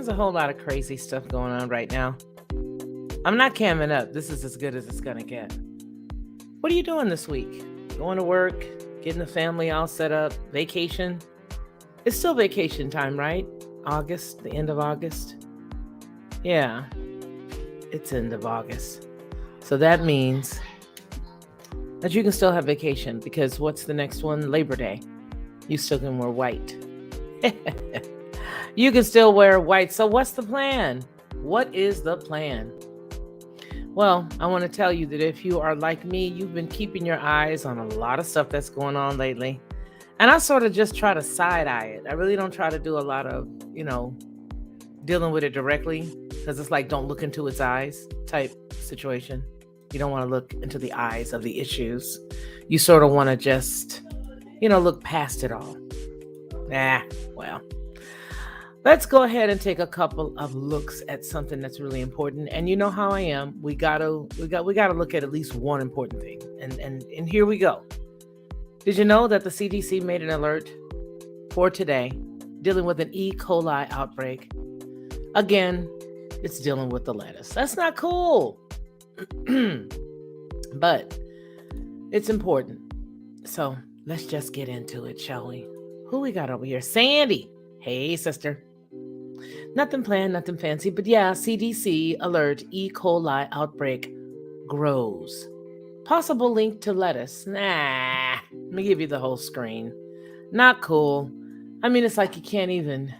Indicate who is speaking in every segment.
Speaker 1: There's a whole lot of crazy stuff going on right now. I'm not camming up. This is as good as it's going to get. What are you doing this week? Going to work, getting the family all set up, vacation? It's still vacation time, right? August, the end of August. Yeah, it's end of August. So that means that you can still have vacation because what's the next one? Labor Day. You still can wear white. You can still wear white. So what's the plan? What is the plan? Well, I want to tell you that if you are like me, you've been keeping your eyes on a lot of stuff that's going on lately. And I sort of just try to side-eye it. I really don't try to do a lot of, dealing with it directly because it's like don't look into its eyes type situation. You don't want to look into the eyes of the issues. You sort of want to just, look past it all. Well, let's go ahead and take a couple of looks at something that's really important. And you know how I am. We gotta look at least one important thing. And here we go. Did you know that the CDC made an alert for today dealing with an E. coli outbreak? Again, it's dealing with the lettuce. That's not cool. But it's important. So let's just get into it, shall we? Who we got over here? Sandy. Hey, sister. Nothing planned, nothing fancy, but yeah, CDC alert, E. coli outbreak grows. Possible link to lettuce. Nah, let me give you the whole screen. Not cool. I mean, it's like you can't even,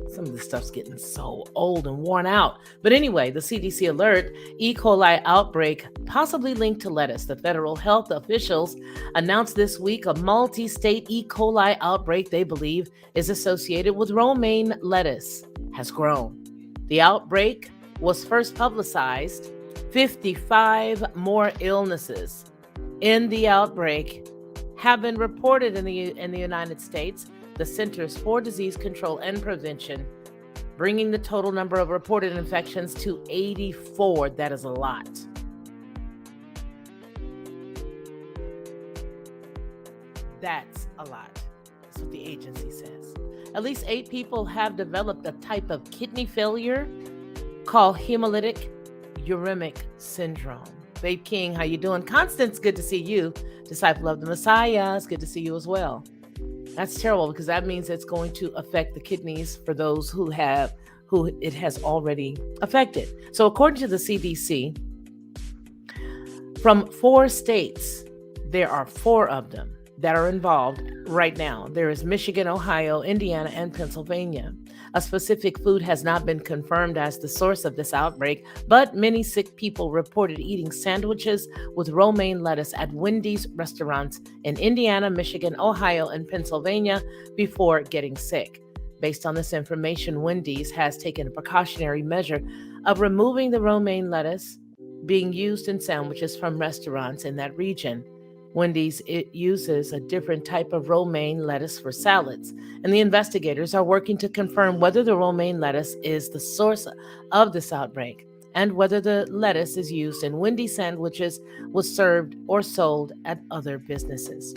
Speaker 1: some of this stuff's getting so old and worn out. But anyway, the CDC alert, E. coli outbreak possibly linked to lettuce. The federal health officials announced this week a multi-state E. coli outbreak they believe is associated with romaine lettuce has grown. The outbreak was first publicized. 55 more illnesses in the outbreak have been reported in the United States. The Centers for Disease Control and Prevention, bringing the total number of reported infections to 84. That is a lot. That's a lot. That's what the agency says. At least 8 people have developed a type of kidney failure called hemolytic uremic syndrome. Babe King, how you doing? Constance, good to see you. Disciple of the Messiah, it's good to see you as well. That's terrible because that means it's going to affect the kidneys for those who it has already affected. So according to the CDC, from 4 states, there are 4 of them that are involved right now. There is Michigan, Ohio, Indiana, and Pennsylvania. A specific food has not been confirmed as the source of this outbreak, but many sick people reported eating sandwiches with romaine lettuce at Wendy's restaurants in Indiana, Michigan, Ohio, and Pennsylvania before getting sick. Based on this information, Wendy's has taken a precautionary measure of removing the romaine lettuce being used in sandwiches from restaurants in that region. Wendy's uses a different type of romaine lettuce for salads, and the investigators are working to confirm whether the romaine lettuce is the source of this outbreak and whether the lettuce is used in Wendy's sandwiches was served or sold at other businesses.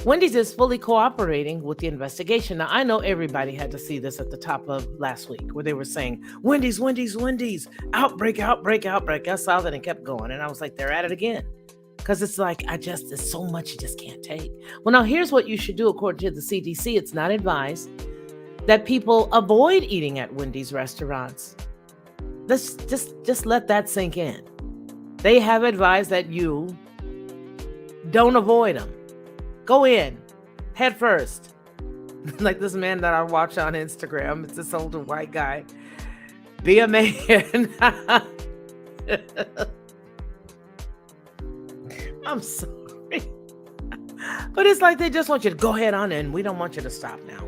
Speaker 1: Wendy's is fully cooperating with the investigation. Now, I know everybody had to see this at the top of last week where they were saying, Wendy's, outbreak. I saw that and kept going, and I was like, they're at it again. Because it's like, it's so much you just can't take. Well, now here's what you should do according to the CDC. It's not advised that people avoid eating at Wendy's restaurants. Let's just let that sink in. They have advised that you don't avoid them. Go in, head first. Like this man that I watch on Instagram. It's this older white guy. Be a man. I'm sorry. But it's like they just want you to go ahead on in. We don't want you to stop now.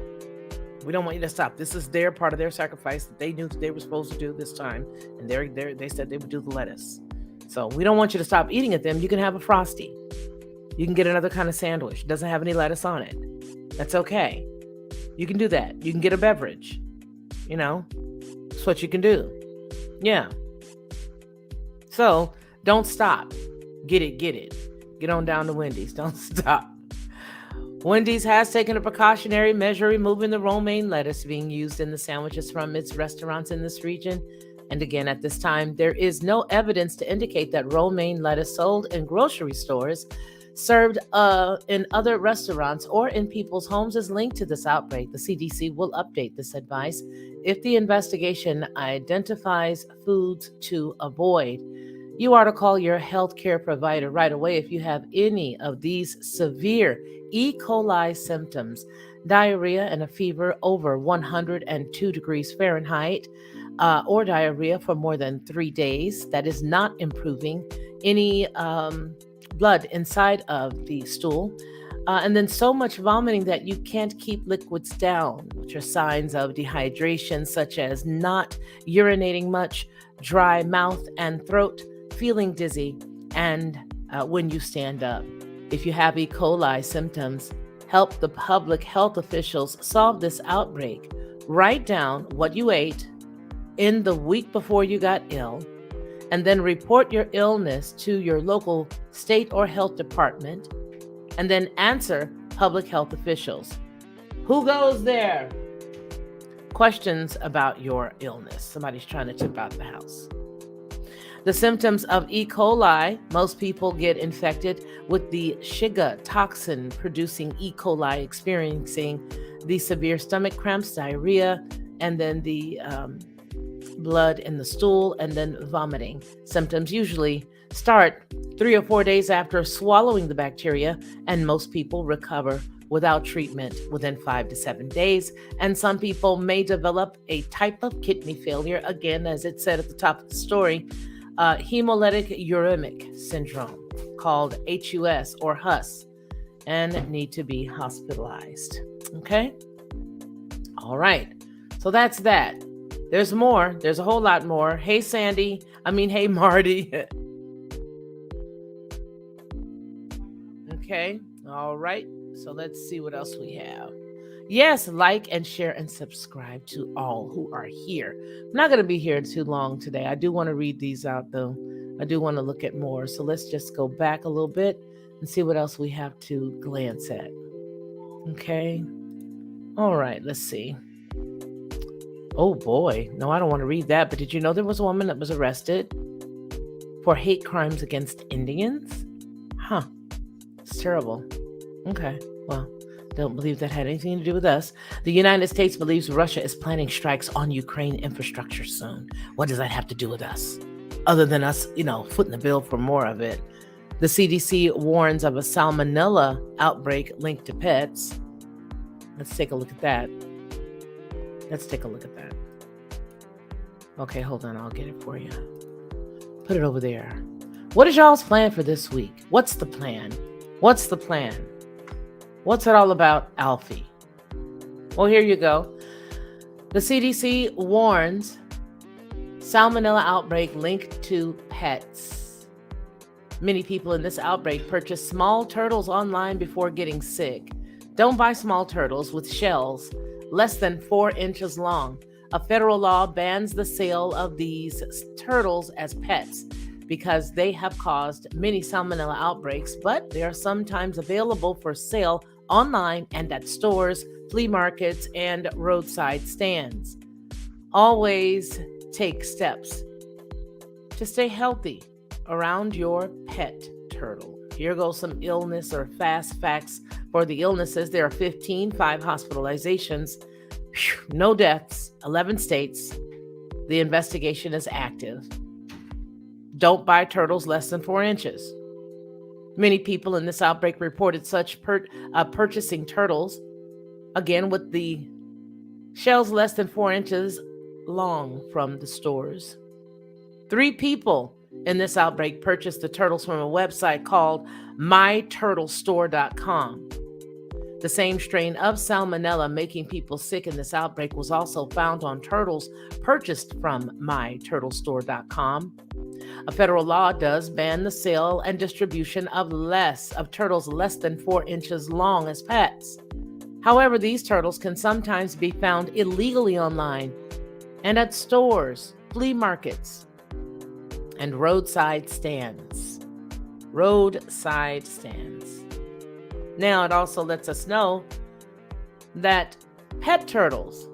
Speaker 1: We don't want you to stop. This is their part of their sacrifice that they knew they were supposed to do this time. And they said they would do the lettuce. So we don't want you to stop eating at them. You can have a Frosty. You can get another kind of sandwich. It doesn't have any lettuce on it. That's okay. You can do that. You can get a beverage. That's what you can do. Yeah. So don't stop. Get it. Get on down to Wendy's. Don't stop. Wendy's has taken a precautionary measure, removing the romaine lettuce being used in the sandwiches from its restaurants in this region. And again, at this time, there is no evidence to indicate that romaine lettuce sold in grocery stores, served in other restaurants, or in people's homes is linked to this outbreak. The CDC will update this advice if the investigation identifies foods to avoid. You are to call your healthcare provider right away if you have any of these severe E. coli symptoms: diarrhea and a fever over 102 degrees Fahrenheit, or diarrhea for more than 3 days that is not improving, any blood inside of the stool, and then so much vomiting that you can't keep liquids down, which are signs of dehydration, such as not urinating much, dry mouth and throat, feeling dizzy, and when you stand up. If you have E. coli symptoms, help the public health officials solve this outbreak. Write down what you ate in the week before you got ill, and then report your illness to your local state or health department, and then answer public health officials. Who goes there? Questions about your illness. Somebody's trying to tip out the house. The symptoms of E. coli: most people get infected with the Shiga toxin, producing E. coli, experiencing the severe stomach cramps, diarrhea, and then the blood in the stool, and then vomiting. Symptoms usually start 3 or 4 days after swallowing the bacteria, and most people recover without treatment within 5 to 7 days. And some people may develop a type of kidney failure, again, as it said at the top of the story, hemolytic uremic syndrome, called HUS or HUS, and need to be hospitalized. Okay? All right. So that's that. There's more. There's a whole lot more. Hey, hey, Marty. Okay. All right. So let's see what else we have. Yes, like and share and subscribe to all who are here. I'm not going to be here too long today. I do want to read these out, though. I do want to look at more. So let's just go back a little bit and see what else we have to glance at. Okay. All right. Let's see. Oh, boy. No, I don't want to read that. But did you know there was a woman that was arrested for hate crimes against Indians? Huh. It's terrible. Okay. Well, don't believe that had anything to do with us. The United States believes Russia is planning strikes on Ukraine infrastructure soon. What does that have to do with us? Other than us, footing the bill for more of it. The CDC warns of a Salmonella outbreak linked to pets. Let's take a look at that. Okay, hold on. I'll get it for you. Put it over there. What is y'all's plan for this week? What's the plan? What's it all about, Alfie? Well, here you go. The CDC warns Salmonella outbreak linked to pets. Many people in this outbreak purchase small turtles online before getting sick. Don't buy small turtles with shells less than 4 inches long. A federal law bans the sale of these turtles as pets because they have caused many salmonella outbreaks, but they are sometimes available for sale online and at stores, flea markets, and roadside stands. Always take steps to stay healthy around your pet turtle. Here goes some illness or fast facts for the illnesses. There are 5 hospitalizations, no deaths, 11 states. The investigation is active. Don't buy turtles less than 4 inches. Many people in this outbreak reported such purchasing turtles, again with the shells less than 4 inches long, from the stores. 3 people in this outbreak purchased the turtles from a website called myturtlestore.com. The same strain of salmonella making people sick in this outbreak was also found on turtles purchased from myturtlestore.com. A federal law does ban the sale and distribution of turtles less than 4 inches long as pets. However, these turtles can sometimes be found illegally online and at stores, flea markets, and roadside stands. Now, it also lets us know that pet turtles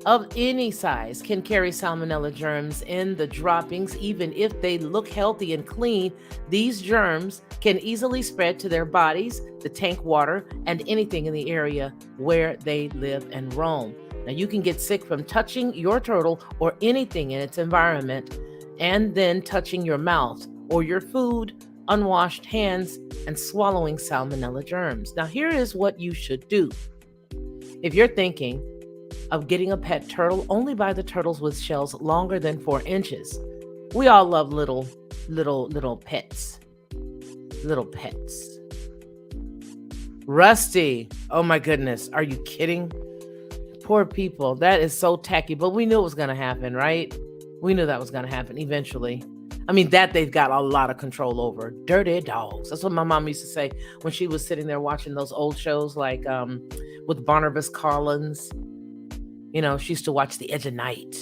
Speaker 1: of any size can carry salmonella germs in the droppings. Even if they look healthy and clean, these germs can easily spread to their bodies, the tank water, and anything in the area where they live and roam. Now, you can get sick from touching your turtle or anything in its environment, and then touching your mouth or your food, unwashed hands, and swallowing salmonella germs. Now, here is what you should do. If you're thinking of getting a pet turtle, only buy the turtles with shells longer than 4 inches. We all love little pets. Little pets. Rusty. Oh my goodness. Are you kidding? Poor people. That is so tacky, but we knew it was going to happen, right? We knew that was going to happen eventually. I mean, that they've got a lot of control over. Dirty dogs. That's what my mom used to say when she was sitting there watching those old shows like with Barnabas Collins. You know, she used to watch The Edge of Night,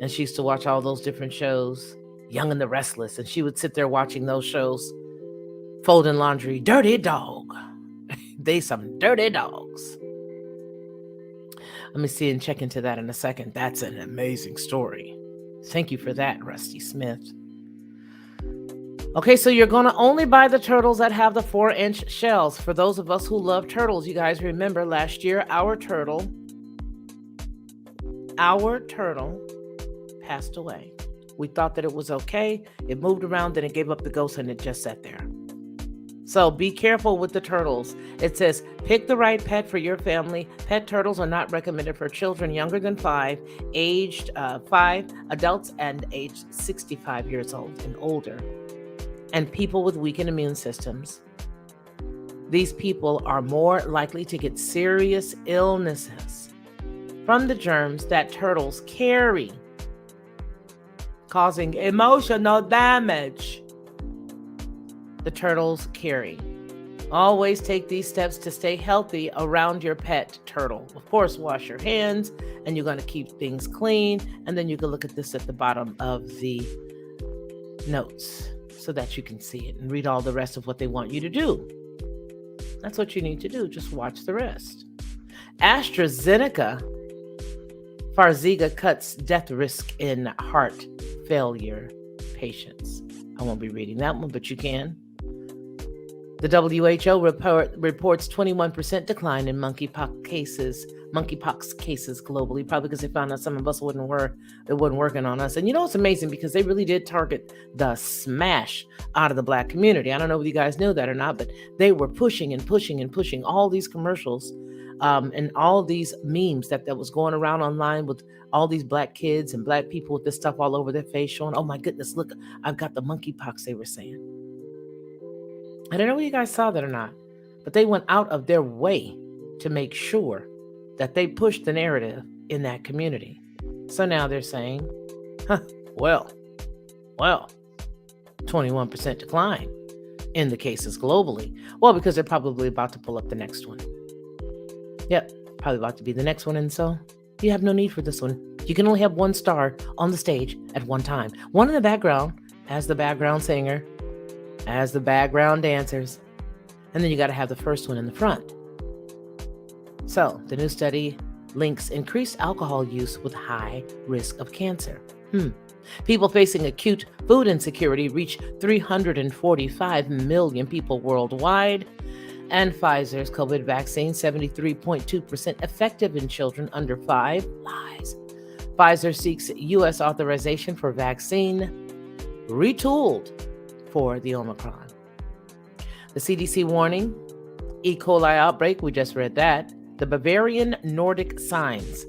Speaker 1: and she used to watch all those different shows, Young and the Restless, and she would sit there watching those shows, folding laundry. Dirty dog. They some dirty dogs. Let me see and check into that in a second. That's an amazing story. Thank you for that, Rusty Smith. Okay, so you're going to only buy the turtles that have the 4-inch shells. For those of us who love turtles, you guys remember last year, our turtle passed away. We thought that it was okay. It moved around, then it gave up the ghost, and it just sat there. So be careful with the turtles. It says, pick the right pet for your family. Pet turtles are not recommended for children younger than 5, aged 5, adults, and aged 65 years old and older, and people with weakened immune systems. These people are more likely to get serious illnesses from the germs that turtles carry, causing emotional damage. The turtles carry. Always take these steps to stay healthy around your pet turtle. Of course, wash your hands, and you're going to keep things clean. And then you can look at this at the bottom of the notes so that you can see it and read all the rest of what they want you to do. That's what you need to do. Just watch the rest. AstraZeneca Farxiga cuts death risk in heart failure patients. I won't be reading that one, but you can. The WHO reports 21% decline in monkeypox cases globally, probably because they found out some of us it wasn't working on us. And you know, it's amazing because they really did target the smash out of the Black community. I don't know if you guys knew that or not, but they were pushing all these commercials and all these memes that was going around online with all these Black kids and Black people with this stuff all over their face showing, oh my goodness, look, I've got the monkeypox, they were saying. I don't know if you guys saw that or not, but they went out of their way to make sure that they pushed the narrative in that community. So now they're saying, well, 21% decline in the cases globally. Well, because they're probably about to pull up the next one. Yep, probably about to be the next one. And so you have no need for this one. You can only have one star on the stage at one time. One in the background as the background singer, as the background dancers. And then you got to have the first one in the front. So the new study links increased alcohol use with high risk of cancer. People facing acute food insecurity reach 345 million people worldwide. And Pfizer's COVID vaccine, 73.2% effective in children under 5. Lies. Pfizer seeks U.S. authorization for vaccine retooled for the Omicron. The CDC warning, E. coli outbreak, we just read that. The Bavarian Nordic signs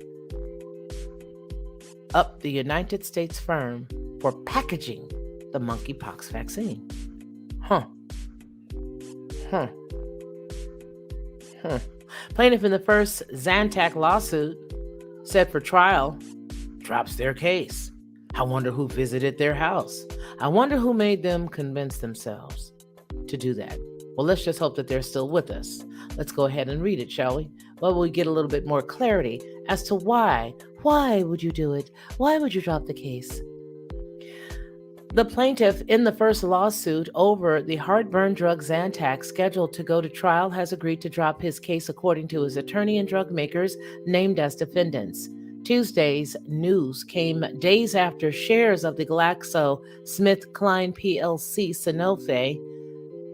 Speaker 1: up the United States firm for packaging the monkeypox vaccine. Plaintiff in the first Zantac lawsuit set for trial drops their case. I wonder who visited their house. I wonder who made them convince themselves to do that. Well, let's just hope that they're still with us. Let's go ahead and read it, shall we? Well, we get a little bit more clarity as to why. Why would you do it? Why would you drop the case? The plaintiff in the first lawsuit over the heartburn drug Zantac, scheduled to go to trial, has agreed to drop his case, according to his attorney and drug makers named as defendants. Tuesday's news came days after shares of the GlaxoSmithKline plc, Sanofi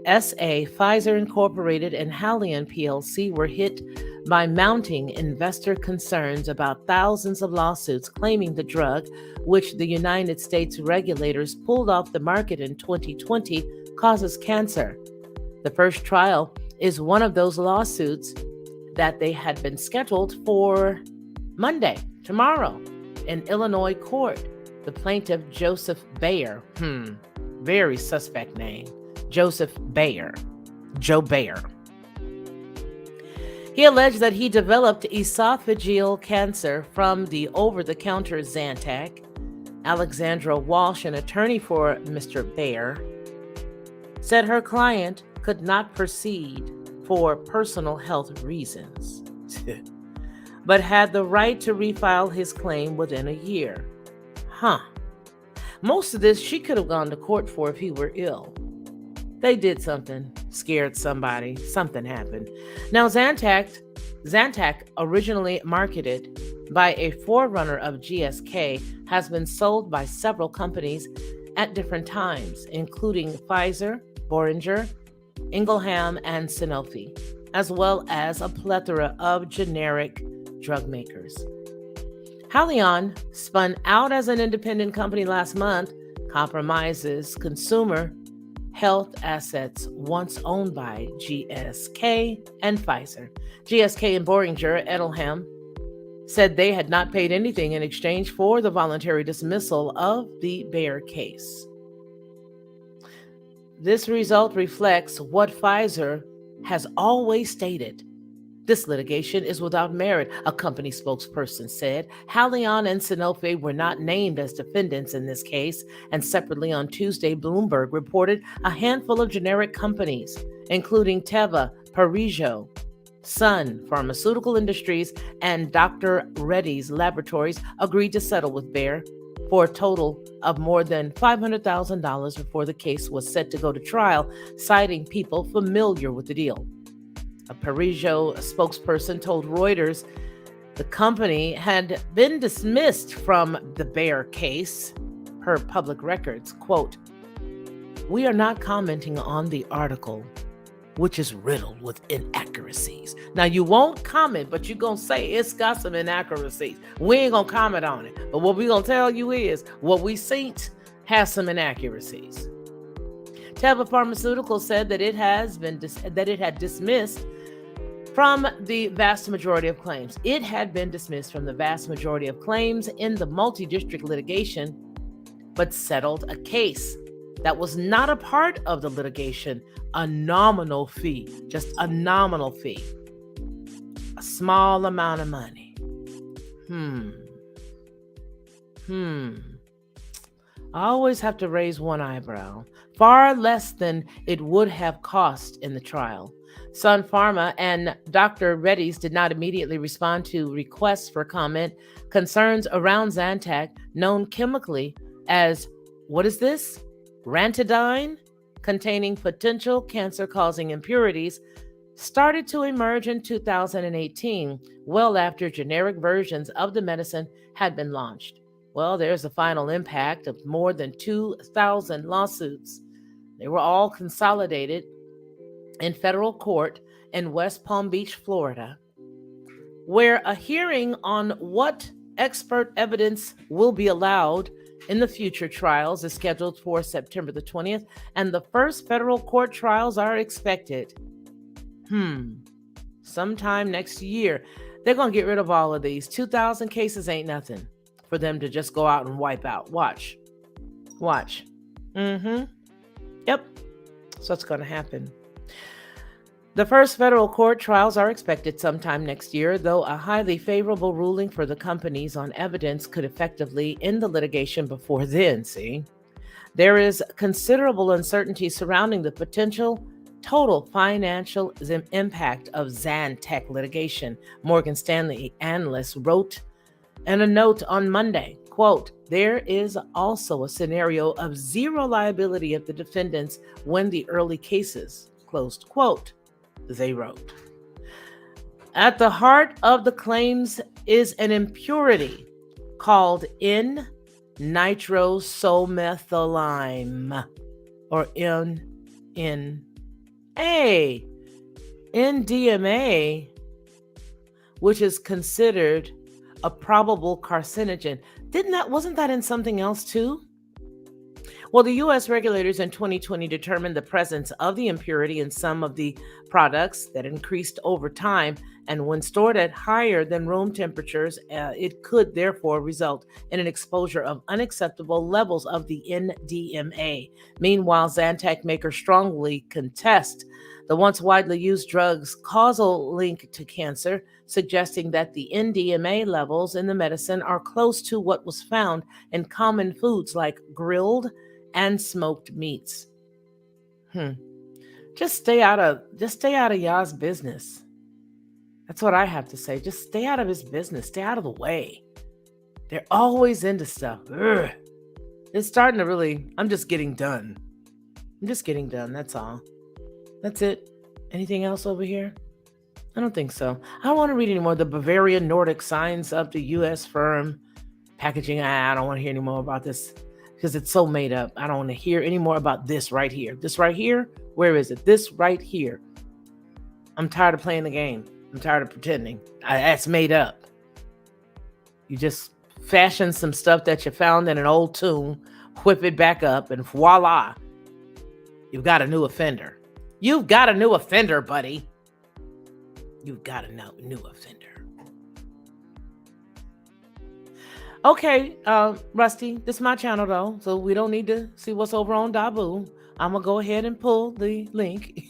Speaker 1: SA, Pfizer Incorporated, and Haleon plc were hit by mounting investor concerns about thousands of lawsuits claiming the drug, which the United States regulators pulled off the market in 2020, causes cancer. The first trial is one of those lawsuits that they had been scheduled for Monday, tomorrow, in Illinois court. The plaintiff, Joseph Bayer, very suspect name, Joseph Bayer, Joe Bayer. He alleged that he developed esophageal cancer from the over-the-counter Zantac. Alexandra Walsh, an attorney for Mr. Bayer, said her client could not proceed for personal health reasons, but had the right to refile his claim within a year. Most of this she could have gone to court for if he were ill. They did something, scared somebody, something happened. Now, Zantac, originally marketed by a forerunner of GSK, has been sold by several companies at different times, including Pfizer, Boehringer, Ingelheim, and Sanofi, as well as a plethora of generic drug makers. Haleon, spun out as an independent company last month, compromises consumer health assets once owned by GSK and Pfizer. GSK and Boehringer Ingelheim said they had not paid anything in exchange for the voluntary dismissal of the Bayer case. This result reflects what Pfizer has always stated. This litigation is without merit, a company spokesperson said. Haleon and Sanofi were not named as defendants in this case, and separately on Tuesday, Bloomberg reported a handful of generic companies, including Teva, Perrigo, Sun Pharmaceutical Industries, and Dr. Reddy's Laboratories, agreed to settle with Bayer for a total of more than $500,000 before the case was set to go to trial, citing people familiar with the deal. A Perrigo spokesperson told Reuters the company had been dismissed from the Bayer case, per public records. Quote, "We are not commenting on the article, which is riddled with inaccuracies." Now, you won't comment, but you're going to say it's got some inaccuracies. We ain't going to comment on it. But what we're going to tell you is what we seen has some inaccuracies. Teva Pharmaceutical said that it had dismissed from the vast majority of claims. It had been dismissed from the vast majority of claims in the multi-district litigation, but settled a case that was not a part of the litigation, a nominal fee, just a nominal fee, a small amount of money. I always have to raise one eyebrow. Far less than it would have cost in the trial. Sun Pharma and Dr. Reddy's did not immediately respond to requests for comment. Concerns around Zantac, known chemically as, what is this? Ranitidine, containing potential cancer-causing impurities, started to emerge in 2018, well after generic versions of the medicine had been launched. Well, there's the final impact of more than 2,000 lawsuits. They were all consolidated in federal court in West Palm Beach, Florida, where a hearing on what expert evidence will be allowed in the future trials is scheduled for September the 20th, and the first federal court trials are expected sometime next year. They're going to get rid of all of these. 2,000 cases ain't nothing for them to just go out and wipe out. Watch. Yep. So it's going to happen. The first federal court trials are expected sometime next year, though a highly favorable ruling for the companies on evidence could effectively end the litigation before then, see? There is considerable uncertainty surrounding the potential total financial impact of Zantac litigation, Morgan Stanley analysts wrote in a note on Monday, quote, there is also a scenario of zero liability of the defendants when the early cases, closed quote, they wrote. At the heart of the claims is an impurity called N-nitrosomethylamine, or NDMA, which is considered a probable carcinogen. Wasn't that in something else too? Well, the U.S. regulators in 2020 determined the presence of the impurity in some of the products that increased over time, and when stored at higher than room temperatures, it could therefore result in an exposure of unacceptable levels of the NDMA. Meanwhile, Zantac makers strongly contest the once widely used drug's causal link to cancer, suggesting that the NDMA levels in the medicine are close to what was found in common foods like grilled and smoked meats. Just stay out of y'all's business. That's what I have to say. Just stay out of his business. Stay out of the way. They're always into stuff. Ugh. It's starting to really, I'm just getting done. That's all. That's it. Anything else over here? I don't think so. I don't want to read anymore. The Bavarian Nordic signs up the U.S. firm packaging. I don't want to hear any more about this because it's so made up. I don't want to hear any more about this right here. This right here? Where is it? This right here. I'm tired of playing the game. I'm tired of pretending. That's made up. You just fashion some stuff that you found in an old tomb, whip it back up, and voila. You've got a new offender. You've got a new offender, buddy. You've got a new offender. Okay, Rusty, this is my channel though, so we don't need to see what's over on Dabu. I'm gonna go ahead and pull the link.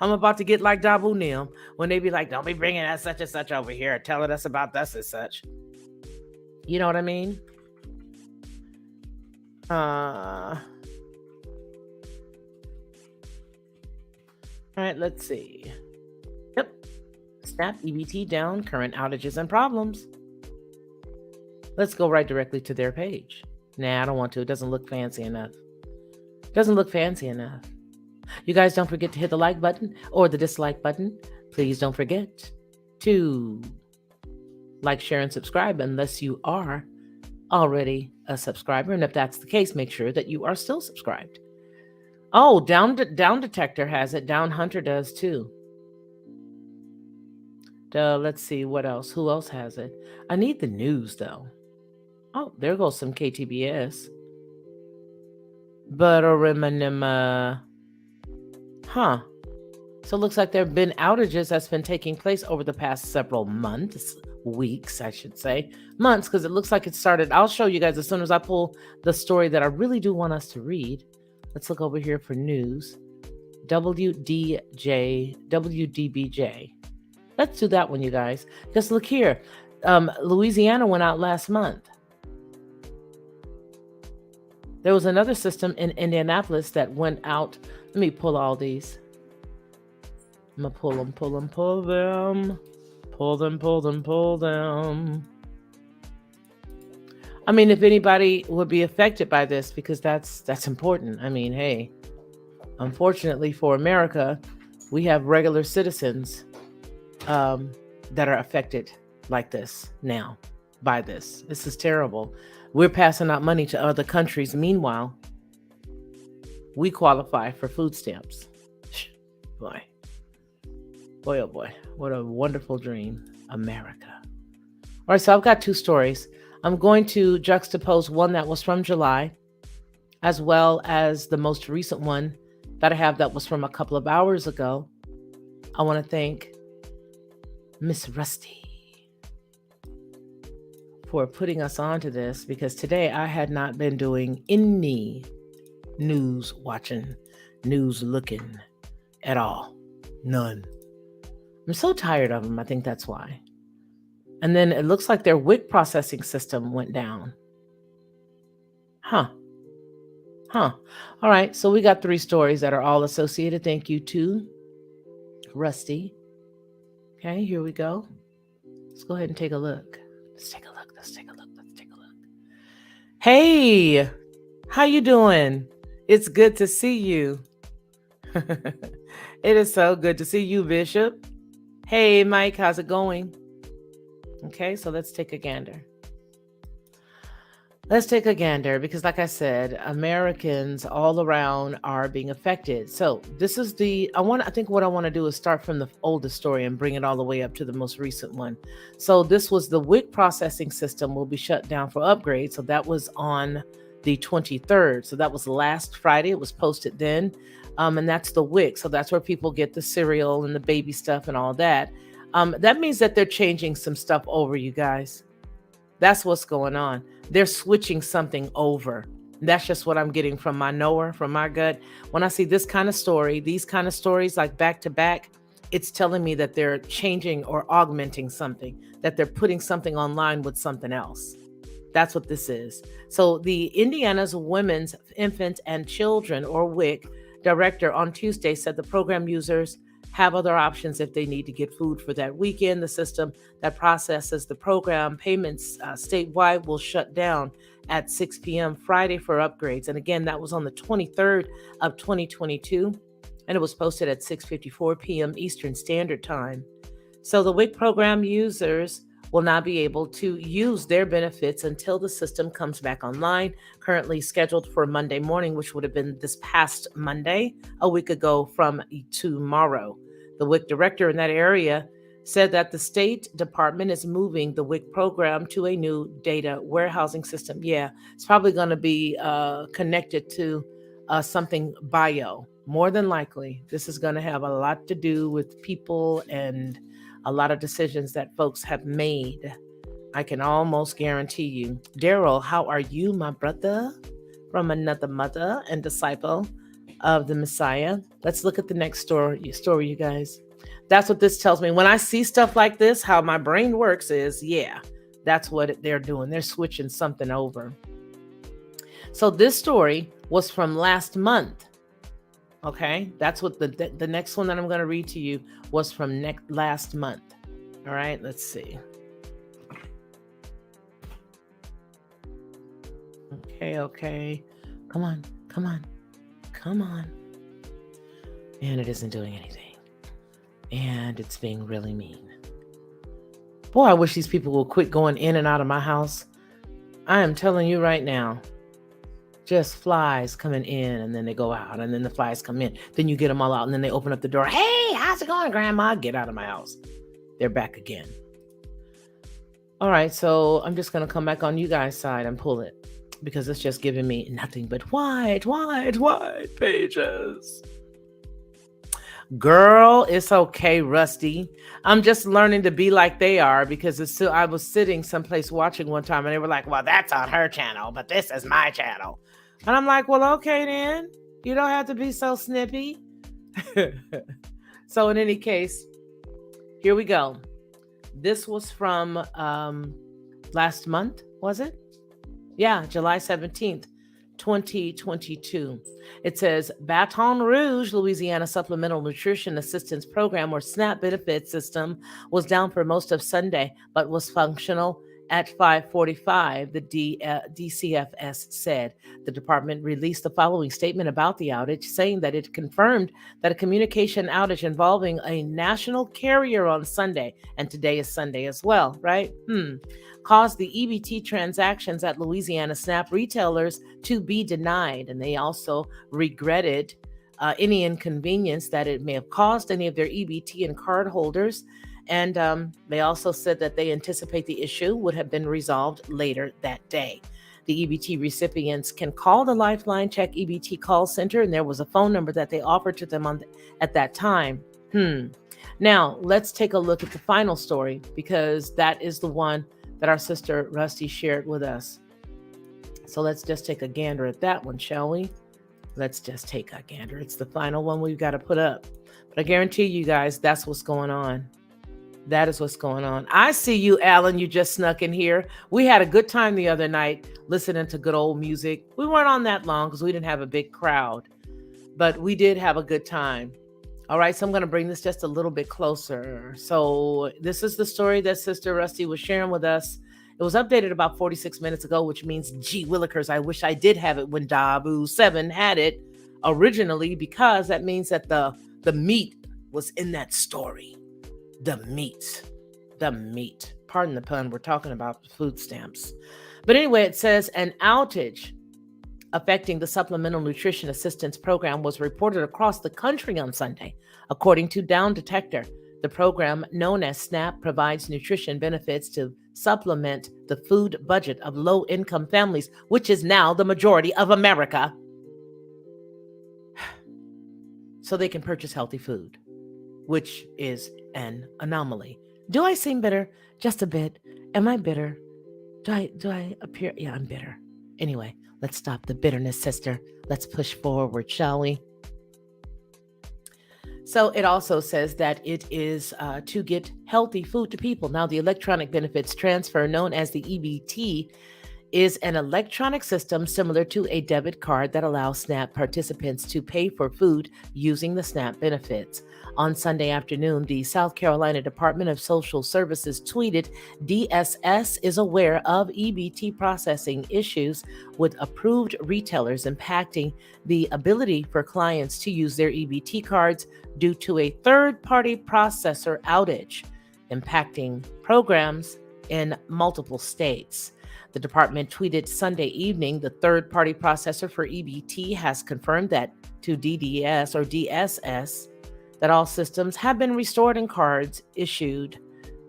Speaker 1: I'm about to get like Dabu Nim when they be like, don't be bringing that such and such over here, telling us about this and such. You know what I mean? All right, let's see. Yep. Snap EBT down, current outages and problems. Let's go right directly to their page. Nah, I don't want to. It doesn't look fancy enough. You guys don't forget to hit the like button or the dislike button. Please don't forget to like, share, and subscribe unless you are already a subscriber. And if that's the case, make sure that you are still subscribed. Oh, Down Detector has it. Down Hunter does too. Let's see what else. Who else has it? I need the news though. Oh, there goes some KTBS. But So it looks like there have been outages that's been taking place over the past several weeks, I should say. Months, because it looks like it started. I'll show you guys as soon as I pull the story that I really do want us to read. Let's look over here for news. WDBJ. Let's do that one, you guys. Just look here. Louisiana went out last month. There was another system in Indianapolis that went out. Let me pull all these. I'm going to pull them. Pull them. I mean, if anybody would be affected by this, because that's important. I mean, hey, unfortunately for America, we have regular citizens that are affected like this now by this. This is terrible. We're passing out money to other countries. Meanwhile, we qualify for food stamps. Boy, oh boy, what a wonderful dream, America. All right, so I've got two stories. I'm going to juxtapose one that was from July, as well as the most recent one that I have that was from a couple of hours ago. I want to thank Miss Rusty for putting us onto this, because today I had not been doing any news watching, news looking at all. None. I'm so tired of them. I think that's why. And then it looks like their WIC processing system went down. Huh. All right. So we got 3 stories that are all associated. Thank you to Rusty. Okay, here we go. Let's go ahead and take a look. Let's take a look. Hey, how you doing? It's good to see you. It is so good to see you, Bishop. Hey, Mike, how's it going? Okay, so let's take a gander. Let's take a gander because, like I said, Americans all around are being affected. So this is I think what I want to do is start from the oldest story and bring it all the way up to the most recent one. So this was the WIC processing system will be shut down for upgrade. So that was on the 23rd. So that was last Friday. It was posted then. And that's the WIC. So that's where people get the cereal and the baby stuff and all that. That means that they're changing some stuff over, you guys. That's what's going on. They're switching something over. That's just what I'm getting from my knower, from my gut. When I see this kind of story, these kind of stories like back to back, it's telling me that they're changing or augmenting something, that they're putting something online with something else. That's what this is. So the Indiana's Women's, Infant and Children, or WIC, director on Tuesday said the program users have other options if they need to get food for that weekend. The system that processes the program payments statewide will shut down at 6 p.m. Friday for upgrades. And again, that was on the 23rd of 2022, and it was posted at 6:54 p.m. Eastern Standard Time. So the WIC program users will not be able to use their benefits until the system comes back online, currently scheduled for Monday morning, which would have been this past Monday, a week ago from tomorrow. The WIC director in that area said that the State Department is moving the WIC program to a new data warehousing system. Yeah, it's probably going to be connected to something bio. More than likely, this is going to have a lot to do with people and a lot of decisions that folks have made. I can almost guarantee you. Daryl, how are you, my brother? From another mother and disciple of the Messiah. Let's look at the next story, you guys. That's what this tells me. When I see stuff like this, how my brain works is, yeah, that's what they're doing. They're switching something over. So this story was from last month. Okay, that's what the next one that I'm going to read to you was from last month. All right, let's see. Okay. Come on. And it isn't doing anything. And it's being really mean. Boy, I wish these people will quit going in and out of my house. I am telling you right now. Just flies coming in and then they go out and then the flies come in. Then you get them all out and then they open up the door. Hey, how's it going, Grandma? Get out of my house. They're back again. All right, so I'm just going to come back on you guys' side and pull it because it's just giving me nothing but white pages. Girl, it's okay, Rusty. I'm just learning to be like they are because I was sitting someplace watching one time and they were like, well, that's on her channel, but this is my channel. And I'm like, well, okay, then. You don't have to be so snippy. So in any case, here we go. This was from last month, was it? Yeah, July 17th. 2022. It says Baton Rouge, Louisiana Supplemental Nutrition Assistance Program, or SNAP benefit system, was down for most of Sunday, but was functional at 5:45, the DCFS said. The department released the following statement about the outage, saying that it confirmed that a communication outage involving a national carrier on Sunday, and today is Sunday as well, right? Caused the EBT transactions at Louisiana SNAP retailers to be denied. And they also regretted any inconvenience that it may have caused any of their EBT and card holders. And they also said that they anticipate the issue would have been resolved later that day. The EBT recipients can call the Lifeline Check EBT call center, and there was a phone number that they offered to them at that time. Now, let's take a look at the final story because that is the one that our sister Rusty shared with us. So let's just take a gander at that one, shall we? Let's just take a gander. It's the final one we've got to put up. But I guarantee you guys, that's what's going on. That is what's going on. I see you, Alan. You just snuck in here. We had a good time the other night listening to good old music. We weren't on that long because we didn't have a big crowd, but we did have a good time. All right, so I'm going to bring this just a little bit closer. So this is the story that Sister Rusty was sharing with us. It was updated about 46 minutes ago, which means, gee willikers, I wish I did have it when Dabu 7 had it originally, because that means that the meat was in that story. The meat. Pardon the pun, we're talking about food stamps. But anyway, it says an outage affecting the Supplemental Nutrition Assistance Program was reported across the country on Sunday, according to Down Detector. The program, known as SNAP, provides nutrition benefits to supplement the food budget of low-income families, which is now the majority of America, so they can purchase healthy food, which is an anomaly. Do I seem bitter? Just a bit. Am I bitter? Do I appear? Yeah, I'm bitter. Anyway, let's stop the bitterness, sister. Let's push forward, shall we? So it also says that it is to get healthy food to people. Now, the electronic benefits transfer, known as the EBT, is an electronic system similar to a debit card that allows SNAP participants to pay for food using the SNAP benefits. On Sunday afternoon, the South Carolina Department of Social Services tweeted, DSS is aware of EBT processing issues with approved retailers impacting the ability for clients to use their EBT cards due to a third-party processor outage, impacting programs in multiple states. The department tweeted Sunday evening, the third-party processor for EBT has confirmed that to DDS or DSS that all systems have been restored and cards issued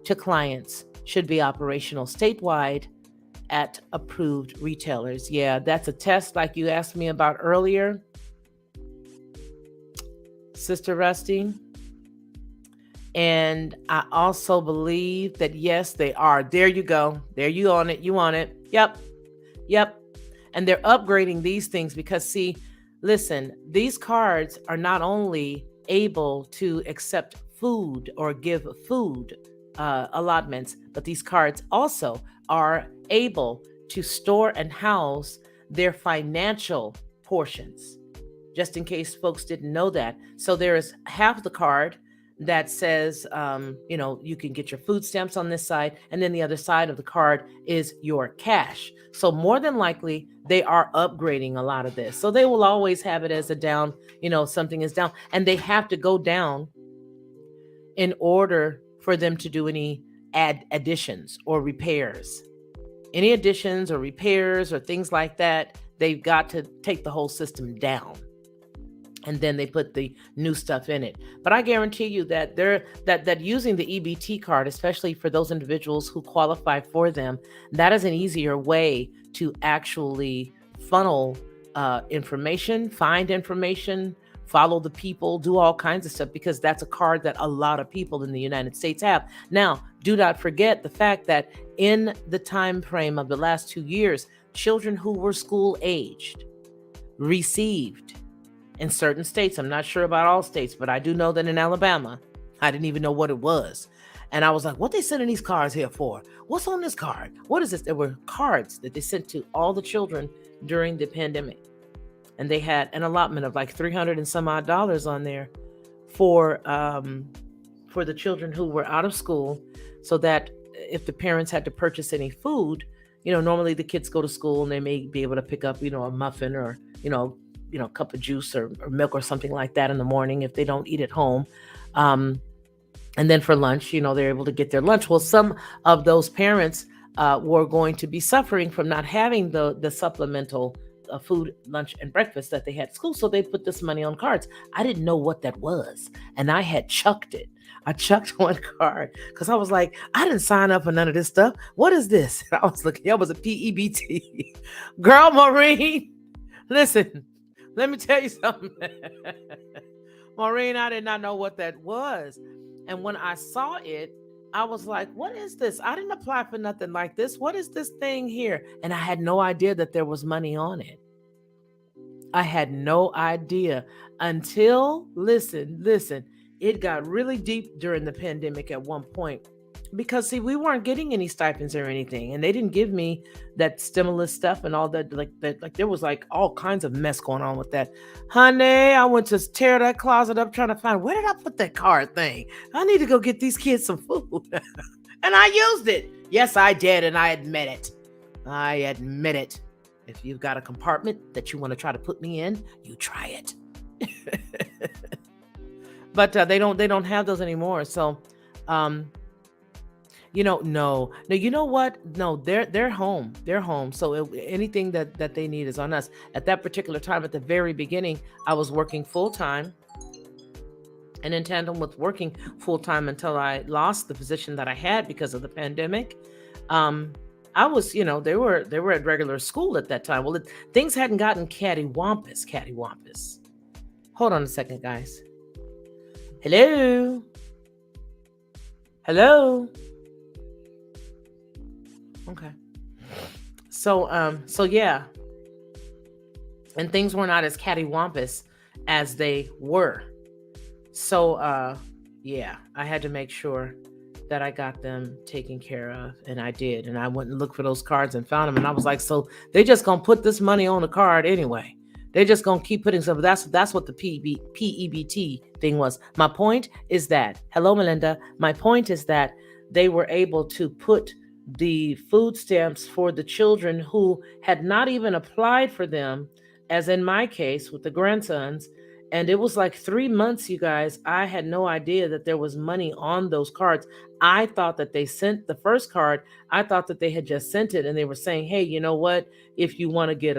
Speaker 1: to clients should be operational statewide at approved retailers. Yeah, that's a test like you asked me about earlier, Sister Rusty. And I also believe that, yes, they are. There you go. There you on it. You on it. Yep. And they're upgrading these things because, see, listen, these cards are not only able to accept food or give food allotments, but these cards also are able to store and house their financial portions, just in case folks didn't know that. So there is half the card that says, you can get your food stamps on this side, and then the other side of the card is your cash. So more than likely, they are upgrading a lot of this. So they will always have it as a down, something is down, and they have to go down in order for them to do any additions or repairs. Any additions or repairs or things like that, they've got to take the whole system down. And then they put the new stuff in it. But I guarantee you that that using the EBT card, especially for those individuals who qualify for them, that is an easier way to actually funnel information, find information, follow the people, do all kinds of stuff, because that's a card that a lot of people in the United States have. Now, do not forget the fact that in the time frame of the last 2 years, children who were school aged received, in certain states, I'm not sure about all states, but I do know that in Alabama, I didn't even know what it was. And I was like, what they sending these cards here for? What's on this card? What is this? There were cards that they sent to all the children during the pandemic. And they had an allotment of like $300 and some odd on there for the children who were out of school, so that if the parents had to purchase any food, normally the kids go to school and they may be able to pick up, a muffin or, a cup of juice or milk or something like that in the morning if they don't eat at home. And then for lunch, they're able to get their lunch. Well, some of those parents were going to be suffering from not having the supplemental food, lunch, and breakfast that they had at school. So they put this money on cards. I didn't know what that was. And I had chucked it. I chucked one card because I was like, I didn't sign up for none of this stuff. What is this? And I was looking, it was a PEBT. Girl, Maureen, listen. Let me tell you something. Maureen, I did not know what that was. And when I saw it, I was like, what is this? I didn't apply for nothing like this. What is this thing here? And I had no idea that there was money on it. I had no idea until, listen, it got really deep during the pandemic at one point. Because, see, we weren't getting any stipends or anything, and they didn't give me that stimulus stuff and all that. Like there was like all kinds of mess going on with that. Honey, I went to tear that closet up trying to find, where did I put that card thing? I need to go get these kids some food. And I used it. Yes, I did, and I admit it. I admit it. If you've got a compartment that you want to try to put me in, you try it. But they don't have those anymore. So, no. You know what? No, they're home. They're home. So anything that they need is on us. At that particular time, at the very beginning, I was working full time. And in tandem with working full time until I lost the position that I had because of the pandemic, I was, they were at regular school at that time. Well, things hadn't gotten cattywampus. Hold on a second, guys. Hello. Okay. So yeah, and things were not as cattywampus as they were. So yeah, I had to make sure that I got them taken care of, and I did. And I went and looked for those cards and found them, and I was like, so they just gonna put this money on the card anyway. They're just gonna keep putting stuff. That's what the PEBT thing was. My point is that, hello, Melinda. My point is that they were able to put the food stamps for the children who had not even applied for them, as in my case with the grandsons. And it was like 3 months, you guys. I had no idea that there was money on those cards. I thought that they sent the first card. I thought that they had just sent it and they were saying, hey, you know what? If you want to get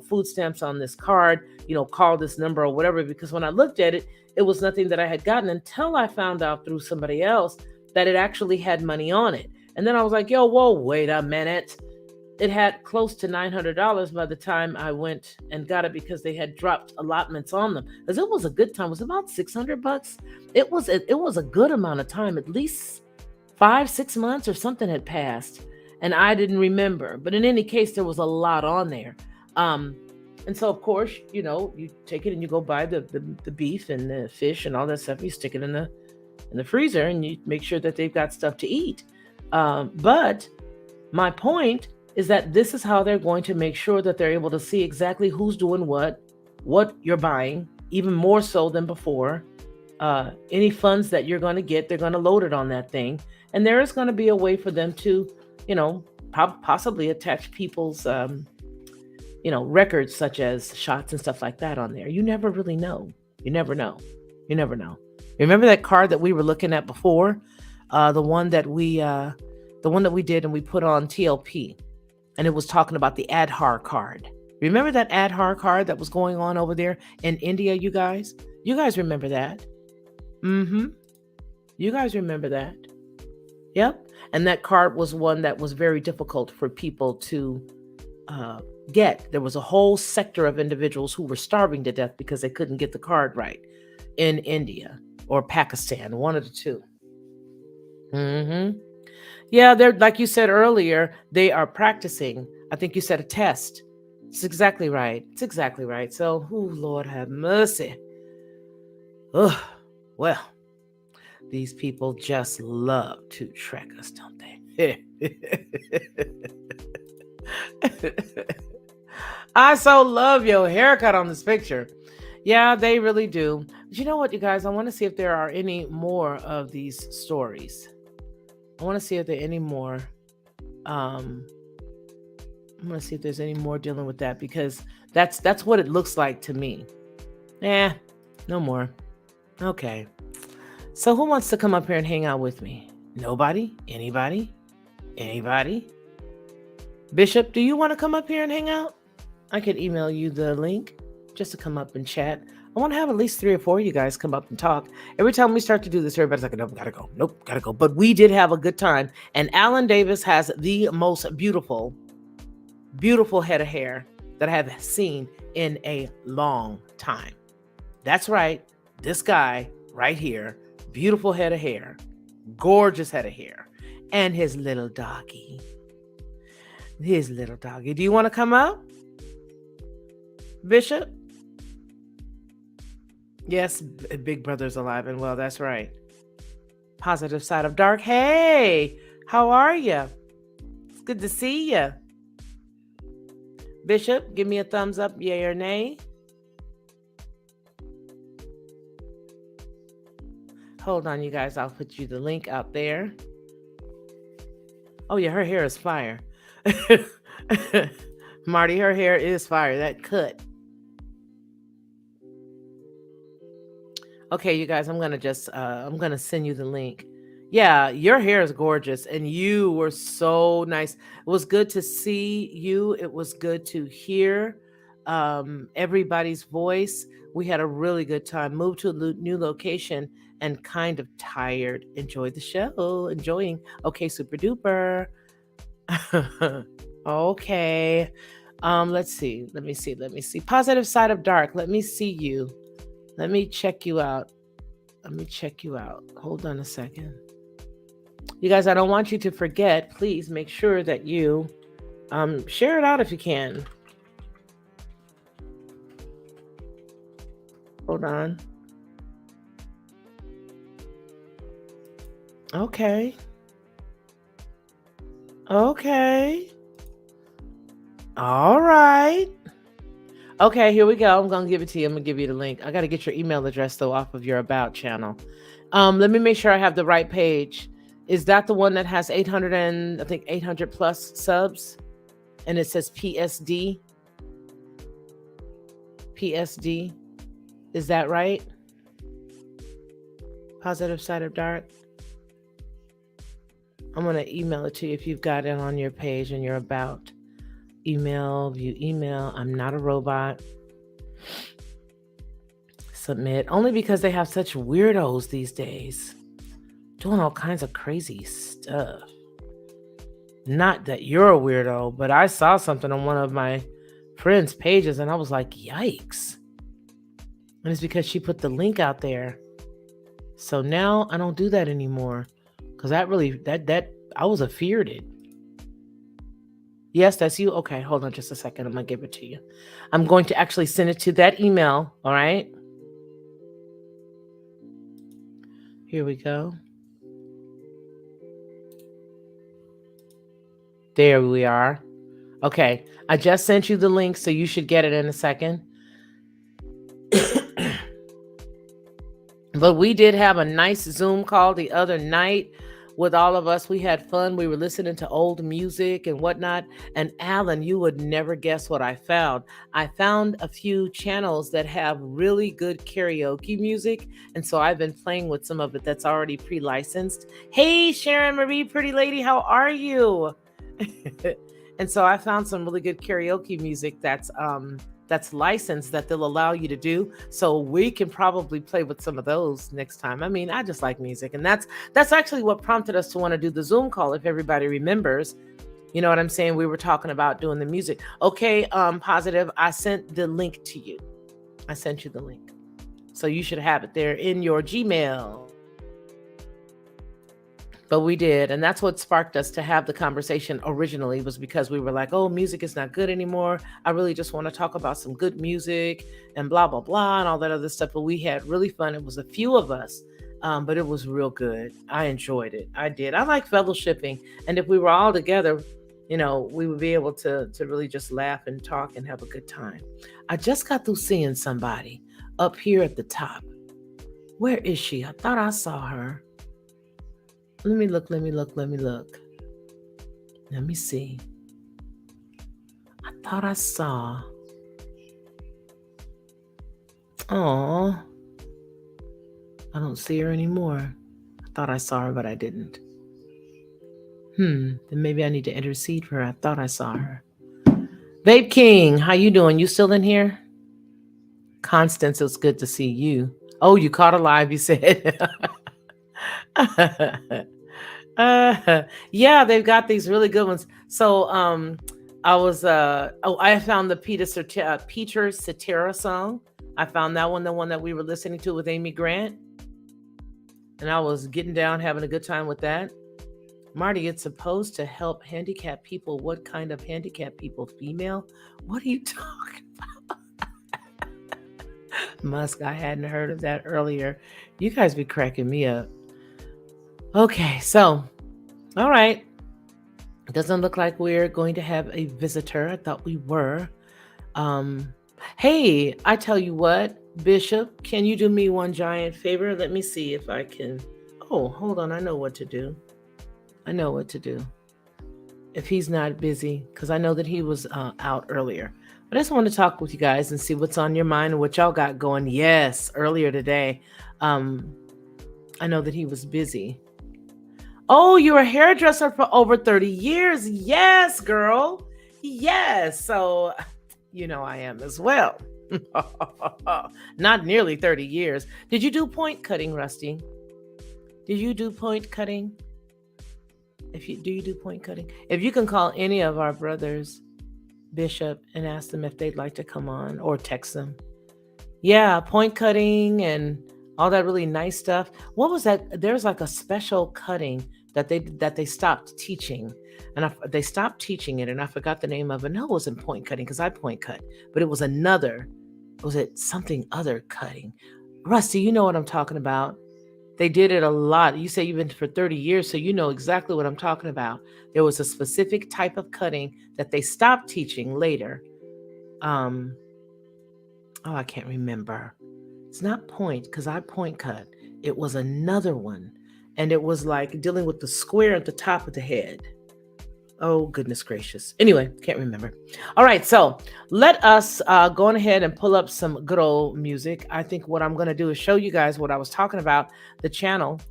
Speaker 1: food stamps on this card, call this number or whatever. Because when I looked at it, it was nothing that I had gotten until I found out through somebody else that it actually had money on it. And then I was like, whoa, wait a minute. It had close to $900 by the time I went and got it, because they had dropped allotments on them. Because it was a good time. It was about $600. It was a good amount of time. At least 5-6 months or something had passed, and I didn't remember. But in any case, there was a lot on there. And so, of course, you take it and you go buy the beef and the fish and all that stuff. You stick it in the freezer and you make sure that they've got stuff to eat. But my point is that this is how they're going to make sure that they're able to see exactly who's doing what you're buying, even more so than before. Any funds that you're going to get, they're going to load it on that thing. And there is going to be a way for them to, possibly attach people's, records such as shots and stuff like that on there. You never really know. You never know. Remember that card that we were looking at before? The one that we did and we put on TLP. And it was talking about the Aadhaar card. Remember that Aadhaar card that was going on over there in India, you guys? You guys remember that? Mm-hmm. You guys remember that? Yep. And that card was one that was very difficult for people to get. There was a whole sector of individuals who were starving to death because they couldn't get the card right in India or Pakistan, one of the two. Mm-hmm. Yeah, they're, like you said earlier, they are practicing. I think you said a test. It's exactly right. So, Lord have mercy. Oh, well, these people just love to track us, don't they? I so love your haircut on this picture. Yeah, they really do. But you know what, you guys? I want to see if there are any more of these stories. I want to see if there are any more. I'm going to see if there's any more dealing with that, because that's what it looks like to me. No more. Okay. So who wants to come up here and hang out with me? Nobody? Anybody? Bishop, do you want to come up here and hang out? I could email you the link just to come up and chat. I want to have at least 3 or 4 of you guys come up and talk. Every time we start to do this, everybody's like, nope, gotta go. Nope, gotta go. But we did have a good time. And Alan Davis has the most beautiful head of hair that I have seen in a long time. That's right. This guy right here, beautiful head of hair, gorgeous head of hair, and his little doggy. Do you want to come up, Bishop? Yes, Big Brother's alive and well. That's right. Positive side of dark. Hey, how are you? It's good to see you. Bishop, give me a thumbs up, yay or nay. Hold on, you guys. I'll put you the link out there. Oh yeah, her hair is fire. Marty, her hair is fire. That cut. Okay, you guys, I'm gonna send you the link. Yeah, your hair is gorgeous and you were so nice. It was good to see you. It was good to hear everybody's voice. We had a really good time. Moved to a new location and kind of tired. Enjoyed the show. Enjoying. Okay, super duper. Okay. Let's see. Let me see. Let me see. Positive side of dark. Let me see you. Let me check you out. Let me check you out. Hold on a second. You guys, I don't want you to forget. Please make sure that you share it out if you can. Hold on. Okay. Okay. All right. Okay, here we go. I'm going to give it to you. I'm going to give you the link. I got to get your email address, though, off of your About channel. Let me make sure I have the right page. Is that the one that has 800 and I think 800 plus subs? And it says PSD? PSD? Is that right? Positive side of dark? I'm going to email it to you if you've got it on your page and your About. Email, view email. I'm not a robot. Submit. Only because they have such weirdos these days. Doing all kinds of crazy stuff. Not that you're a weirdo, but I saw something on one of my friends' pages and I was like, yikes. And it's because she put the link out there. So now I don't do that anymore. Because that I was afeared. Yes, that's you. Okay, hold on just a second. I'm going to give it to you. I'm going to actually send it to that email. All right. Here we go. There we are. Okay. I just sent you the link, so you should get it in a second. But we did have a nice Zoom call the other night with all of us. We had fun. We were listening to old music and whatnot. And Alan, you would never guess what I found. I found a few channels that have really good karaoke music. And so I've been playing with some of it that's already pre-licensed. Hey, Sharon Marie, pretty lady, how are you? And so I found some really good karaoke music that's licensed that they'll allow you to do. So we can probably play with some of those next time. I mean, I just like music. And that's actually what prompted us to want to do the Zoom call, if everybody remembers. You know what I'm saying? We were talking about doing the music. Okay, Positive, I sent the link to you. I sent you the link. So you should have it there in your Gmail. But we did. And that's what sparked us to have the conversation originally, was because we were like, oh, music is not good anymore. I really just want to talk about some good music and blah, blah, blah, and all that other stuff. But we had really fun. It was a few of us, but it was real good. I enjoyed it. I did. I like fellowshipping. And if we were all together, you know, we would be able to really just laugh and talk and have a good time. I just got through seeing somebody up here at the top. Where is she? I thought I saw her. Let me look. Let me see. I thought I saw. Oh, I don't see her anymore. I thought I saw her, but I didn't. Then maybe I need to intercede for her. I thought I saw her. Vape King, how you doing? You still in here? Constance, it's good to see you. Oh, you caught alive, you said. Yeah, they've got these really good ones. So I found the Peter Cetera song. I found that one, the one that we were listening to with Amy Grant. And I was getting down, having a good time with that. Marty, it's supposed to help handicapped people. What kind of handicapped people? Female? What are you talking about? Musk, I hadn't heard of that earlier. You guys be cracking me up. Okay, so, all right. It doesn't look like we're going to have a visitor. I thought we were. Hey, I tell you what, Bishop, can you do me one giant favor? Let me see if I can. Oh, hold on. I know what to do. if he's not busy, because I know that he was out earlier. But I just want to talk with you guys and see what's on your mind and what y'all got going. Yes, earlier today. I know that he was busy. Oh, you're a hairdresser for over 30 years. Yes, girl. Yes. So, I am as well. Not nearly 30 years. Did you do point cutting, Rusty? Did you do point cutting? Do you do point cutting? If you can call any of our brothers, Bishop, and ask them if they'd like to come on, or text them. Yeah, point cutting and all that really nice stuff. What was that? There's like a special cutting that they stopped teaching, and they stopped teaching it, and I forgot the name of it. No, it wasn't point cutting because I point cut, but it was another. Was it something other cutting? Rusty, you know what I'm talking about. They did it a lot. You say you've been for 30 years, so you know exactly what I'm talking about. There was a specific type of cutting that they stopped teaching later. I can't remember. It's not point, because I point cut. It was another one. And it was like dealing with the square at the top of the head. Oh, goodness gracious. Anyway, can't remember. All right, so let us go on ahead and pull up some good old music. I think what I'm going to do is show you guys what I was talking about, the channel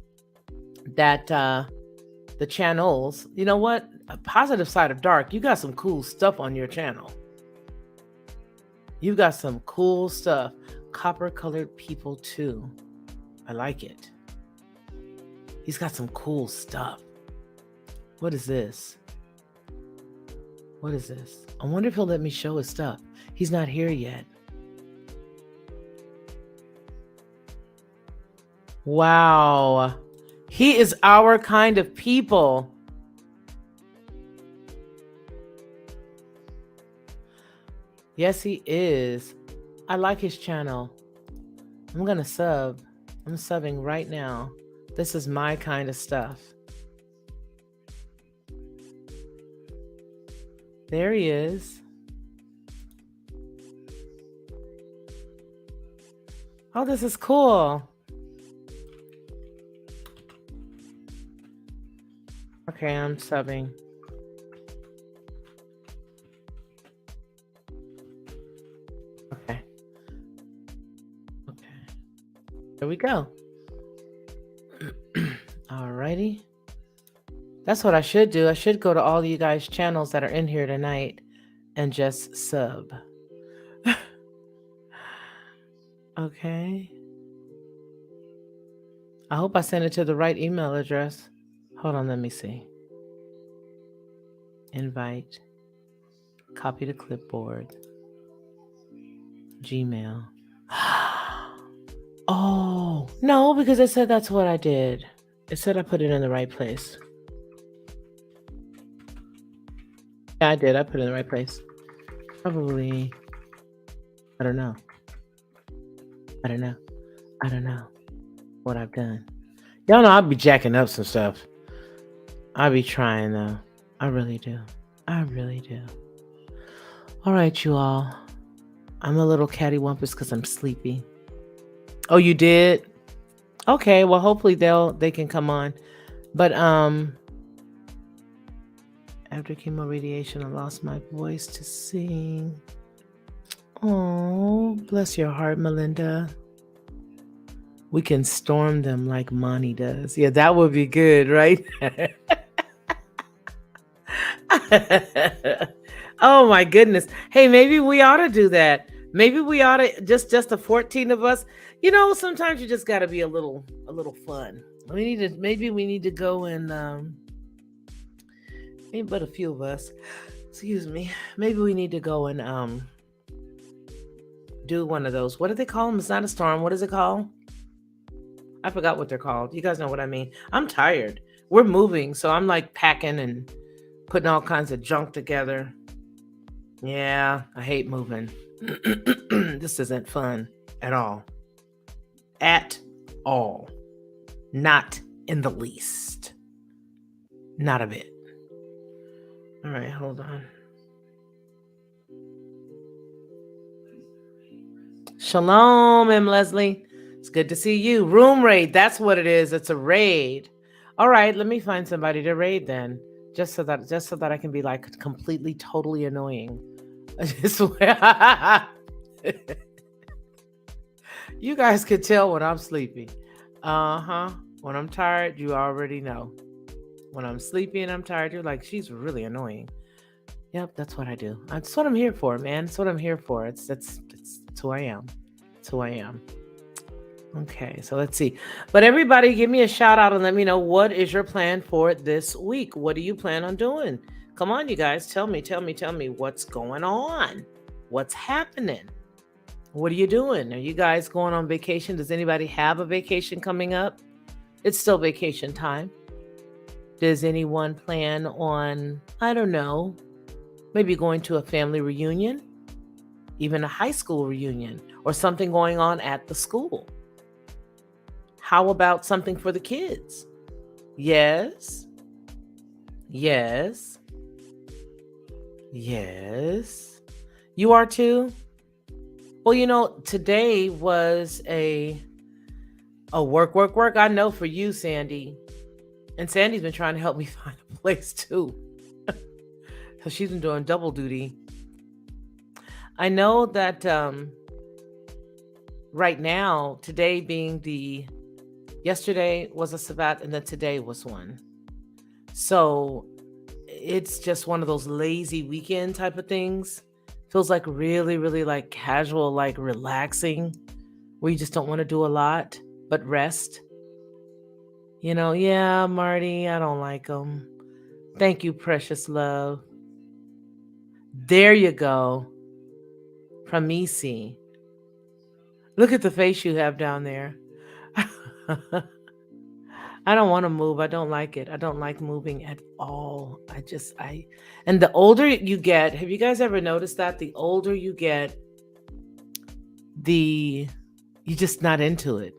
Speaker 1: that, the channels. You know what? A positive side of dark. You got some cool stuff on your channel. You've got some cool stuff. Copper-colored people, too. I like it. He's got some cool stuff. What is this? What is this? I wonder if he'll let me show his stuff. He's not here yet. Wow. He is our kind of people. Yes, he is. I like his channel. I'm going to sub. I'm subbing right now. This is my kind of stuff. There he is. Oh, this is cool. Okay, I'm subbing. Okay. There we go. Alrighty. That's what I should do. I should go to all you guys' channels that are in here tonight and just sub. Okay. I hope I sent it to the right email address. Hold on, let me see. Invite. Copy to clipboard. Gmail. Oh, no, because it said that's what I did. It said I put it in the right place. Yeah, I did. I put it in the right place. Probably. I don't know. I don't know what I've done. Y'all know I'll be jacking up some stuff. I'll be trying, though. I really do. All right, you all. I'm a little cattywampus because I'm sleepy. Oh, you did? Okay, well, hopefully they can come on. But after chemo radiation, I lost my voice to sing. Oh, bless your heart, Melinda. We can storm them like Monty does. Yeah, that would be good, right? Oh my goodness. Hey, maybe we ought to do that. Maybe we ought to just the 14 of us. You know, sometimes you just got to be a little fun. Maybe we need to go and maybe but a few of us. Excuse me. Maybe we need to go and do one of those. What do they call them? It's not a storm. What is it called? I forgot what they're called. You guys know what I mean. I'm tired. We're moving, so I'm like packing and putting all kinds of junk together. Yeah, I hate moving. This isn't fun at all. At all. Not in the least. Not a bit. All right, hold on. Shalom, M. Leslie. It's good to see you. Room raid. That's what it is. It's a raid. All right, let me find somebody to raid then. just so that I can be like completely, totally annoying. You guys could tell when I'm sleepy. Uh-huh. When I'm tired, you already know. When I'm sleepy and I'm tired, you're like, she's really annoying. Yep, that's what I do. That's what I'm here for, man. That's what I'm here for. It's who I am. It's who I am. Okay, so let's see. But everybody, give me a shout out and let me know, what is your plan for this week? What do you plan on doing? Come on, you guys. Tell me what's going on. What's happening? What are you doing? Are you guys going on vacation? Does anybody have a vacation coming up? It's still vacation time. Does anyone plan on, I don't know, maybe going to a family reunion, even a high school reunion, or something going on at the school? How about something for the kids? Yes. Yes. Yes. You are too? Well, today was a work. I know for you, Sandy. And Sandy's been trying to help me find a place too. So she's been doing double duty. I know that right now, today being yesterday was a Sabbath and then today was one. So it's just one of those lazy weekend type of things. Feels like really, really like casual, like relaxing, where you just don't want to do a lot, but rest. Yeah, Marty, I don't like them. Thank you, precious love. There you go. Pramisi. Look at the face you have down there. I don't want to move. I don't like it. I don't like moving at all. And the older you get, have you guys ever noticed that? The older you get, you're just not into it.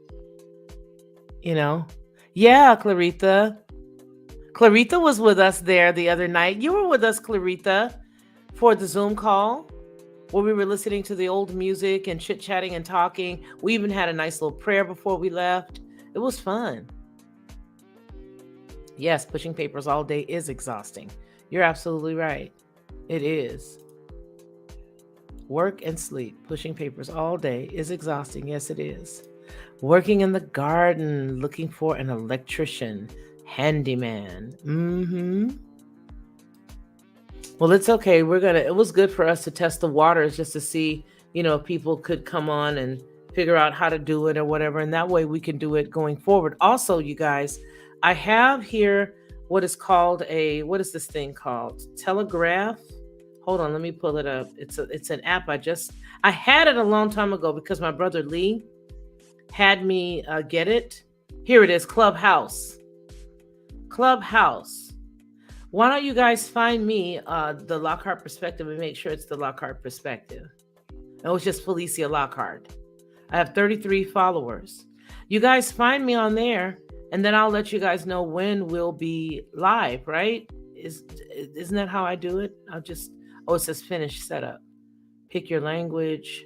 Speaker 1: Yeah, Clarita. Clarita was with us there the other night. You were with us, Clarita, for the Zoom call where we were listening to the old music and chit-chatting and talking. We even had a nice little prayer before we left. It was fun. Yes, pushing papers all day is exhausting. You're absolutely right. It is. Work and sleep, pushing papers all day is exhausting. Yes, it is. Working in the garden, looking for an electrician, handyman. Well, it's okay. It was good for us to test the waters just to see, if people could come on and figure out how to do it or whatever. And that way we can do it going forward. Also, you guys, I have here what is called what is this thing called? Telegraph. Hold on, let me pull it up. It's an app. I had it a long time ago because my brother Lee had me get it. Here it is, Clubhouse. Clubhouse. Why don't you guys find me the Lockhart Perspective and make sure it's the Lockhart Perspective. It was just Felicia Lockhart. I have 33 followers. You guys find me on there, and then I'll let you guys know when we'll be live, right? Isn't that how I do it? It says finish setup. Pick your language,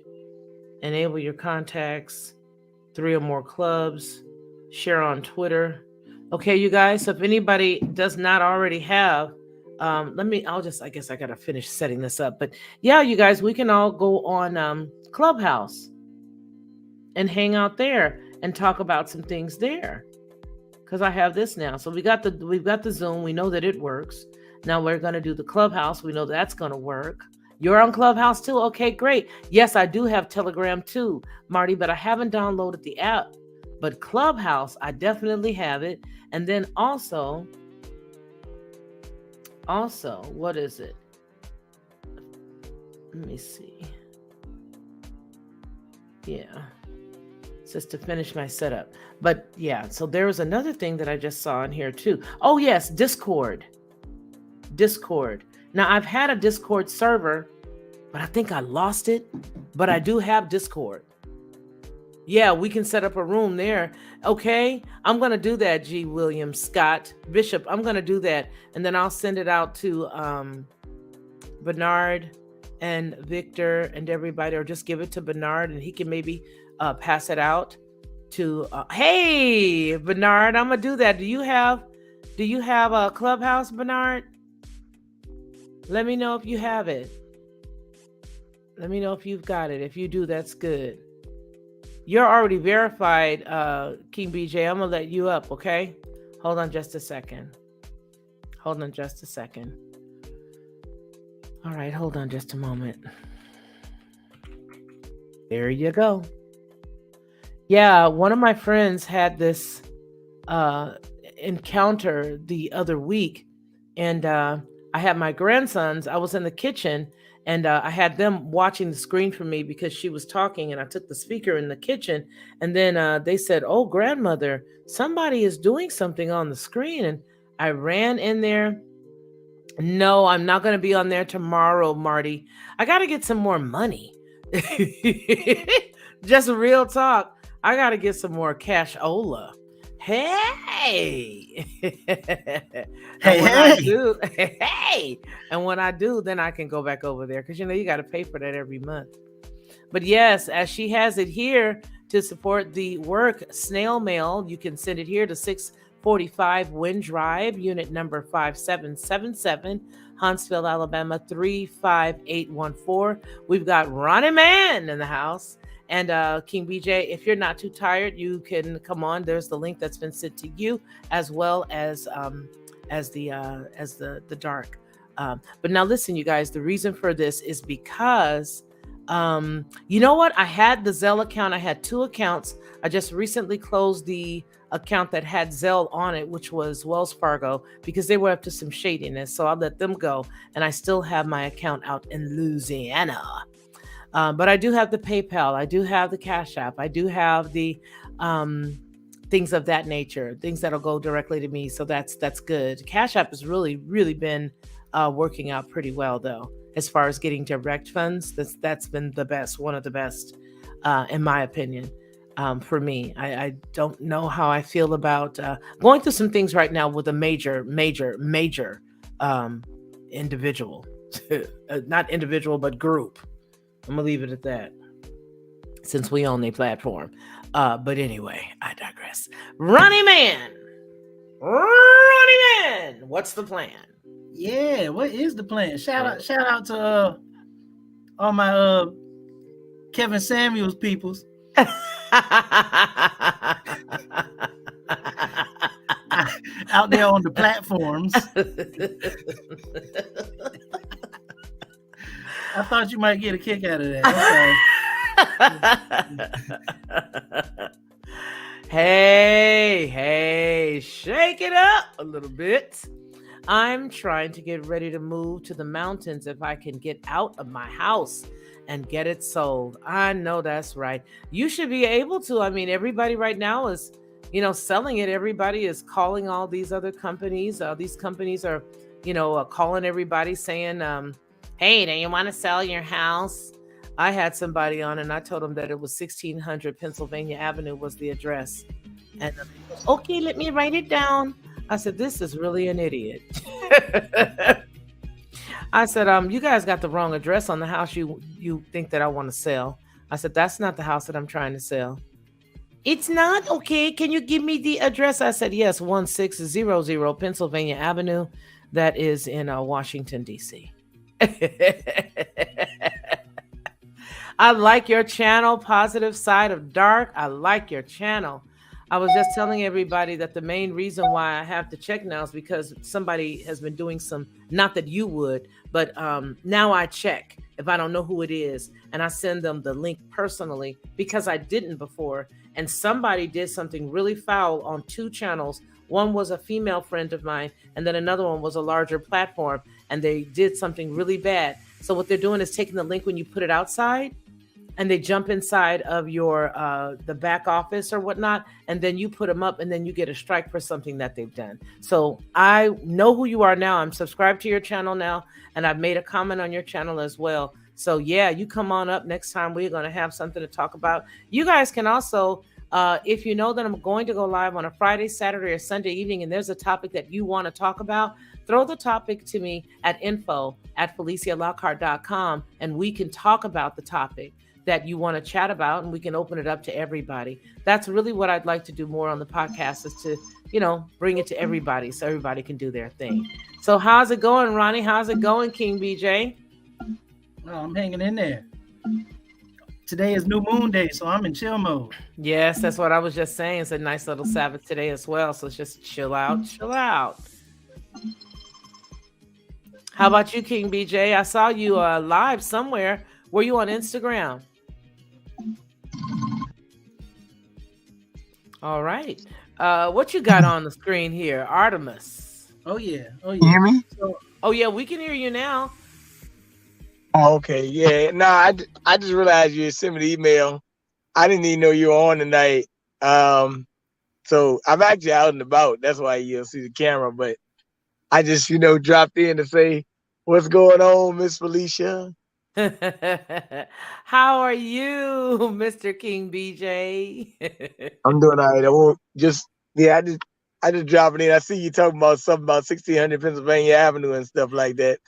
Speaker 1: enable your contacts, 3 or more clubs, share on Twitter. Okay, you guys, so if anybody does not already have, I guess I got to finish setting this up. But yeah, you guys, we can all go on Clubhouse and hang out there and talk about some things there. Because I have this now. So we've got the Zoom. We know that it works. Now we're going to do the Clubhouse. We know that's going to work. You're on Clubhouse too? Okay, great. Yes, I do have Telegram too, Marty, but I haven't downloaded the app. But Clubhouse, I definitely have it. And then also, what is it? Let me see. Yeah. It says to finish my setup. But yeah, so there was another thing that I just saw in here too. Oh yes, Discord. Now I've had a Discord server, but I think I lost it. But I do have Discord. Yeah, we can set up a room there. Okay, I'm going to do that, G. Williams, Scott, Bishop. I'm going to do that. And then I'll send it out to Bernard and Victor and everybody, or just give it to Bernard and he can maybe pass it out to, hey, Bernard, I'm going to do that. Do you have a Clubhouse, Bernard? Let me know if you have it. Let me know if you've got it. If you do, that's good. You're already verified, King BJ. I'm gonna let you up, okay? Hold on just a second. Hold on just a second. All right, hold on just a moment. There you go. Yeah, one of my friends had this encounter the other week, and I had my grandsons. I was in the kitchen, and I had them watching the screen for me because she was talking, and I took the speaker in the kitchen, and then they said, "Oh, grandmother, somebody is doing something on the screen," and I ran in there. No, I'm not going to be on there tomorrow, Marty. I got to get some more money. Just real talk. I got to get some more cashola. Hey. And when I do, hey. And when I do, then I can go back over there because you got to pay for that every month. But yes, as she has it here to support the work, snail mail, you can send it here to 645 Wind Drive, unit number 5777, Huntsville, Alabama 35814. We've got Ronnie Man in the house. And King BJ, if you're not too tired, you can come on. There's the link that's been sent to you, as well as the dark. But now listen, you guys, the reason for this is because you know what? I had the Zelle account. I had two accounts. I just recently closed the account that had Zelle on it, which was Wells Fargo, because they were up to some shadiness. So I let them go. And I still have my account out in Louisiana. But I do have the PayPal. I do have the Cash App. I do have the things of that nature, things that'll go directly to me. So that's good. Cash App has really, really been working out pretty well, though, as far as getting direct funds. That's been the best, one of the best, in my opinion, for me. I don't know how I feel about going through some things right now with a major individual, not individual, but group. I'm gonna leave it at that, since we own the platform. But anyway, I digress. Ronnie Man, what's the plan?
Speaker 2: Yeah, what is the plan? Shout out to all my Kevin Samuels peoples. Out there on the platforms. I thought you might get a kick out of that.
Speaker 1: Okay. Hey, shake it up a little bit. I'm trying to get ready to move to the mountains if I can get out of my house and get it sold. I know that's right. You should be able to. I mean, everybody right now is, selling it. Everybody is calling all these other companies. These companies are, calling everybody saying, hey, do you want to sell your house? I had somebody on and I told them that it was 1600 Pennsylvania Avenue was the address. And okay, let me write it down. I said, this is really an idiot. I said, you guys got the wrong address on the house you think that I want to sell. I said, that's not the house that I'm trying to sell. It's not? Okay, can you give me the address? I said, yes, 1600 Pennsylvania Avenue. That is in Washington, D.C. I like your channel, Positive Side of Dark. I like your channel. I was just telling everybody that the main reason why I have to check now is because somebody has been doing some, not that you would, but now I check if I don't know who it is, and I send them the link personally because I didn't before. And somebody did something really foul on two channels. One was a female friend of mine, and then another one was a larger platform, and they did something really bad. So what they're doing is taking the link when you put it outside, and they jump inside of your the back office or whatnot, and then you put them up, and then you get a strike for something that they've done. So I know who you are now. I'm subscribed to your channel now, and I've made a comment on your channel as well. So yeah, you come on up next time. We're going to have something to talk about. You guys can also, if you know that I'm going to go live on a Friday, Saturday, or Sunday evening, and there's a topic that you want to talk about, throw the topic to me at info@FeliciaLockhart.com, and we can talk about the topic that you want to chat about, and we can open it up to everybody. That's really what I'd like to do more on the podcast, is to, bring it to everybody so everybody can do their thing. So how's it going, Ronnie? How's it going, King BJ?
Speaker 2: Oh, I'm hanging in there. Today is New Moon Day, so I'm in chill mode.
Speaker 1: Yes, that's what I was just saying. It's a nice little Sabbath today as well. So it's just chill out, chill out. How about you, King BJ? I saw you live somewhere. Were you on Instagram? All right. What you got on the screen here? Artemis.
Speaker 2: Oh yeah.
Speaker 3: Can you hear me?
Speaker 1: Oh yeah, we can hear you now.
Speaker 3: Oh, okay. Yeah. No, I just realized you sent me the email. I didn't even know you were on tonight. So I'm actually out and about. That's why you'll see the camera. But I just, dropped in to say, what's going on, Miss Felicia?
Speaker 1: How are you, Mr. King BJ?
Speaker 3: I'm doing all right. I won't just, I just dropping in. I see you talking about something about 1600 Pennsylvania Avenue and stuff like that.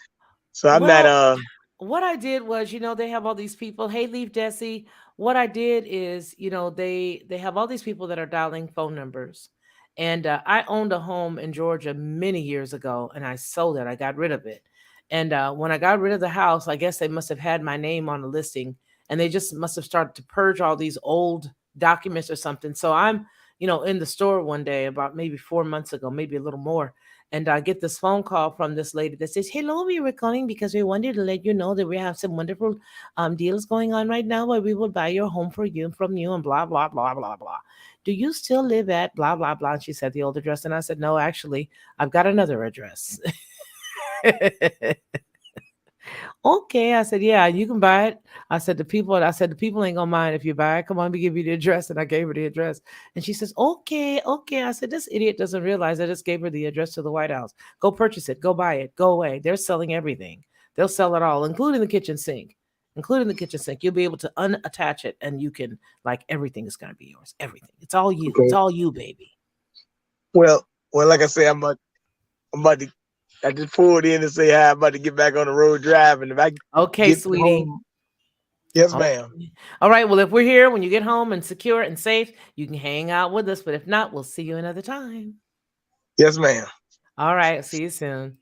Speaker 3: So I'm not.
Speaker 1: What I did was, they have all these people. Hey, Leaf Desi. What I did is, they have all these people that are dialing phone numbers. And I owned a home in Georgia many years ago, and I sold it. I got rid of it. And when I got rid of the house, I guess they must have had my name on the listing, and they just must have started to purge all these old documents or something. So I'm, in the store one day about maybe 4 months ago, maybe a little more. And I get this phone call from this lady that says, "Hello, we were calling because we wanted to let you know that we have some wonderful deals going on right now where we will buy your home from you, and blah, blah, blah, blah, blah. Do you still live at blah, blah, blah?" And she said the old address. And I said, "No, actually, I've got another address." Okay, I said, "Yeah, you can buy it." I said, the people ain't gonna mind if you buy it. Come on, let me give you the address. And I gave her the address. And she says, "Okay, okay." I said, "This idiot doesn't realize I just gave her the address to the White House. Go purchase it, go buy it, go away. They're selling everything. They'll sell it all, including the kitchen sink. Including the kitchen sink. You'll be able to unattach it, and you can, like, everything is gonna be yours. Everything. It's all you.
Speaker 3: Okay.
Speaker 1: It's all you, baby."
Speaker 3: Well, like I say, I'm about to. I just pulled in to say hi. I'm about to get back on the road driving. If I
Speaker 1: Okay,
Speaker 3: get
Speaker 1: sweetie.
Speaker 3: home, yes, ma'am.
Speaker 1: All right. Well, if we're here when you get home and secure and safe, you can hang out with us. But if not, we'll see you another time.
Speaker 3: Yes, ma'am.
Speaker 1: All right. See you soon.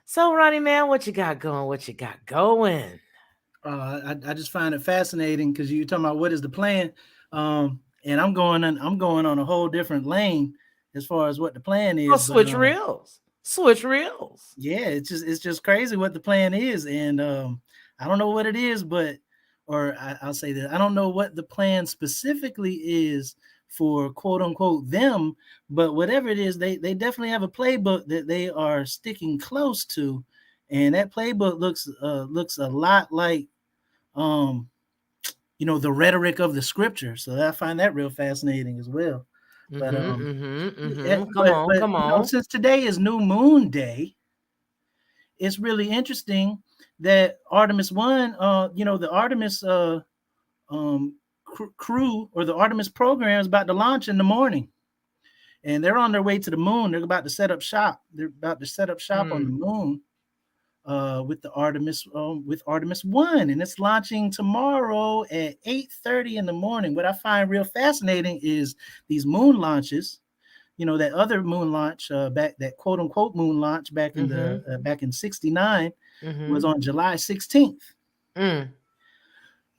Speaker 1: So, Ronnie, man, what you got going? What you got going?
Speaker 2: I just find it fascinating because you're talking about what is the plan, and I'm going on a whole different lane as far as what the plan is.
Speaker 1: Oh, switch reels. Switch reels.
Speaker 2: Yeah, it's just crazy what the plan is, and I don't know what it is, I'll say that I don't know what the plan specifically is for quote unquote them, but whatever it is, they definitely have a playbook that they are sticking close to, and that playbook looks a lot like the rhetoric of the scripture. So I find that real fascinating as well. But
Speaker 1: come on.
Speaker 2: Since today is New Moon Day, it's really interesting that Artemis 1, the Artemis crew, or the Artemis program, is about to launch in the morning, and they're on their way to the moon. They're about to set up shop. They're about to set up shop on the moon with the Artemis 1, and it's launching tomorrow at 8:30 in the morning. What I find real fascinating is these moon launches. That other moon launch that quote unquote moon launch back in back in 69 was on July 16th.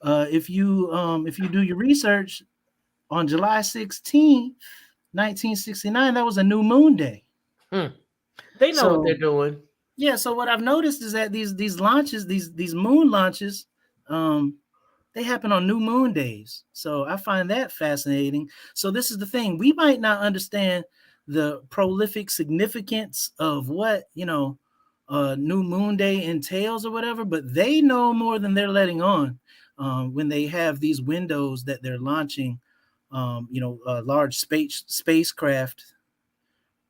Speaker 2: If you do your research, on July 16th, 1969, that was a new moon day.
Speaker 1: They know what they're doing.
Speaker 2: Yeah, so what I've noticed is that these launches, these moon launches, they happen on new moon days. So I find that fascinating. So this is the thing. We might not understand the prolific significance of what, new moon day entails or whatever, but they know more than they're letting on when they have these windows that they're launching, large spacecraft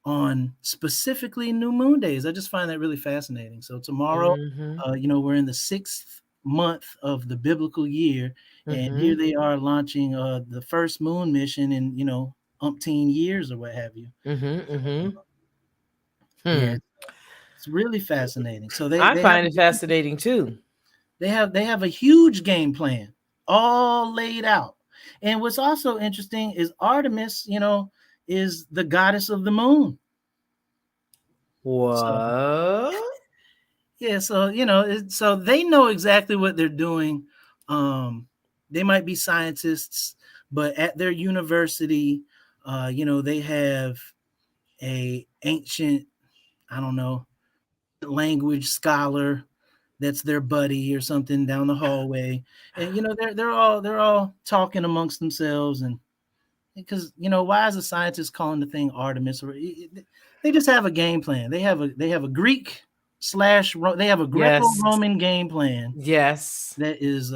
Speaker 2: on specifically new moon days. I just find that really fascinating. So tomorrow, we're in the 6th month of the biblical year, and here they are launching the first moon mission in umpteen years or what have you. Yeah. It's really fascinating. So
Speaker 1: I
Speaker 2: they have
Speaker 1: find it fascinating too.
Speaker 2: they have a huge game plan all laid out. And what's also interesting is Artemis, is the goddess of the moon. So
Speaker 1: What?
Speaker 2: yeah, so so they know exactly what they're doing. They might be scientists, but at their university, they have a ancient, I don't know, language scholar that's their buddy or something down the hallway, and they're all talking amongst themselves, and because why is a scientist calling the thing Artemis? Or they just have a game plan. They have a Greek slash they have a
Speaker 1: Yes.
Speaker 2: Greco-Roman game plan
Speaker 1: Yes.
Speaker 2: that is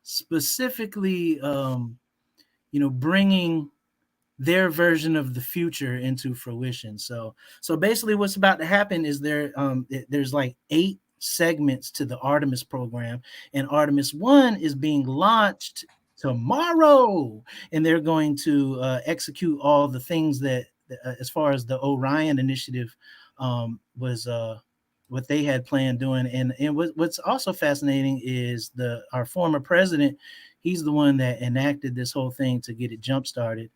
Speaker 2: specifically bringing their version of the future into fruition. So basically what's about to happen is there's like 8 segments to the Artemis program, and Artemis 1 is being launched tomorrow, and they're going to execute all the things that as far as the Orion initiative was what they had planned doing. And what's also fascinating is our former president, he's the one that enacted this whole thing to get it jump started.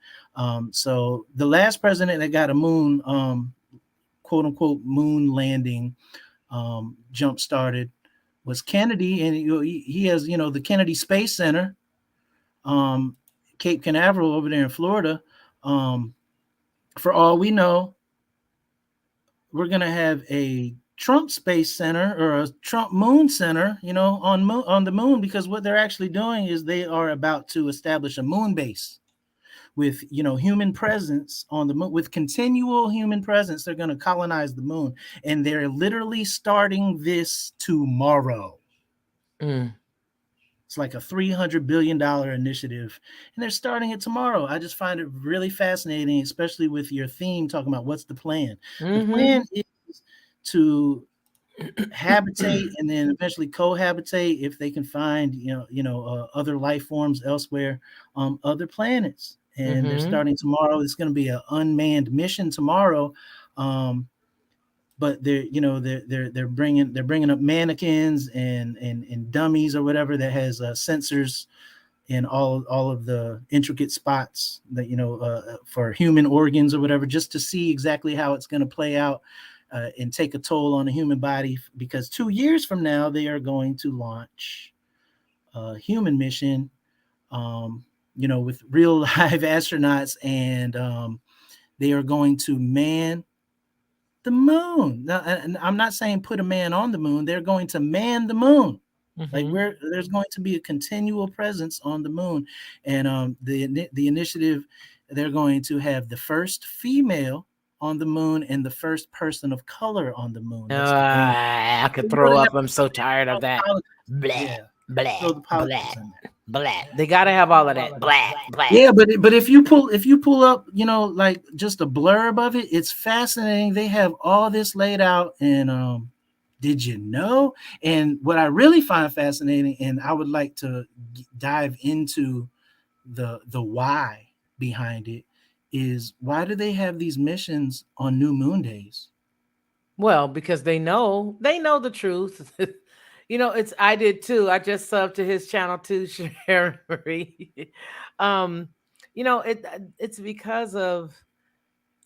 Speaker 2: So the last president that got a moon, quote unquote, moon landing jump started was Kennedy. And he has, the Kennedy Space Center, Cape Canaveral over there in Florida. For all we know, we're going to have a Trump Space Center or a Trump Moon Center, on the moon, because what they're actually doing is they are about to establish a moon base with, human presence on the moon, with continual human presence. They're going to colonize the moon, and they're literally starting this tomorrow. It's like a $300 billion initiative, and they're starting it tomorrow. I just find it really fascinating, especially with your theme talking about what's the plan. The plan is to habitate and then eventually cohabitate if they can find other life forms elsewhere on other planets. And they're starting tomorrow. It's going to be an unmanned mission tomorrow. But they're bringing up mannequins and dummies or whatever that has sensors in all of the intricate spots that for human organs or whatever, just to see exactly how it's going to play out and take a toll on the human body. Because 2 years from now they are going to launch a human mission, with real live astronauts, and they are going to man the moon. Now, and I'm not saying put a man on the moon. They're going to man the moon. Like there's going to be a continual presence on the moon, and the initiative, they're going to have the first female on the moon and the first person of color on the moon.
Speaker 1: I could throw up. I'm so tired of that. Blah,
Speaker 2: Yeah.
Speaker 1: blah,
Speaker 2: Throw the
Speaker 1: blah,
Speaker 2: politics in there.
Speaker 1: blah. They gotta have all of that. Blah, blah.
Speaker 2: Yeah, but if you pull up, like just a blurb of it, it's fascinating. They have all this laid out, and did you know? And what I really find fascinating, and I would like to dive into the why behind it, is why do they have these missions on new moon days?
Speaker 1: Well, because they know the truth. I did too. I just subbed to his channel too, Sharon Marie. It's because of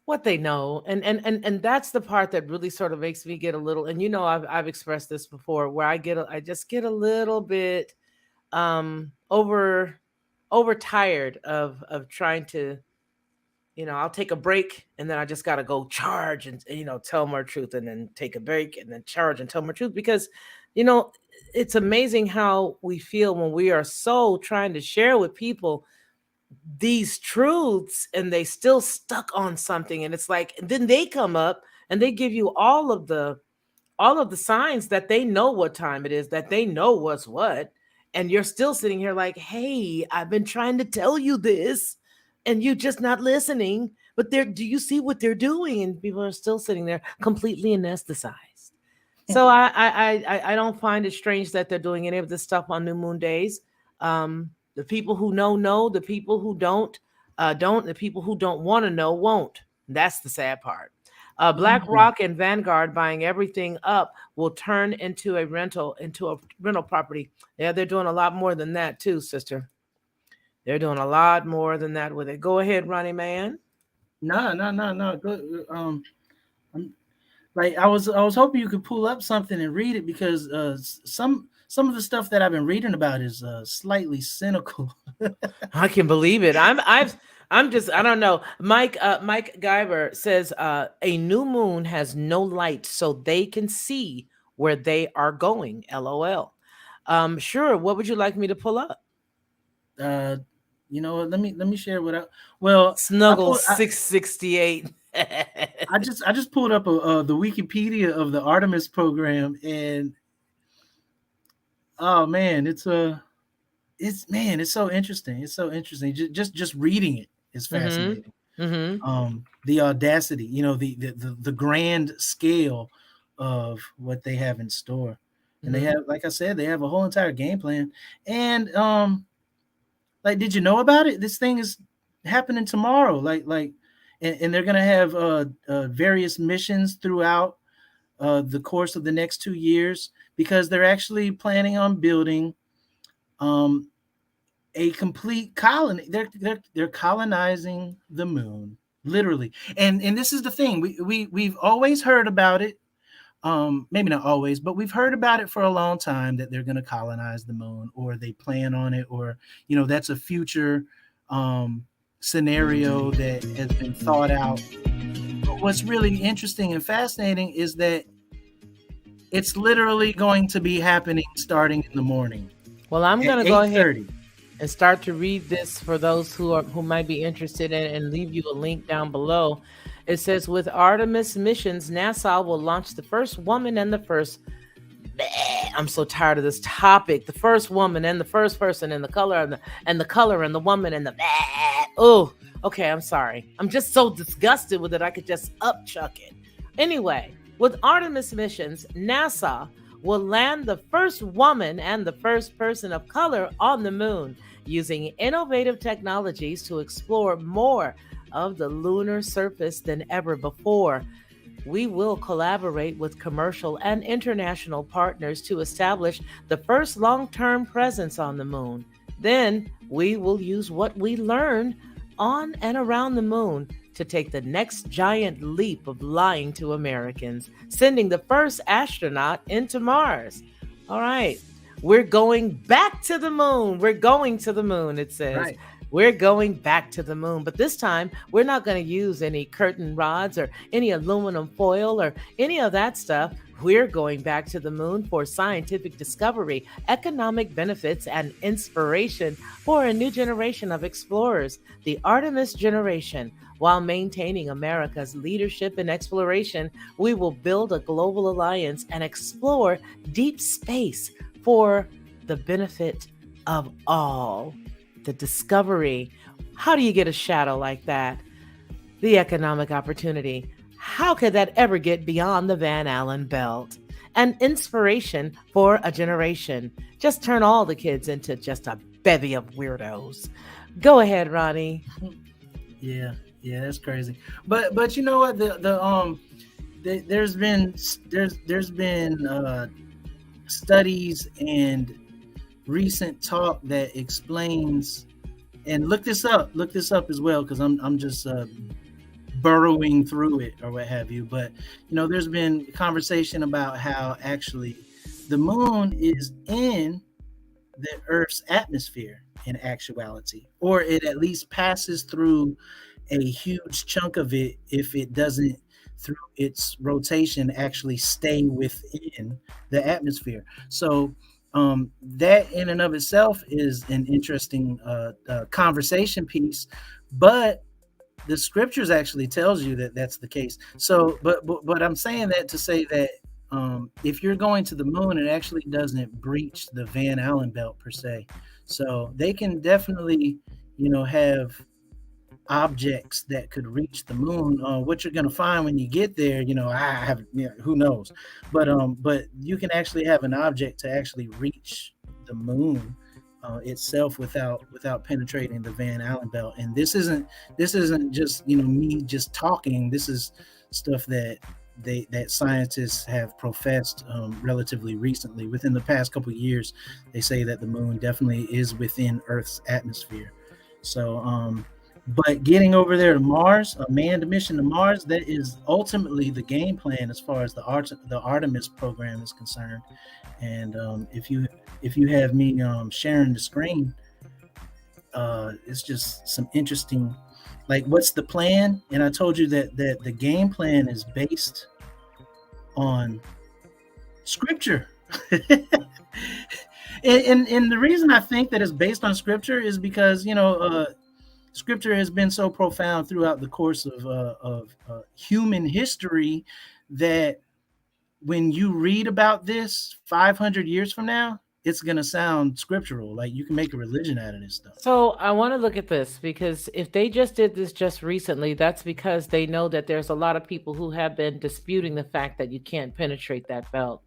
Speaker 1: what they know, and that's the part that really sort of makes me get a little. And I've expressed this before, where I just get a little bit overtired of trying to. I'll take a break, and then I just got to go charge and tell more truth, and then take a break and then charge and tell more truth, because it's amazing how we feel when we are so trying to share with people these truths, and they still stuck on something. And it's like, then they come up and they give you all of the signs that they know what time it is, that they know what's what, and you're still sitting here like, hey, I've been trying to tell you this, and you're just not listening. But do you see what they're doing? And people are still sitting there completely anesthetized. So I don't find it strange that they're doing any of this stuff on new moon days. The people who know. The people who don't. The people who don't want to know won't. That's the sad part. BlackRock and Vanguard buying everything up will turn into a rental property. Yeah, they're doing a lot more than that too, sister. They're doing a lot more than that with it. Go ahead, Ronnie Man.
Speaker 2: No. Good. I'm, like I was hoping you could pull up something and read it, because some of the stuff that I've been reading about is slightly cynical.
Speaker 1: I can believe it. I'm just, I don't know. Mike Guyver says a new moon has no light, so they can see where they are going. LOL. Sure. What would you like me to pull up?
Speaker 2: You know what? Let me share what I well
Speaker 1: Snuggle 668.
Speaker 2: I just pulled up the Wikipedia of the Artemis program, and oh man, it's so interesting. It's so interesting. Just reading it is fascinating. The audacity, the grand scale of what they have in store, and they have, like I said, they have a whole entire game plan. And like, did you know about it? This thing is happening tomorrow. And they're gonna have various missions throughout the course of the next 2 years, because they're actually planning on building a complete colony. They're colonizing the moon, literally. And this is the thing. We've always heard about it. Maybe not always, but we've heard about it for a long time, that they're going to colonize the moon, or they plan on it, or that's a future scenario that has been thought out. But what's really interesting and fascinating is that it's literally going to be happening starting in the morning.
Speaker 1: Well, I'm going to go ahead and start to read this for those who might be interested in, and leave you a link down below. It says, with Artemis missions, NASA will launch the first woman and the first... I'm so tired of this topic. The first woman and the first person, and the color and the color and the woman and the... Oh, okay, I'm sorry. I'm just so disgusted with it, I could just upchuck it. Anyway, with Artemis missions, NASA will land the first woman and the first person of color on the moon, using innovative technologies to explore more of the lunar surface than ever before. We will collaborate with commercial and international partners to establish the first long-term presence on the moon. Then we will use what we learn on and around the moon to take the next giant leap of lying to Americans, sending the first astronaut into Mars. All right. We're going back to the moon. We're going to the moon, it says.
Speaker 2: Right.
Speaker 1: We're going back to the moon, but this time we're not going to use any curtain rods or any aluminum foil or any of that stuff. We're going back to the moon for scientific discovery, economic benefits, and inspiration for a new generation of explorers, the Artemis generation. While maintaining America's leadership in exploration, we will build a global alliance and explore deep space for the benefit of all. The discovery. How do you get a shadow like that? The economic opportunity. How could that ever get beyond the Van Allen belt? An inspiration for a generation. Just turn all the kids into just a bevy of weirdos. Go ahead, Ronnie.
Speaker 2: Yeah, that's crazy. But you know what? There's been studies and recent talk that explains, and look this up as well, because I'm just burrowing through it or what have you. But there's been conversation about how actually the moon is in the Earth's atmosphere in actuality, or it at least passes through a huge chunk of it if it doesn't, through its rotation, actually stay within the atmosphere. So that in and of itself is an interesting conversation piece, but the scriptures actually tells you that that's the case. So, but I'm saying that to say that if you're going to the moon, it actually doesn't breach the Van Allen belt per se. So they can definitely, have objects that could reach the moon. What you're going to find when you get there, who knows, but you can actually have an object to actually reach the moon itself without penetrating the Van Allen belt. And this isn't just me just talking. This is stuff that scientists have professed relatively recently. Within the past couple of years, they say that the moon definitely is within Earth's atmosphere. So, but getting over there to Mars, a manned mission to Mars, that is ultimately the game plan as far as the Artemis program is concerned. And if you have me sharing the screen, it's just some interesting, like, what's the plan? And I told you that the game plan is based on scripture. and the reason I think that it's based on scripture is because, scripture has been so profound throughout the course of human history that when you read about this 500 years from now, it's going to sound scriptural. Like, you can make a religion out of this stuff.
Speaker 1: So I want to look at this, because if they just did this just recently, that's because they know that there's a lot of people who have been disputing the fact that you can't penetrate that belt.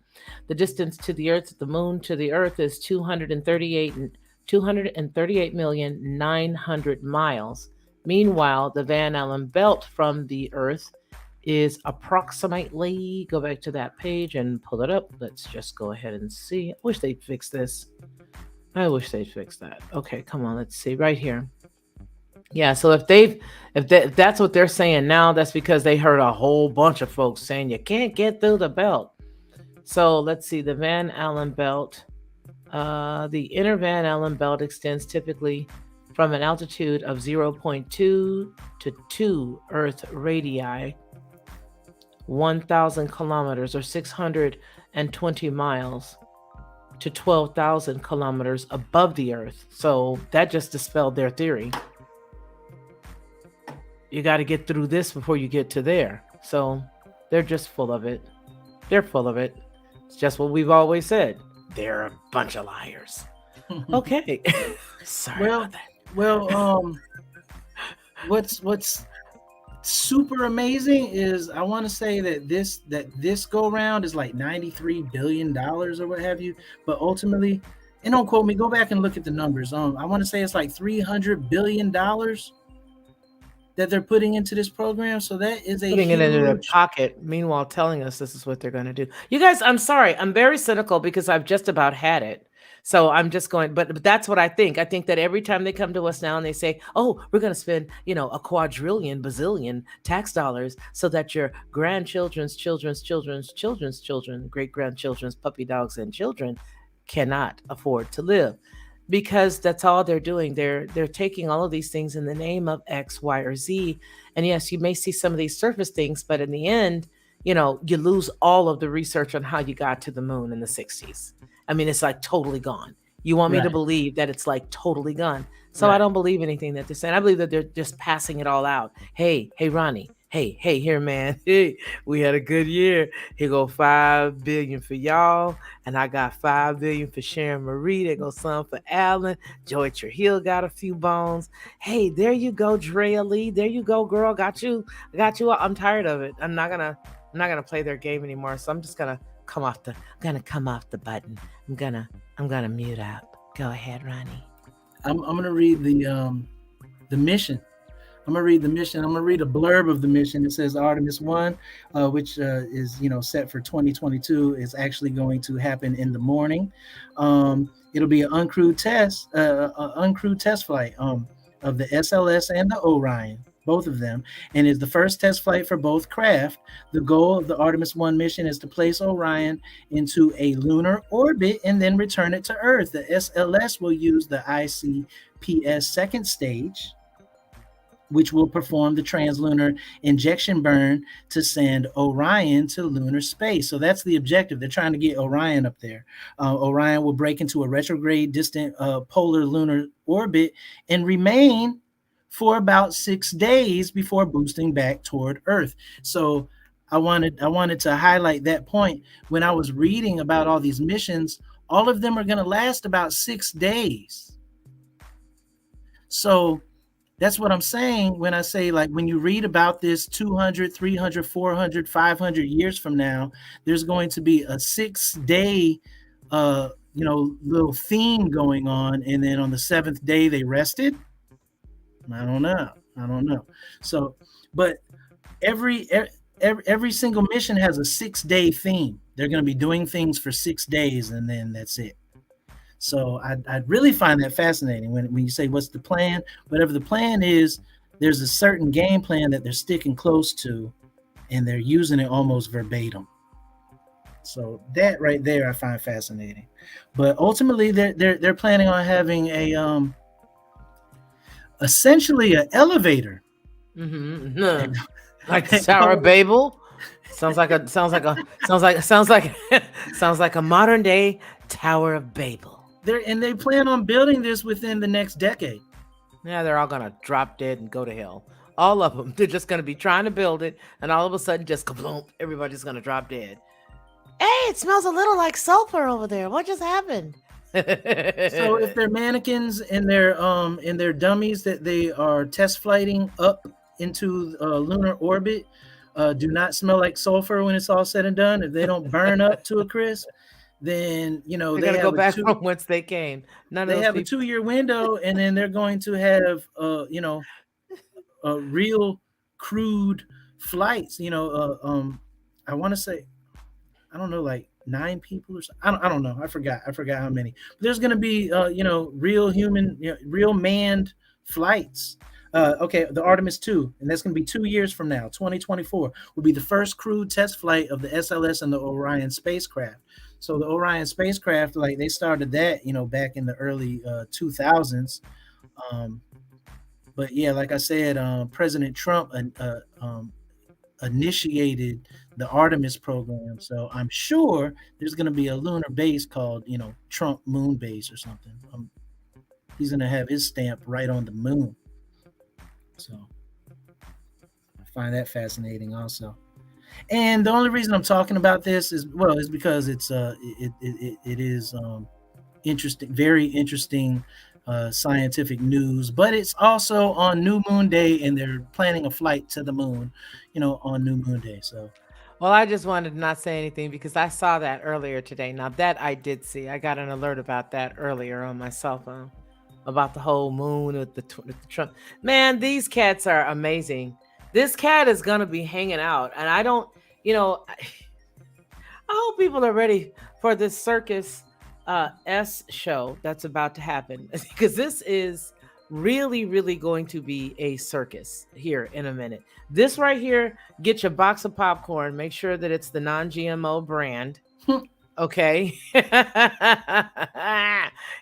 Speaker 1: The distance to the Earth, the moon to the Earth, is 238,900 miles. Meanwhile, the Van Allen belt from the Earth is approximately, go back to that page and pull it up. Let's just go ahead and see. I wish they'd fix this. I wish they'd fix that. Okay, come on, let's see right here. Yeah, so if that's what they're saying now, that's because they heard a whole bunch of folks saying you can't get through the belt. So let's see, the Van Allen belt. The inner Van Allen belt extends typically from an altitude of 0.2 to 2 Earth radii, 1,000 kilometers or 620 miles, to 12,000 kilometers above the Earth. So that just dispelled their theory. You got to get through this before you get to there. So they're just full of it. They're full of it. It's just what we've always said. They're a bunch of liars. Okay. Sorry about that.
Speaker 2: Well, what's super amazing is, I want to say that this go round is like $93 billion or what have you, but ultimately, and don't quote me, go back and look at the numbers. I want to say it's like $300 billion that they're putting into this program. So that is
Speaker 1: putting it into their pocket, meanwhile telling us this is what they're going to do. You guys, I'm sorry, I'm very cynical because I've just about had it. So I'm just going, but that's what I think. I think that every time they come to us now and they say, oh, we're going to spend, a quadrillion, bazillion tax dollars so that your grandchildren's children's children, great-grandchildren's puppy dogs and children cannot afford to live. Because that's all they're doing. They're taking all of these things in the name of X, Y, or Z. And yes, you may see some of these surface things, but in the end, you lose all of the research on how you got to the moon in the 60s. I mean, it's like totally gone. You want me to believe that it's like totally gone. So I don't believe anything that they're saying. I believe that they're just passing it all out. Hey, Ronnie. Hey, here, man. Hey, we had a good year. Here go $5 billion for y'all. And I got $5 billion for Sharon Marie. There goes some for Alan. Joy Trujillo got a few bones. Hey, there you go, Drea Lee. There you go, girl. Got you. I'm tired of it. I'm not gonna play their game anymore. So I'm just gonna come off the button. I'm gonna mute out. Go ahead, Ronnie.
Speaker 2: I'm gonna read the mission. I'm gonna read the mission. I'm gonna read a blurb of the mission. It says Artemis 1, which is set for 2022, is actually going to happen in the morning. It'll be an uncrewed test flight of the SLS and the Orion, both of them, and is the first test flight for both craft. The goal of the Artemis 1 mission is to place Orion into a lunar orbit and then return it to Earth. The SLS will use the ICPS second stage, which will perform the translunar injection burn to send Orion to lunar space. So that's the objective. They're trying to get Orion up there. Orion will break into a retrograde distant polar lunar orbit and remain for about 6 days before boosting back toward Earth. So I wanted to highlight that point. When I was reading about all these missions, all of them are going to last about 6 days. So that's what I'm saying when I say, like, when you read about this 200, 300, 400, 500 years from now, there's going to be a 6-day, little theme going on. And then on the 7th day, they rested. I don't know. So, but every single mission has a 6-day theme. They're going to be doing things for 6 days, and then that's it. So I'd really find that fascinating when you say, what's the plan? Whatever the plan is, there's a certain game plan that they're sticking close to, and they're using it almost verbatim. So that right there I find fascinating. But ultimately they're planning on having a essentially an elevator.
Speaker 1: Mm-hmm. Like the Tower of Babel. Sounds like a modern day Tower of Babel.
Speaker 2: They plan on building this within the next decade.
Speaker 1: Yeah, they're all gonna drop dead and go to hell. All of them. They're just gonna be trying to build it, and all of a sudden, just kaboom! Everybody's gonna drop dead. Hey, it smells a little like sulfur over there. What just happened?
Speaker 2: So if they're mannequins and they're dummies that they are test flighting up into lunar orbit, do not smell like sulfur when it's all said and done. If they don't burn up to a crisp, then
Speaker 1: they're gonna go back from whence they came.
Speaker 2: They have a 2-year window, and then they're going to have real crude flights. I want to say, I don't know, like 9 people or something. I don't know. I forgot how many. But there's going to be real human, real manned flights. Okay, the Artemis 2, and that's going to be 2 years from now. 2024 will be the first crewed test flight of the SLS and the Orion spacecraft. So the Orion spacecraft, like, they started that, back in the early 2000s. But yeah, like I said, President Trump initiated the Artemis program. So I'm sure there's going to be a lunar base called, Trump Moon Base or something. He's going to have his stamp right on the moon. So I find that fascinating also. And the only reason I'm talking about this is because it's it is interesting, very interesting scientific news, but it's also on New Moon Day, and they're planning a flight to the moon, on New Moon Day. So,
Speaker 1: well, I just wanted to not say anything because I saw that earlier today. Now that I did see, I got an alert about that earlier on my cell phone about the whole moon with the Trump. Man, these cats are amazing. This cat is gonna be hanging out, and I don't, I hope people are ready for this circus S show that's about to happen, because this is really, really going to be a circus here in a minute. This right here, get your box of popcorn. Make sure that it's the non-GMO brand. Okay.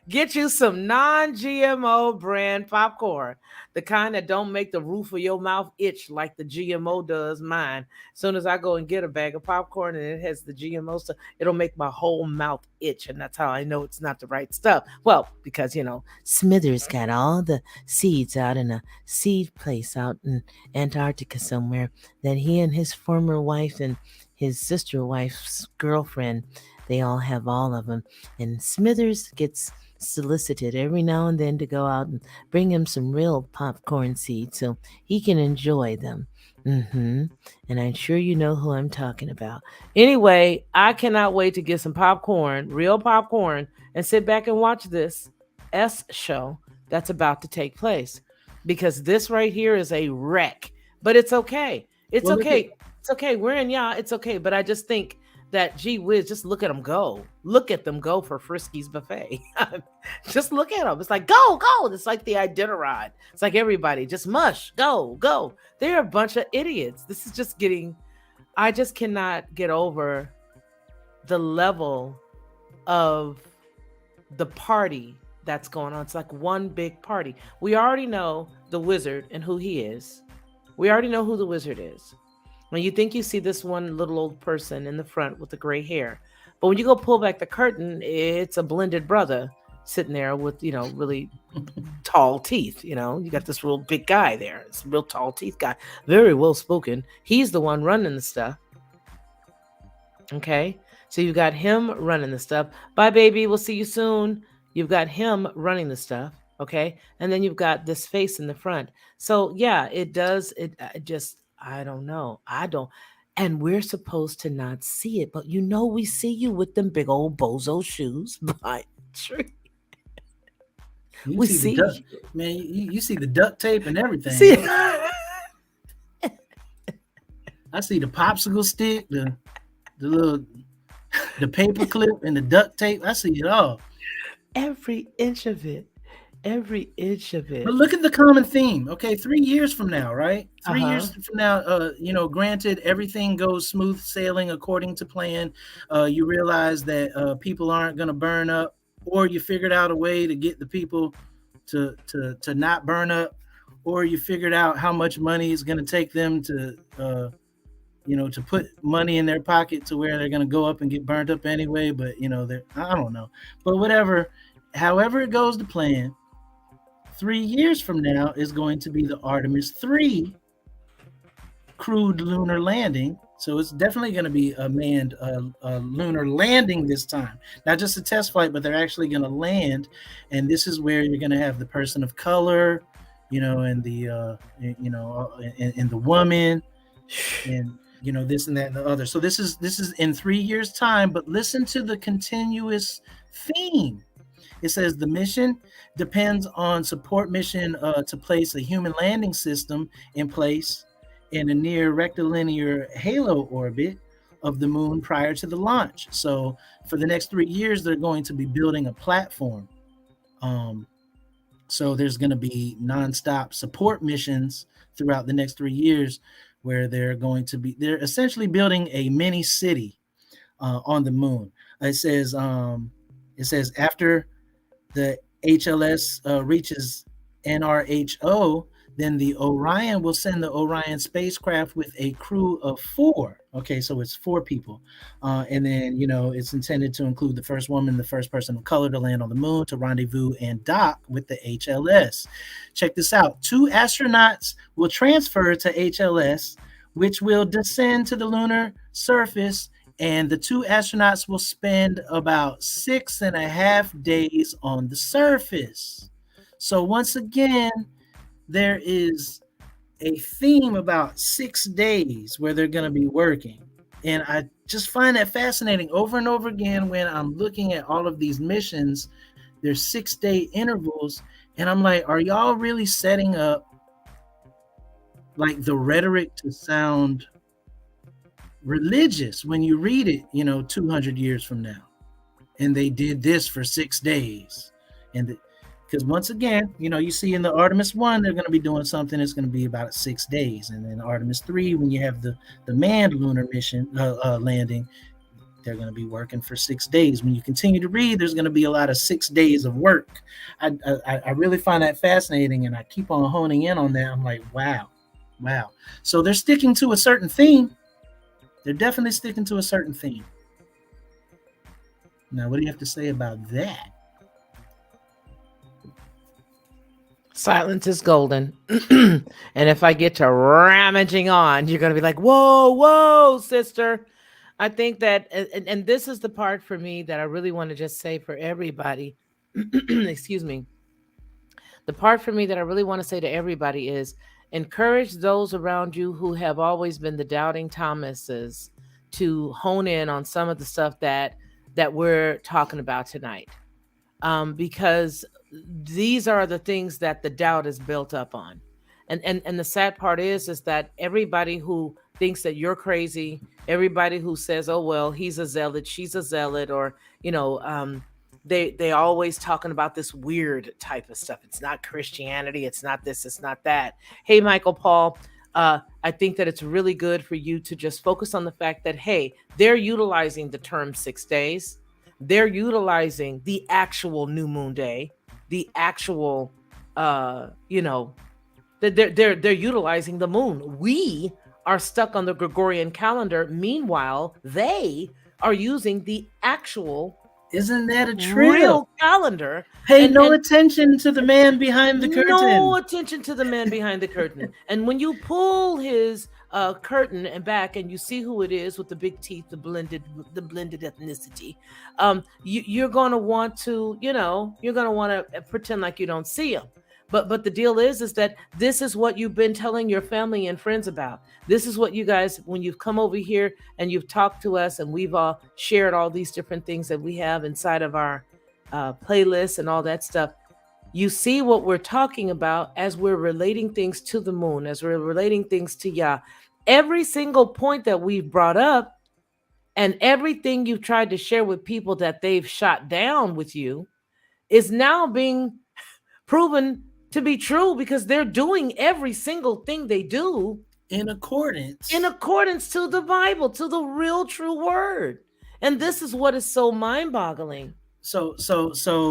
Speaker 1: Get you some non-GMO brand popcorn. The kind that don't make the roof of your mouth itch like the GMO does mine. As soon as I go and get a bag of popcorn and it has the GMO stuff, it'll make my whole mouth itch. And that's how I know it's not the right stuff. Well, because, Smithers got all the seeds out in a seed place out in Antarctica somewhere that he and his former wife and his sister wife's girlfriend, they all have all of them. And Smithers gets solicited every now and then to go out and bring him some real popcorn seeds so he can enjoy them. And I'm sure you know who I'm talking about. Anyway, I cannot wait to get some popcorn, real popcorn, and sit back and watch this S show that's about to take place. Because this right here is a wreck. But it's okay. It's okay. It's okay. We're in it's okay. But I just think that, gee whiz, just look at them go. Look at them go for Frisky's buffet. Just look at them. It's like, go. It's like the Iditarod. It's like everybody, just mush, go. They're a bunch of idiots. This is just I just cannot get over the level of the party that's going on. It's like one big party. We already know the wizard and who he is. We already know who the wizard is. When you think you see this one little old person in the front with the gray hair, but when you go pull back the curtain, it's a blended brother sitting there with, really tall teeth. You got this real big guy there. It's a real tall teeth guy, very well spoken. He's the one running the stuff. Okay, so you got him running the stuff. Bye, baby. We'll see you soon. You've got him running the stuff. Okay, and then you've got this face in the front. So yeah, it does. It just. I don't know. And we're supposed to not see it, but we see you with them big old bozo shoes by the tree.
Speaker 2: We see the duct, man. You see the duct tape and everything. I see the popsicle stick, the little the paper clip and the duct tape. I see it all.
Speaker 1: Every inch of it. Every inch of
Speaker 2: But
Speaker 1: it.
Speaker 2: look at the common theme. Okay, 3 years from now, right? 3 years
Speaker 1: Uh-huh.
Speaker 2: from now, granted everything goes smooth sailing according to plan. You realize that people aren't going to burn up, or you figured out a way to get the people to not burn up, or you figured out how much money it's going to take them to put money in their pocket to where they're going to go up and get burnt up anyway. But I don't know. But whatever, however it goes to plan, 3 years from now is going to be the Artemis 3 crewed lunar landing. So it's definitely going to be a manned lunar landing this time. Not just a test flight, but they're actually going to land. And this is where you're going to have the person of color, and the and the woman, and this and that and the other. So this is in 3 years time. But listen to the continuous theme. It says the mission depends on support mission to place a human landing system in place in a near rectilinear halo orbit of the moon prior to the launch. So for the next 3 years, they're going to be building a platform. So there's going to be nonstop support missions throughout the next 3 years where they're essentially building a mini city on the moon. It says after the HLS reaches NRHO, then the Orion will send the Orion spacecraft with a crew of 4. Okay, so it's 4 people. And then, it's intended to include the first woman, the first person of color to land on the moon, to rendezvous and dock with the HLS. Check this out. 2 astronauts will transfer to HLS, which will descend to the lunar surface, and the 2 astronauts will spend about 6.5 days on the surface. So once again, there is a theme about 6 days where they're going to be working. And I just find that fascinating over and over again when I'm looking at all of these missions. There's 6-day intervals. And I'm like, are y'all really setting up like the rhetoric to sound religious when you read it, 200 years from now? And they did this for 6 days. And because once again, you see in the Artemis 1, they're going to be doing something that's going to be about 6 days. And then Artemis 3, when you have the manned lunar mission landing, they're going to be working for 6 days. When you continue to read, there's going to be a lot of 6 days of work. I really find that fascinating, and I keep on honing in on that. I'm like, wow. So they're sticking to a certain theme. They're definitely sticking to a certain theme. Now, what do you have to say about that?
Speaker 1: Silence is golden. And if I get to ramaging on, you're going to be like, whoa, sister. I think that, and this is the part for me that I really want to just say for everybody, excuse me. The part for me that I really want to say to everybody is encourage those around you who have always been the doubting Thomases to hone in on some of the stuff that we're talking about tonight. Because these are the things that the doubt is built up on. And the sad part is that everybody who thinks that you're crazy, everybody who says, oh, well, he's a zealot, she's a zealot, or, they always talking about this weird type of stuff. It's not Christianity. It's not this. It's not that. Hey, Michael Paul, I think that it's really good for you to just focus on the fact that, hey, they're utilizing the term 6 days. They're utilizing the actual new moon day, the actual, they're utilizing the moon. We are stuck on the Gregorian calendar. Meanwhile, they are using the actual,
Speaker 2: isn't that a trip?
Speaker 1: Real calendar.
Speaker 2: Hey, attention to the man behind the curtain.
Speaker 1: No attention to the man behind the curtain. And when you pull his curtain and back, and you see who it is with the big teeth, the blended ethnicity, you're going to want to, pretend like you don't see him. But the deal is that this is what you've been telling your family and friends about. This is what you guys, when you've come over here and you've talked to us, and we've all shared all these different things that we have inside of our playlists and all that stuff. You see what we're talking about as we're relating things to the moon, as we're relating things to Yah. Every single point that we've brought up and everything you've tried to share with people that they've shot down with you is now being proven to be true because they're doing every single thing they do
Speaker 2: in accordance
Speaker 1: to the Bible, to the real true word. And this is what is so mind-boggling.
Speaker 2: So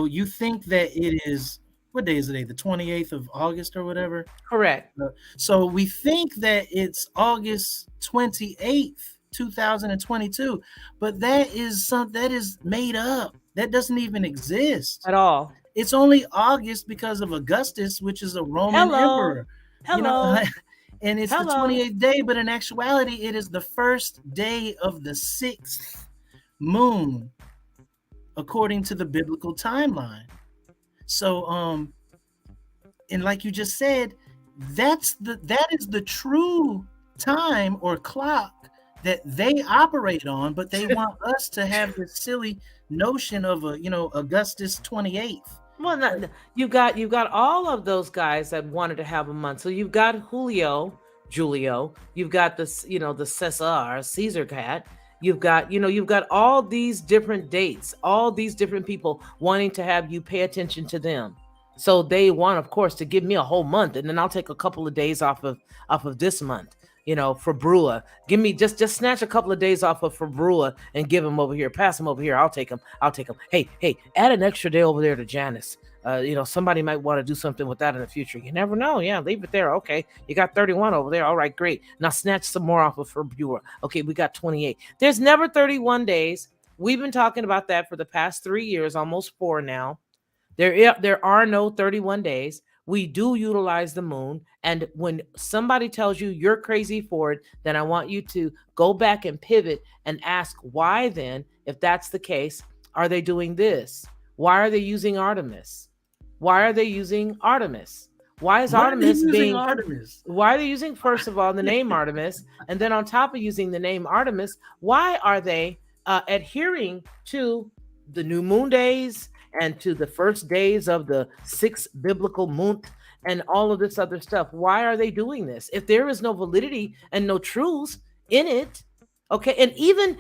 Speaker 2: you think that it is, what day is it? The 28th of August or whatever?
Speaker 1: Correct.
Speaker 2: So we think that it's August 28th, 2022, but that is made up. That doesn't even exist
Speaker 1: At all.
Speaker 2: It's only August because of Augustus, which is a Roman emperor.
Speaker 1: Hello.
Speaker 2: And it's the 28th day, but in actuality, it is the first day of the 6th moon, according to the biblical timeline. So, and like you just said, that is the true time or clock that they operate on, but they want us to have this silly notion of Augustus 28th.
Speaker 1: Well, you got all of those guys that wanted to have a month. So you've got Julio, you've got this, the Caesar cat. You've got all these different dates, all these different people wanting to have you pay attention to them. So they want, of course, to give me a whole month, and then I'll take a couple of days off of this month. For Brewer, give me just snatch a couple of days off of for Brewer and give him over here, pass him over here. I'll take him. Hey, add an extra day over there to Janice. Somebody might want to do something with that in the future. You never know. Yeah, leave it there. Okay, you got 31 over there. All right, great. Now snatch some more off of for Brewer. Okay, we got 28. There's never 31 days. We've been talking about that for the past 3 years, almost 4 now. There are no 31 days. We do utilize the moon. And when somebody tells you you're crazy for it, then I want you to go back and pivot and ask why then, if that's the case, are they doing this? Why are they using Artemis? Why are they using Artemis? Why is Artemis being Artemis? Why are they using, first of all, the name Artemis? And then on top of using the name Artemis, why are they adhering to the new moon days and to the first days of the 6th biblical month and all of this other stuff? Why are they doing this? If there is no validity and no truths in it, okay, and even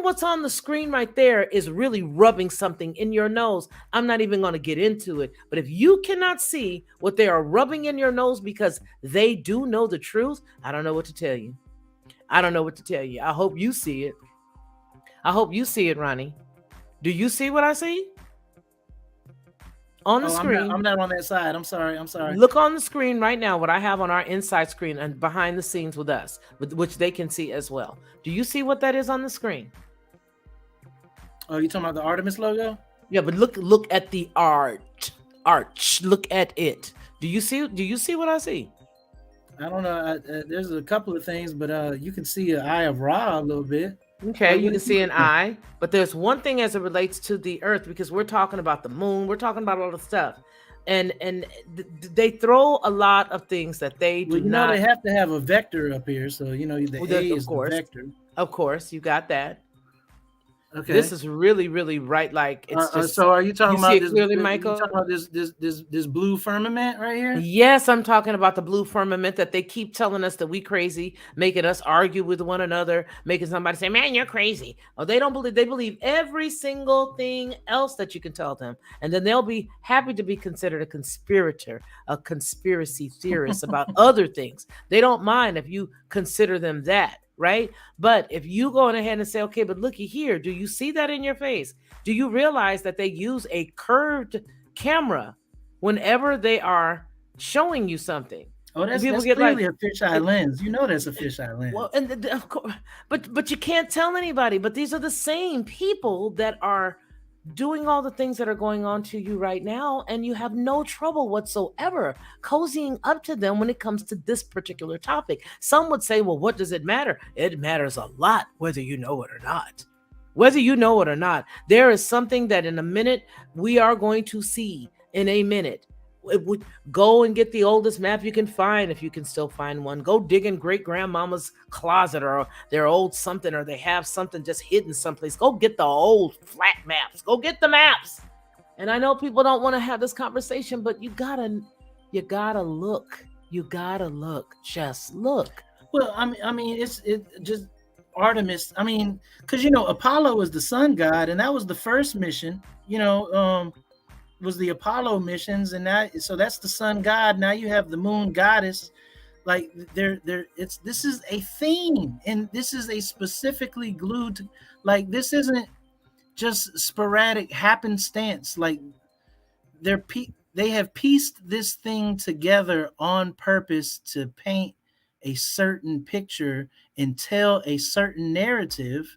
Speaker 1: what's on the screen right there is really rubbing something in your nose. I'm not even going to get into it, but if you cannot see what they are rubbing in your nose because they do know the truth, I don't know what to tell you. I hope you see it. I hope you see it, Ronnie. Do you see what I see? On the screen.
Speaker 2: I'm not on that side. I'm sorry.
Speaker 1: Look on the screen right now, what I have on our inside screen and behind the scenes with us, which they can see as well. Do you see what that is on the screen?
Speaker 2: Oh, you talking about the Artemis logo?
Speaker 1: Yeah, but look at the arch. Look at it. Do you see what I see?
Speaker 2: I don't know. There's a couple of things, but you can see an eye of Ra a little bit.
Speaker 1: Okay, you can see an eye, but there's one thing as it relates to the earth, because we're talking about the moon, we're talking about all the stuff, and they throw a lot of things that they do not.
Speaker 2: They have to have a vector up here, so the A is the vector.
Speaker 1: Of course, you got that.
Speaker 2: Okay.
Speaker 1: This is really, really right. Like it's just.
Speaker 2: So are you talking about this?
Speaker 1: Clearly, Michael?
Speaker 2: You talking about this blue firmament right here?
Speaker 1: Yes, I'm talking about the blue firmament that they keep telling us that we crazy, making us argue with one another, making somebody say, "Man, you're crazy." Oh, they don't believe. They believe every single thing else that you can tell them, and then they'll be happy to be considered a conspirator, a conspiracy theorist about other things. They don't mind if you consider them that. Right? But if you go on ahead and say, okay, but looky here, do you see that in your face? Do you realize that they use a curved camera whenever they are showing you something?
Speaker 2: Oh, that's clearly a fisheye lens. You know that's a fisheye lens.
Speaker 1: Well, and of course, but you can't tell anybody. But these are the same people that are doing all the things that are going on to you right now, and you have no trouble whatsoever cozying up to them when it comes to this particular topic. Some would say, well, what does it matter? It matters a lot whether you know it or not. Whether you know it or not, there is something that in a minute we are going to see in a minute. It would go and get the oldest map you can find, if you can still find one. Go dig in great grandmama's closet or their old something, or they have something just hidden someplace. Go get the old flat maps. Go get the maps. And I know people don't want to have this conversation, but you gotta look. You gotta look. Just look.
Speaker 2: Well, I mean, it just Artemis. I mean, because Apollo is the sun god, and that was the first mission. Was the Apollo missions, and so that's the sun god. Now you have the moon goddess. Like this is a theme, and this is a specifically glued to, like, this isn't just sporadic happenstance. Like they have pieced this thing together on purpose to paint a certain picture and tell a certain narrative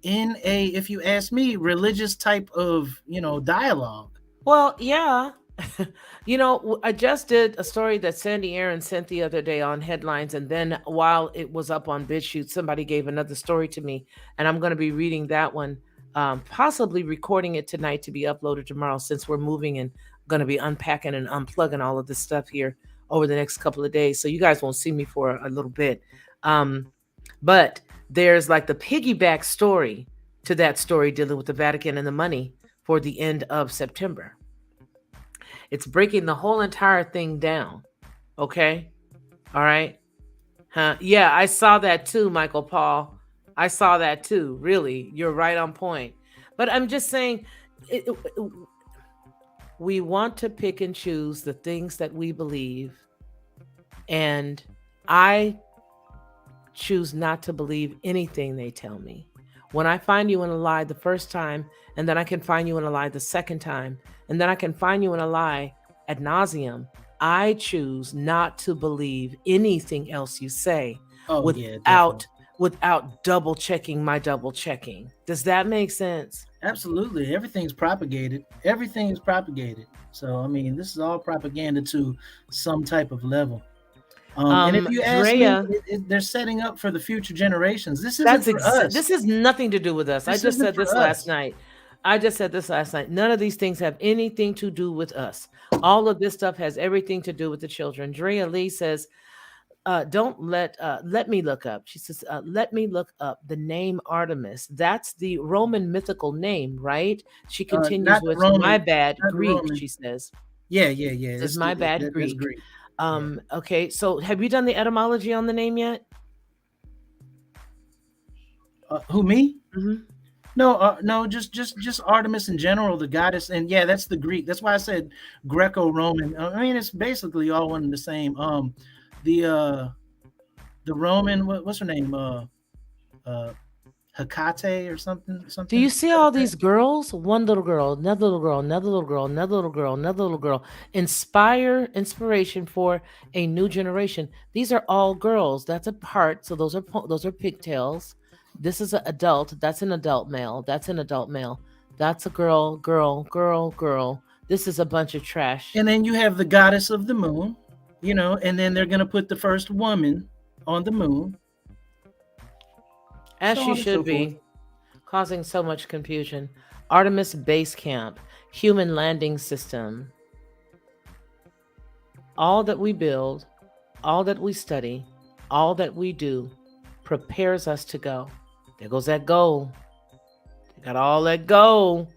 Speaker 2: in a, if you ask me, religious type of dialogue.
Speaker 1: Well, yeah. I just did a story that Sandy Aaron sent the other day on headlines. And then while it was up on BitChute, somebody gave another story to me. And I'm going to be reading that one, possibly recording it tonight to be uploaded tomorrow, since we're moving and going to be unpacking and unplugging all of this stuff here over the next couple of days. So you guys won't see me for a little bit. But there's like the piggyback story to that story dealing with the Vatican and the money for the end of September. It's breaking the whole entire thing down. Okay? All right? Yeah, I saw that too, Michael Paul. I saw that too. Really, you're right on point. But I'm just saying, we want to pick and choose the things that we believe. And I choose not to believe anything they tell me. When I find you in a lie the first time, and then I can find you in a lie the second time, and then I can find you in a lie ad nauseum, I choose not to believe anything else you say without double checking my double checking. Does that make sense?
Speaker 2: Absolutely. Everything's propagated. Everything is propagated. So, I mean, this is all propaganda to some type of level. And if you ask me, they're setting up for the future generations. This isn't for us.
Speaker 1: This has nothing to do with us. I just said this last night. None of these things have anything to do with us. All of this stuff has everything to do with the children. Drea Lee says, let me look up. She says, let me look up the name Artemis. That's the Roman mythical name, right? She continues with Roman, my bad Greek, Roman. She says.
Speaker 2: Yeah.
Speaker 1: This is my bad Greek.
Speaker 2: Greek.
Speaker 1: Okay, so have you done the etymology on the name yet?
Speaker 2: Who, me?
Speaker 1: Mm-hmm.
Speaker 2: No, just Artemis in general, the goddess, and yeah, that's the Greek. That's why I said Greco-Roman. I mean, it's basically all one and the same. The Roman, what's her name? Hecate or something.
Speaker 1: Do you see all these girls? One little girl, another little girl, another little girl, another little girl, another little girl. Inspiration for a new generation. These are all girls. That's a part. So those are pigtails. This is an adult. That's an adult male. That's an adult male. That's a girl. This is a bunch of trash.
Speaker 2: And then you have the goddess of the moon, and then they're gonna put the first woman on the moon.
Speaker 1: As she should be, causing so much confusion. Artemis Base Camp, human landing system. All that we build, all that we study, all that we do prepares us to go. There goes that goal. They got all that goal.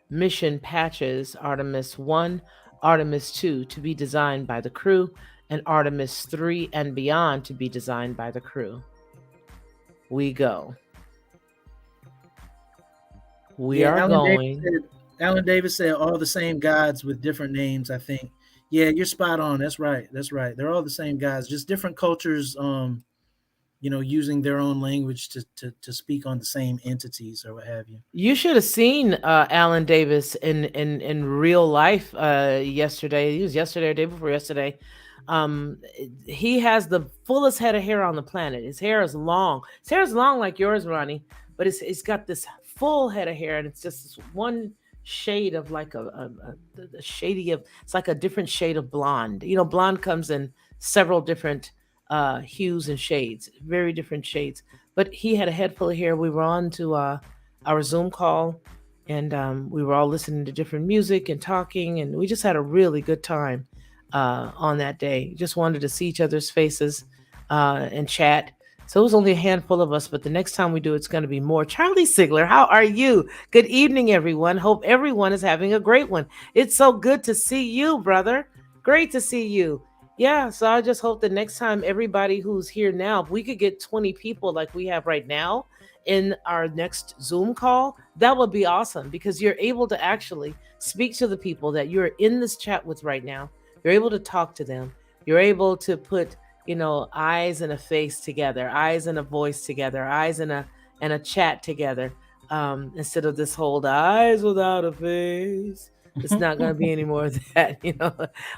Speaker 1: Mission patches, Artemis 1, Artemis 2 to be designed by the crew, and Artemis 3 and beyond to be designed by the crew. We go. We are going.
Speaker 2: Alan Davis said all the same gods with different names, I think. Yeah, you're spot on. That's right. They're all the same gods, just different cultures, using their own language to speak on the same entities or what have you.
Speaker 1: You should have seen Alan Davis in real life yesterday. It was yesterday or day before yesterday. He has the fullest head of hair on the planet. His hair is long. His hair is long like yours, Ronnie, but it's got this full head of hair, and it's just this one shade of like a shady of, it's like a different shade of blonde. Blonde comes in several different hues and shades, very different shades. But he had a head full of hair. We were on to our Zoom call, and we were all listening to different music and talking, and we just had a really good time on that day. Just wanted to see each other's faces and chat. So it was only a handful of us, but the next time we do, it's going to be more. Charlie Sigler, how are you? Good evening, everyone. Hope everyone is having a great one. It's so good to see you, brother. Great to see you. Yeah, so I just hope the next time everybody who's here now, if we could get 20 people like we have right now in our next Zoom call, that would be awesome because you're able to actually speak to the people that you're in this chat with right now. You're able to talk to them. You're able to put, eyes and a face together, eyes and a voice together, eyes and a chat together. Instead of this whole eyes without a face. It's not going to be any more of that.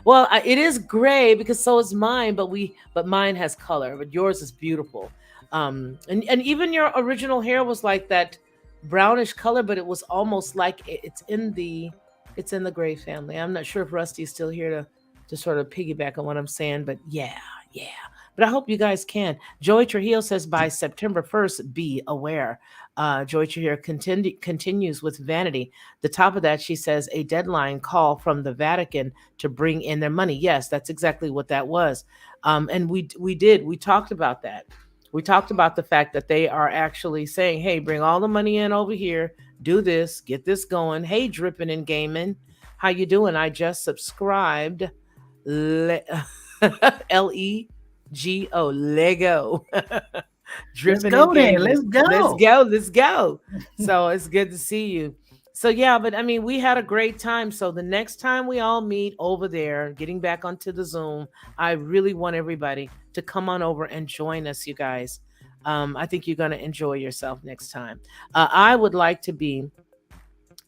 Speaker 1: Well, it is gray because so is mine, but mine has color, but yours is beautiful. And even your original hair was like that brownish color, but it was almost like it's in the gray family. I'm not sure if Rusty's still here to sort of piggyback on what I'm saying, but yeah, yeah. But I hope you guys can. Joy Trujillo says by September 1st, be aware. Joy Trujillo continues with Vanity. The top of that, she says, a deadline call from the Vatican to bring in their money. Yes, that's exactly what that was. And we talked about that. We talked about the fact that they are actually saying, hey, bring all the money in over here, do this, get this going. Hey, Dripping and Gaming, how you doing? I just subscribed. Lego, Lego.
Speaker 2: Let's
Speaker 1: Dripping
Speaker 2: go
Speaker 1: and
Speaker 2: then.
Speaker 1: Gaming.
Speaker 2: Let's go.
Speaker 1: Let's go. So it's good to see you. So yeah, but I mean, we had a great time. So the next time we all meet over there, getting back onto the Zoom, I really want everybody to come on over and join us, you guys. I think you're going to enjoy yourself next time. I would like to be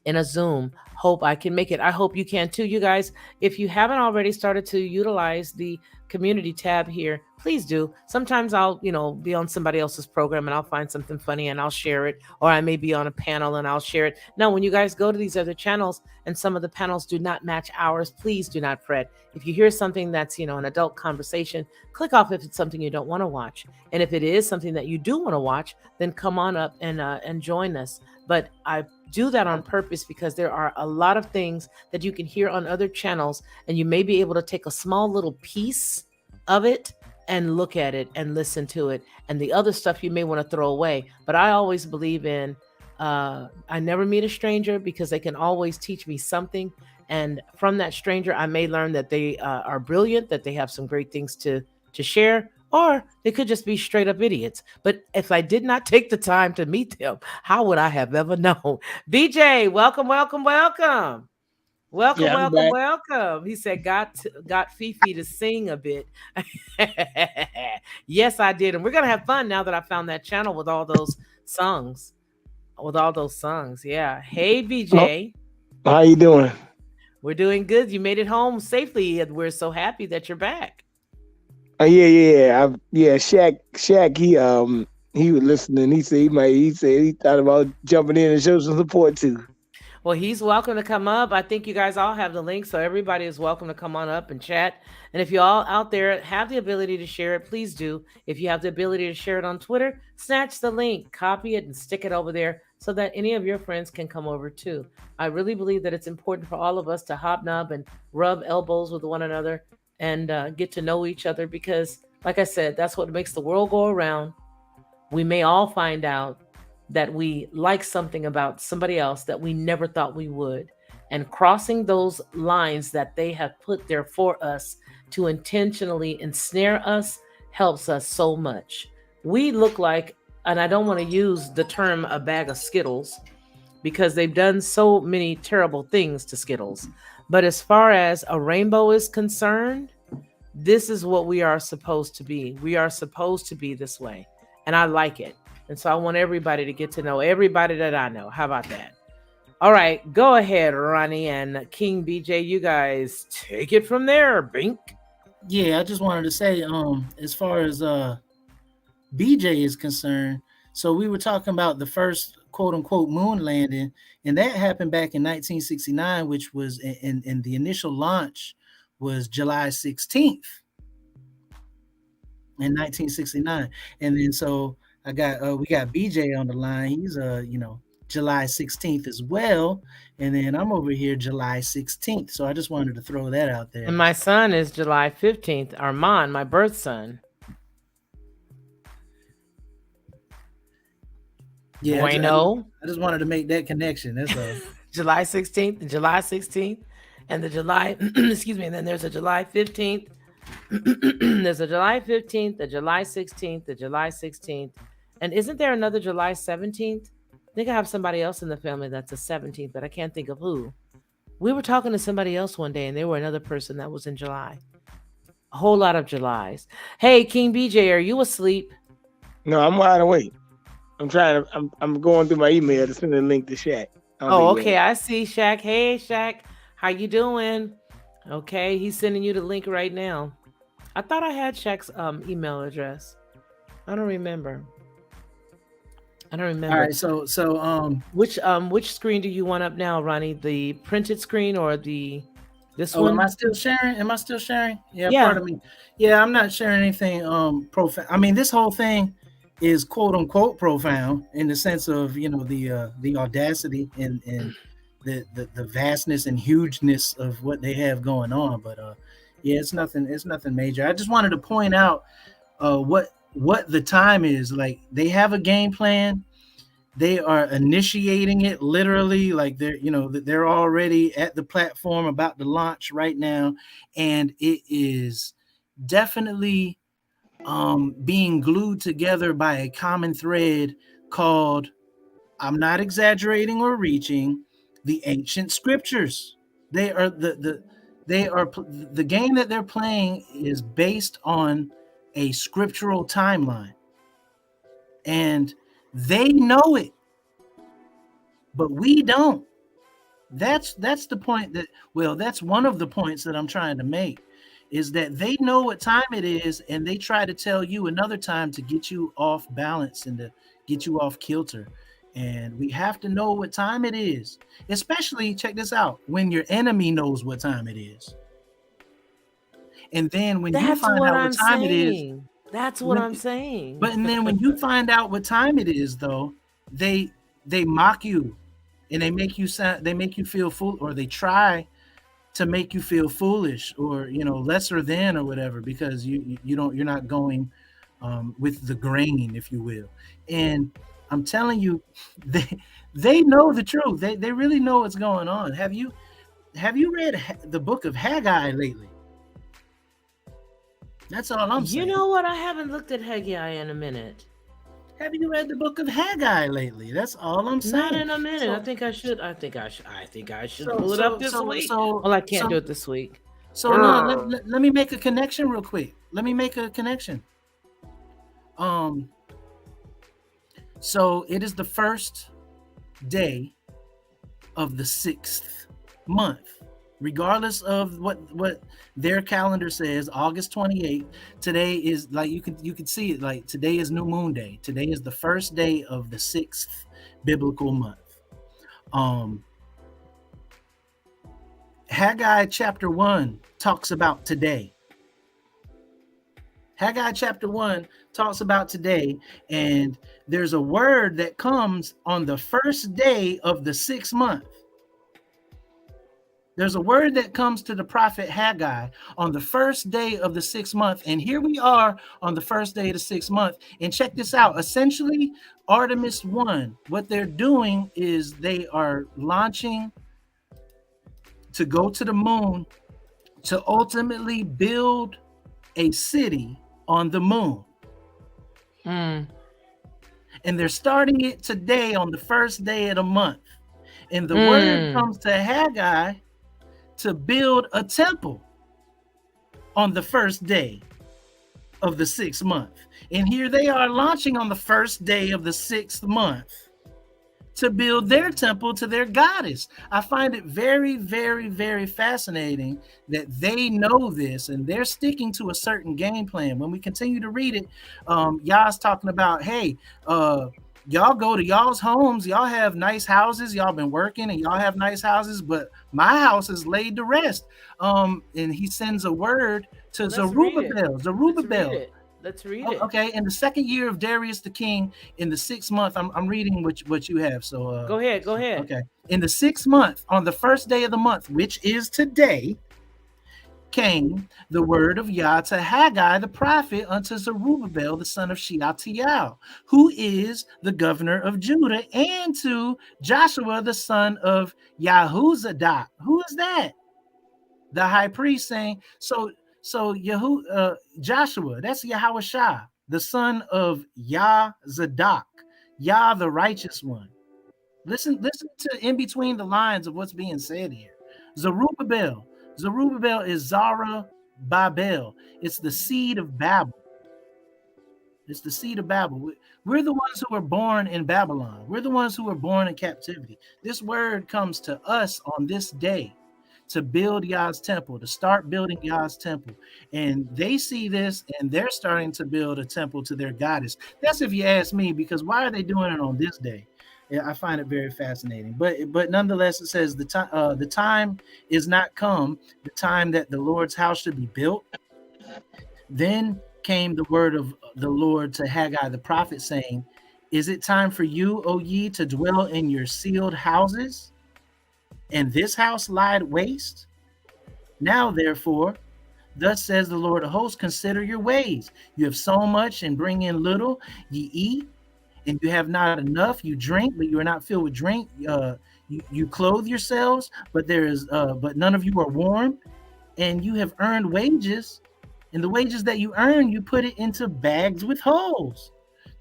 Speaker 1: in a Zoom. Hope I can make it. I hope you can too, you guys. If you haven't already started to utilize the community tab here, please do. Sometimes I'll, be on somebody else's program and I'll find something funny and I'll share it, or I may be on a panel and I'll share it. Now, when you guys go to these other channels and some of the panels do not match ours, please do not fret. If you hear something that's, an adult conversation, click off if it's something you don't want to watch. And if it is something that you do want to watch, then come on up and join us. But I do that on purpose because there are a lot of things that you can hear on other channels, and you may be able to take a small little piece of it and look at it and listen to it, and the other stuff you may want to throw away. But I always believe in I never meet a stranger because they can always teach me something, and from that stranger I may learn that they are brilliant, that they have some great things to share, or they could just be straight up idiots. But if I did not take the time to meet them, how would I have ever known? BJ, welcome, welcome, welcome. Welcome,
Speaker 3: Yeah, I'm
Speaker 1: welcome,
Speaker 3: back.
Speaker 1: welcome. He said, got Fifi to sing a bit. Yes, I did. And we're going to have fun now that I found that channel with all those songs. Yeah. Hey,
Speaker 3: Oh,
Speaker 1: BJ.
Speaker 3: how you doing?
Speaker 1: We're doing good. You made it home safely. And we're so happy that you're back.
Speaker 3: Yeah. Shaq. He was listening. He thought about jumping in and show some support too.
Speaker 1: Well, he's welcome to come up. I think you guys all have the link, so everybody is welcome to come on up and chat. And if you all out there have the ability to share it, please do. If you have the ability to share it on Twitter, snatch the link, copy it, and stick it over there so that any of your friends can come over too. I really believe that it's important for all of us to hobnob and rub elbows with one another and get to know each other because, like I said, that's what makes the world go around. We may all find out that we like something about somebody else that we never thought we would. And crossing those lines that they have put there for us to intentionally ensnare us helps us so much. We look like, and I don't want to use the term a bag of Skittles because they've done so many terrible things to Skittles. But as far as a rainbow is concerned, this is what we are supposed to be. We are supposed to be this way. And I like it. And so I want everybody to get to know everybody that I know. How about that? All right, go ahead, Ronnie and King BJ. You guys take it from there, Bink.
Speaker 2: Yeah, I just wanted to say, as far as BJ is concerned, so we were talking about the first quote unquote moon landing, and that happened back in 1969, which was in the initial launch was July 16th in 1969. And then so we got BJ on the line. He's July 16th as well. And then I'm over here July 16th. So I just wanted to throw that out there.
Speaker 1: And my son is July 15th, Armand, my birth son.
Speaker 2: Yeah,
Speaker 1: Bueno.
Speaker 2: I just wanted to make that connection. That's all.
Speaker 1: July 16th and July 16th and the July, excuse me, and then there's a July 15th. There's a July 15th, a July 16th, a July 16th. And isn't there another July 17th? I think I have somebody else in the family that's a 17th, but I can't think of who. We were talking to somebody else one day, and they were another person that was in July. A whole lot of Julys. Hey, King BJ, are you asleep?
Speaker 3: No, I'm wide awake. I'm trying to. I'm going through my email to send a link to Shaq.
Speaker 1: Oh, okay. I see Shaq. Hey, Shaq, how you doing? Okay, he's sending you the link right now. I thought I had Shaq's email address. I don't remember. All
Speaker 2: right, so
Speaker 1: which screen do you want up now, Ronnie? The printed screen or this one?
Speaker 2: Am I still sharing? Yeah, pardon me. Yeah, I'm not sharing anything profound. I mean, this whole thing is quote unquote profound in the sense of, you know, the audacity and the vastness and hugeness of what they have going on. But yeah, it's nothing major. I just wanted to point out what the time is. Like, they have a game plan. They are initiating it literally, like they're already at the platform about to launch right now, and it is definitely being glued together by a common thread called, I'm not exaggerating or reaching, the ancient scriptures. They are the game that they're playing is based on a scriptural timeline, and they know it, but we don't. That's the point that's one of the points that I'm trying to make, is that they know what time it is, and they try to tell you another time to get you off balance and to get you off kilter. And we have to know what time it is, especially, check this out, when your enemy knows what time it is. And then when you find out what time it is,
Speaker 1: that's what I'm saying.
Speaker 2: But and then when you find out what time it is, though, they mock you, and they make you feel fool, or they try to make you feel foolish, or, you know, lesser than or whatever, because you're not going with the grain, if you will. And I'm telling you, they know the truth. They really know what's going on. Have you read the book of Haggai lately? That's all I'm saying.
Speaker 1: You know what? I haven't looked at Haggai in a minute.
Speaker 2: Have you read the book of Haggai lately? That's all I'm saying.
Speaker 1: Not in a minute. I think I should pull it up this week. Well, I can't do it this week.
Speaker 2: So no, let me make a connection real quick. So it is the first day of the 6th month. Regardless of what their calendar says, August 28th, today is, like, you can see it, like, today is New Moon Day. Today is the first day of the 6th biblical month. Haggai chapter 1 talks about today. Haggai chapter 1 talks about today, and there's a word that comes on the first day of the 6th month. There's a word that comes to the prophet Haggai on the first day of the 6th month. And here we are on the first day of the 6th month. And check this out. Essentially, Artemis 1, what they're doing is they are launching to go to the moon to ultimately build a city on the moon. And they're starting it today on the first day of the month. And the word comes to Haggai to build a temple on the first day of the 6th month. And here they are launching on the first day of the 6th month to build their temple to their goddess. I find it very, very, very fascinating that they know this, and they're sticking to a certain game plan. When we continue to read it, Yah's talking about, hey, y'all go to y'all's homes, y'all have nice houses, y'all been working and y'all have nice houses, but my house is laid to rest. And he sends a word to Zerubbabel.
Speaker 1: Let's read it.
Speaker 2: Okay, in the 2nd year of Darius the king, in the 6th month, I'm reading what you have. So
Speaker 1: go ahead.
Speaker 2: Okay, in the 6th month, on the first day of the month, which is today, came the word of Yah to Haggai the prophet unto Zerubbabel the son of Shealtiel, who is the governor of Judah, and to Joshua the son of Yahuzadak. Who is that? The high priest, saying, so So Joshua, that's Yahushua, the son of Yah Zadok, Yah the righteous one. Listen to in between the lines of what's being said here. Zerubbabel. Zerubbabel is Zara Babel. It's the seed of Babel. It's the seed of Babel. We're the ones who were born in Babylon. We're the ones who were born in captivity. This word comes to us on this day to build Yah's temple, to start building Yah's temple. And they see this and they're starting to build a temple to their goddess. That's if you ask me, because why are they doing it on this day? Yeah, I find it very fascinating. But nonetheless, it says the time is not come, the time that the Lord's house should be built. Then came the word of the Lord to Haggai the prophet, saying, is it time for you, O ye, to dwell in your sealed houses, and this house lied waste? Now, therefore, thus says the Lord of hosts, consider your ways. You have sown much and bring in little. Ye eat, and you have not enough. You drink, but you are not filled with drink. You clothe yourselves, but but none of you are warm. And you have earned wages, and the wages that you earn, you put it into bags with holes.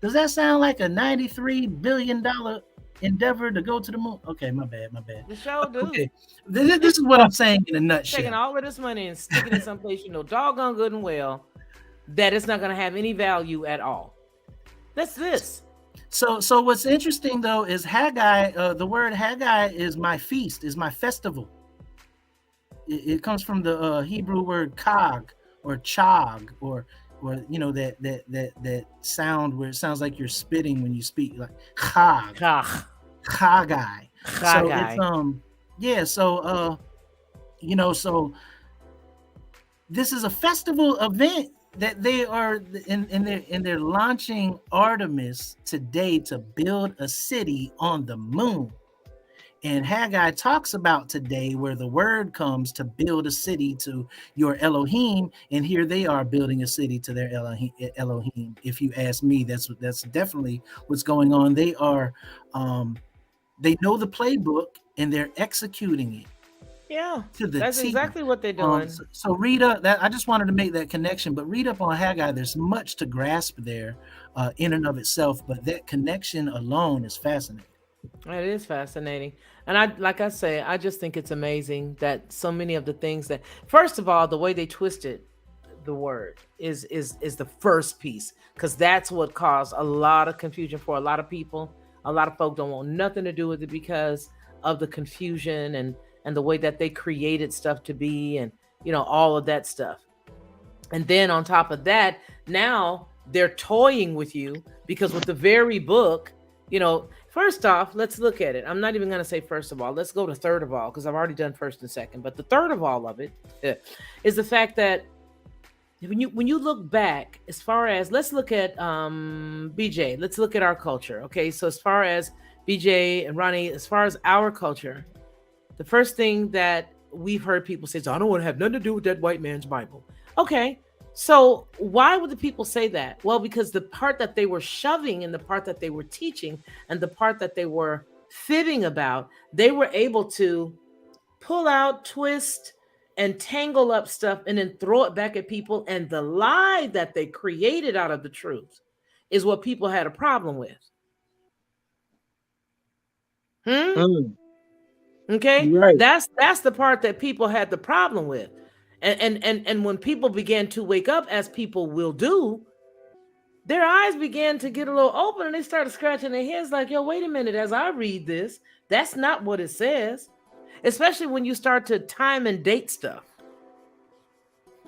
Speaker 2: Does that sound like a $93 billion endeavor to go to the moon? Okay, my bad.
Speaker 1: The show, dude.
Speaker 2: Okay, this is what I'm saying in a nutshell.
Speaker 1: Taking all of this money and sticking it someplace you know doggone good and well that it's not going to have any value at all. That's this.
Speaker 2: So what's interesting though is Haggai. The word Haggai is my feast, is my festival. It comes from the Hebrew word kag or chag, or you know that sound where it sounds like you're spitting when you speak, like chag. Haggai. So it's so this is a festival event that they are and they're launching Artemis today to build a city on the moon. And Haggai talks about today where the word comes to build a city to your Elohim, and here they are building a city to their Elohim. If you ask me, that's definitely what's going on. They are they know the playbook and they're executing it.
Speaker 1: Yeah,
Speaker 2: to the
Speaker 1: that's
Speaker 2: T.
Speaker 1: exactly what they're doing.
Speaker 2: So read up that. I just wanted to make that connection, but read up on Haggai. There's much to grasp there in and of itself, but that connection alone is fascinating.
Speaker 1: It is fascinating. And I just think it's amazing that so many of the things that, first of all, the way they twisted the word is the first piece, because that's what caused a lot of confusion for a lot of people. A lot of folk don't want nothing to do with it because of the confusion and the way that they created stuff to be, and all of that stuff. And then on top of that, now they're toying with you, because with the very book, first off, let's look at it. I'm not even going to say first of all. Let's go to third of all, because I've already done first and second. But the third of all of it is the fact that when you look back, as far as, let's look at BJ. Let's look at our culture. Okay, so as far as BJ and Ronnie, as far as our culture, the first thing that we've heard people say is, I don't want to have nothing to do with that white man's Bible. Okay, so why would the people say that? Well, because the part that they were shoving and the part that they were teaching and the part that they were fibbing about, they were able to pull out, twist, and tangle up stuff and then throw it back at people. And the lie that they created out of the truth is what people had a problem with. Okay,
Speaker 3: right.
Speaker 1: That's the part that people had the problem with. And when people began to wake up, as people will do, their eyes began to get a little open and they started scratching their heads like, yo, wait a minute, as I read this, that's not what it says. Especially when you start to time and date stuff.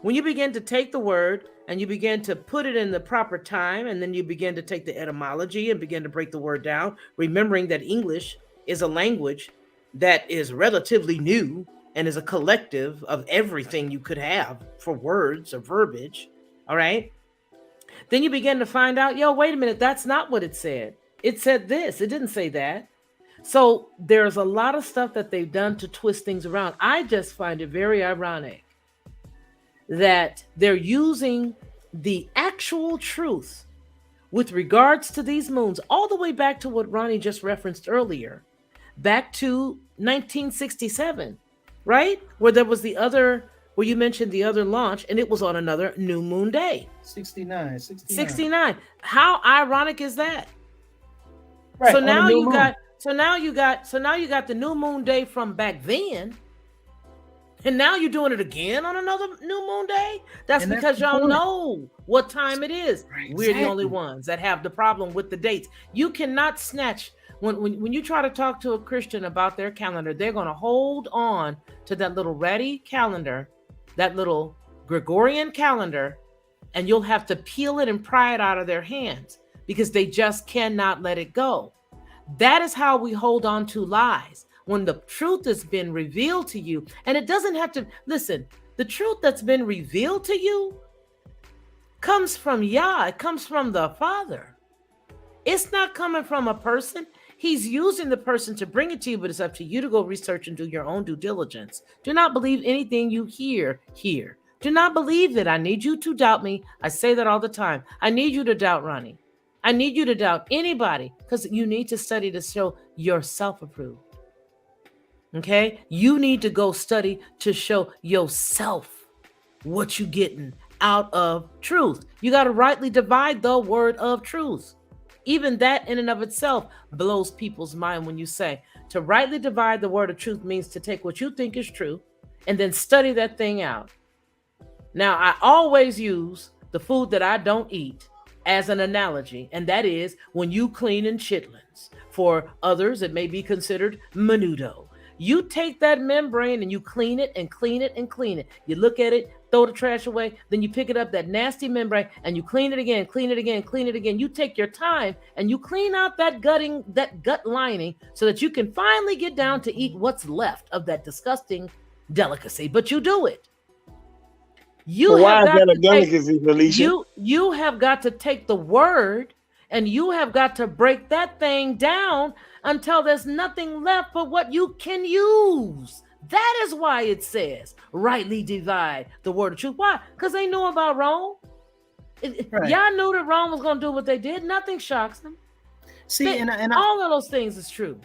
Speaker 1: When you begin to take the word and you begin to put it in the proper time, and then you begin to take the etymology and begin to break the word down, remembering that English is a language that is relatively new and is a collective of everything you could have for words or verbiage, all right? Then you begin to find out, yo, wait a minute, that's not what it said. It said this, it didn't say that. So there's a lot of stuff that they've done to twist things around. I just find it very ironic that they're using the actual truth with regards to these moons, all the way back to what Ronnie just referenced earlier, back to 1967, right? Where there was the other where you mentioned the other launch and it was on another new moon day.
Speaker 2: 69.
Speaker 1: 69. How ironic is that?
Speaker 2: Right.
Speaker 1: So
Speaker 2: on
Speaker 1: now
Speaker 2: the new
Speaker 1: you
Speaker 2: moon.
Speaker 1: got the new moon day from back then. And now you're doing it again on another new moon day? That's because y'all know what time it is.
Speaker 2: Right,
Speaker 1: We're the only
Speaker 2: exactly.
Speaker 1: ones that have the problem with the dates. You cannot snatch, when you try to talk to a Christian about their calendar, they're going to hold on to that little ratty calendar, that little Gregorian calendar, and you'll have to peel it and pry it out of their hands because they just cannot let it go. That is how we hold on to lies. When the truth has been revealed to you, and it doesn't have to, listen, the truth that's been revealed to you comes from Yah, it comes from the Father. It's not coming from a person. He's using the person to bring it to you, but it's up to you to go research and do your own due diligence. Do not believe anything you hear here. Do not believe it. I need you to doubt me. I say that all the time. I need you to doubt Ronnie. I need you to doubt anybody because you need to study to show yourself approved. Okay? You need to go study to show yourself what you're getting out of truth. You got to rightly divide the word of truth. Even that in and of itself blows people's mind when you say to rightly divide the word of truth means to take what you think is true and then study that thing out. Now, I always use the food that I don't eat as an analogy, and that is when you clean in chitlins. For others, it may be considered menudo. You take that membrane and you clean it and clean it and clean it. You look at it, throw the trash away, then you pick it up, that nasty membrane, and you clean it again, clean it again, clean it again. You take your time and you clean out that gut lining so that you can finally get down to eat what's left of that disgusting delicacy. But you do it.
Speaker 3: Why is that a delicacy, Felicia?
Speaker 1: You have got to take the word and you have got to break that thing down until there's nothing left but what you can use. That is why it says rightly divide the word of truth. Why? Because they knew about Rome. Right. Y'all knew that Rome was going to do what they did. Nothing shocks them.
Speaker 2: See, and
Speaker 1: all of those things is true.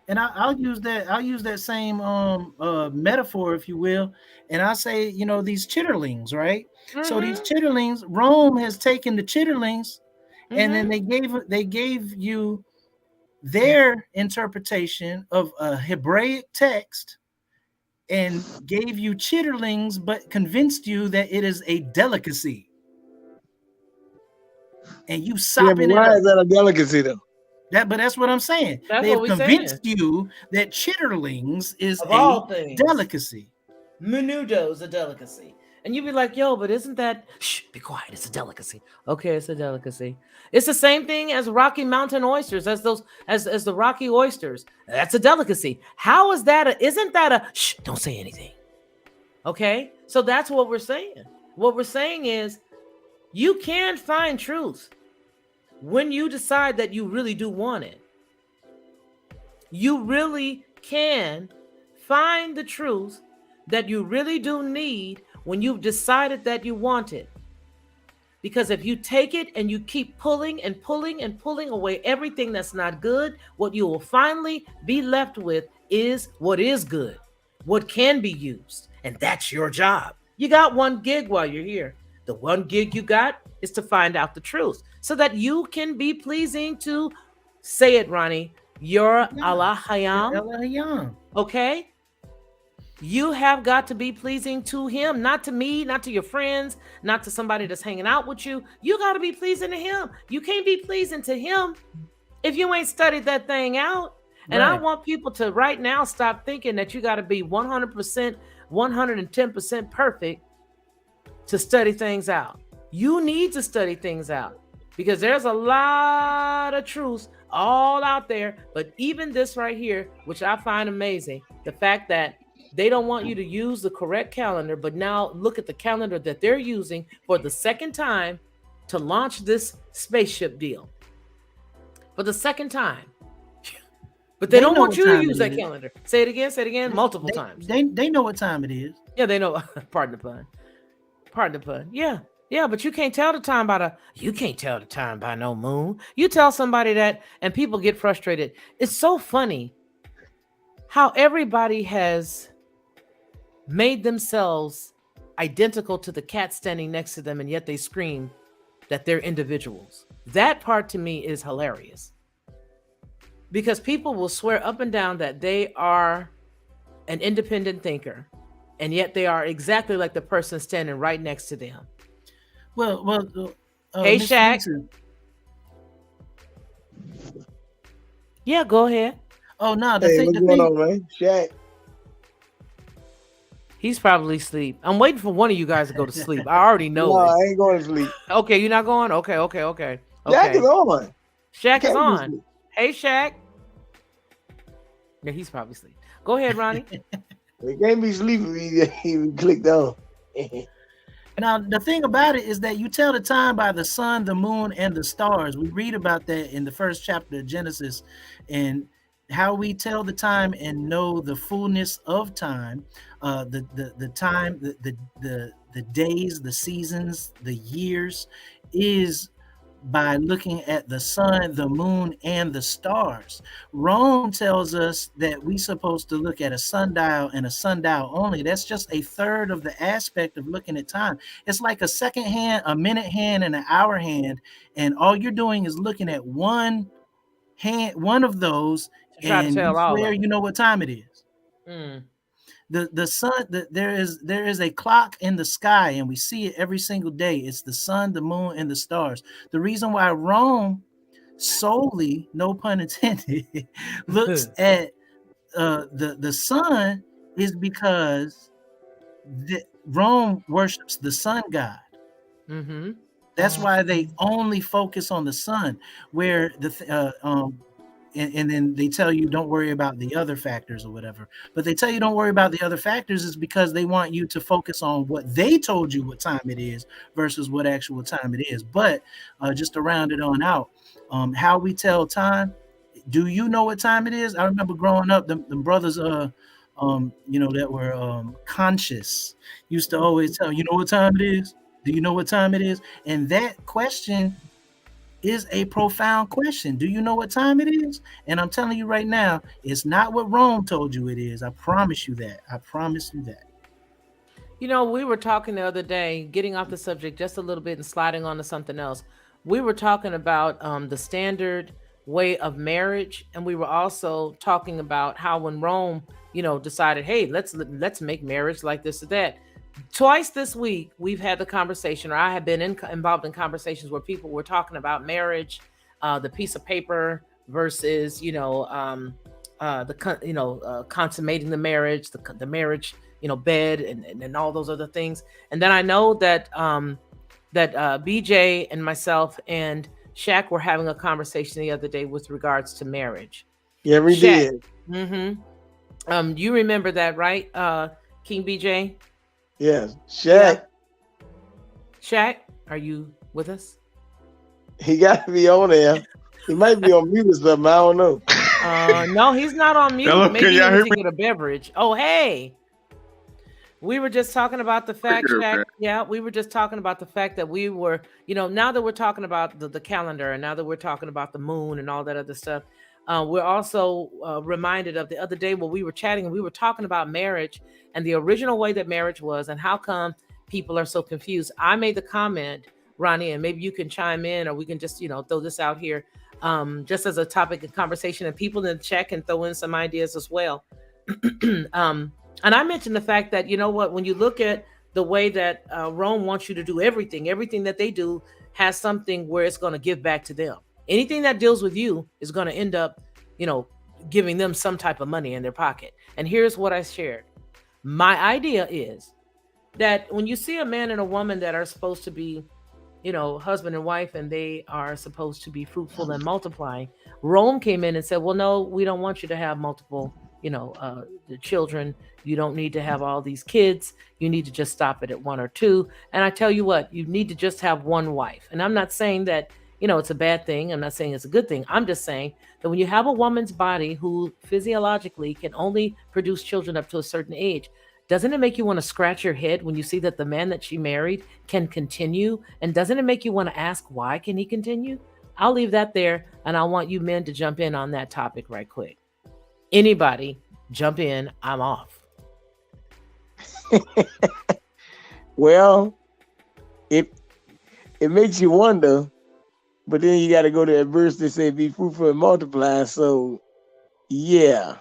Speaker 2: And I'll use that same metaphor, if you will, and I'll say, these chitterlings, right? Mm-hmm. So these chitterlings, Rome has taken the chitterlings, mm-hmm. and then they gave you their interpretation of a Hebraic text, and gave you chitterlings, but convinced you that it is a delicacy, and you sopping it up.
Speaker 3: Why is that a delicacy though?
Speaker 2: But that's what I'm saying. They've convinced you that chitterlings is a delicacy.
Speaker 1: Menudo's a delicacy. And you'd be like, yo, but isn't that, shh, be quiet, it's a delicacy. Okay, it's a delicacy. It's the same thing as Rocky Mountain oysters, as the Rocky oysters. That's a delicacy. How is that isn't that a, shh, don't say anything. Okay, so that's what we're saying. What we're saying is you can find truth when you decide that you really do want it. You really can find the truth that you really do need when you've decided that you want it. Because if you take it and you keep pulling and pulling and pulling away everything that's not good, what you will finally be left with is what is good, what can be used. And that's your job. You got one gig while you're here. The one gig you got is to find out the truth so that you can be pleasing to, say it, Ronnie, your Allah Hayam. Okay? You have got to be pleasing to him, not to me, not to your friends, not to somebody that's hanging out with you. You got to be pleasing to him. You can't be pleasing to him if you ain't studied that thing out. And right. I want people to right now stop thinking that you got to be 100%, 110% perfect to study things out. You need to study things out because there's a lot of truth all out there. But even this right here, which I find amazing, the fact that they don't want you to use the correct calendar, but now look at the calendar that they're using for the second time to launch this spaceship deal. For the second time. But they don't want you to use that calendar. Say it again, multiple times.
Speaker 2: They know what time it is.
Speaker 1: Yeah, they know. Pardon the pun. Yeah, but you can't tell the time by no moon. You tell somebody that and people get frustrated. It's so funny how everybody has made themselves identical to the cat standing next to them, and yet they scream that they're individuals. That part to me is hilarious. Because people will swear up and down that they are an independent thinker, and yet they are exactly like the person standing right next to them.
Speaker 2: Mr.
Speaker 1: Hey, Shaq.
Speaker 2: YouTube.
Speaker 1: Yeah, go ahead.
Speaker 2: Oh no,
Speaker 3: Hey, what's going on, man? Shaq.
Speaker 1: He's probably asleep. I'm waiting for one of you guys to go to sleep. I already know.
Speaker 3: No,
Speaker 1: it.
Speaker 3: I ain't going to sleep.
Speaker 1: Okay, you're not going? Okay.
Speaker 3: Shaq is on.
Speaker 1: Shaq is on. Hey, Shaq. Yeah, he's probably asleep. Go ahead, Ronnie.
Speaker 3: He can't be sleeping if he clicked on.
Speaker 2: Now, the thing about it is that you tell the time by the sun, the moon, and the stars. We read about that in the first chapter of Genesis, and how we tell the time and know the fullness of time, the time, the days, the seasons, the years, is by looking at the sun, the moon, and the stars. Rome tells us that we're supposed to look at a sundial and a sundial only. That's just a third of the aspect of looking at time. It's like a second hand, a minute hand, and an hour hand, and all you're doing is looking at one of those, and you swear you know what time it is. The sun, there is a clock in the sky, and we see it every single day. It's the sun, the moon, and the stars. The reason why Rome solely, no pun intended, looks at the sun is because Rome worships the sun god. That's why they only focus on the sun, where and then they tell you don't worry about the other factors or whatever. But they tell you don't worry about the other factors is because they want you to focus on what they told you what time it is versus what actual time it is. But just to round it on out, how we tell time. Do you know what time it is? I remember growing up, the brothers, that were conscious used to always tell, you know what time it is? Do you know what time it is? And that question is a profound question. Do you know what time it is? And I'm telling you right now, it's not what Rome told you it is. I promise you that. I promise you that.
Speaker 1: You know, we were talking the other day, getting off the subject just a little bit and sliding on to something else. We were talking about the standard way of marriage, and we were also talking about how when Rome, decided, hey, let's make marriage like this or that. Twice this week, we've had the conversation, or I have been involved in conversations where people were talking about marriage, the piece of paper versus, consummating the marriage, the marriage, bed and all those other things. And then I know that BJ and myself and Shaq were having a conversation the other day with regards to marriage.
Speaker 3: Yeah, we did.
Speaker 1: You remember that, right, King BJ?
Speaker 3: Yes, Shaq.
Speaker 1: Yeah. Shaq, are you with us?
Speaker 3: He got to be on there. He might be on mute or something. I don't know.
Speaker 1: No, he's not on mute.
Speaker 4: Hello,
Speaker 1: maybe he
Speaker 4: hear
Speaker 1: to get a beverage. Oh, hey. We were just talking about the fact, Shaq. Yeah, we were just talking about the fact that we were, now that we're talking about the calendar, and now that we're talking about the moon and all that other stuff, we're also reminded of the other day when we were chatting and we were talking about marriage and the original way that marriage was and how come people are so confused. I made the comment, Ronnie, and maybe you can chime in, or we can just, throw this out here just as a topic of conversation, and people in the chat can throw in some ideas as well. And I mentioned the fact that, when you look at the way that Rome wants you to do everything that they do has something where it's going to give back to them. Anything that deals with you is going to end up, giving them some type of money in their pocket. And here's what I shared. My idea is that when you see a man and a woman that are supposed to be, husband and wife, and they are supposed to be fruitful and multiplying, Rome came in and said, well, no, we don't want you to have multiple, the children. You don't need to have all these kids. You need to just stop it at one or two. And I tell you what, you need to just have one wife. And I'm not saying that, it's a bad thing. I'm not saying it's a good thing. I'm just saying that when you have a woman's body who physiologically can only produce children up to a certain age, doesn't it make you want to scratch your head when you see that the man that she married can continue? And doesn't it make you want to ask, why can he continue? I'll leave that there. And I want you men to jump in on that topic right quick. Anybody jump in, I'm off.
Speaker 3: Well, it makes you wonder, but then you got to go to that verse that say, "Be fruitful and multiply." So, yeah,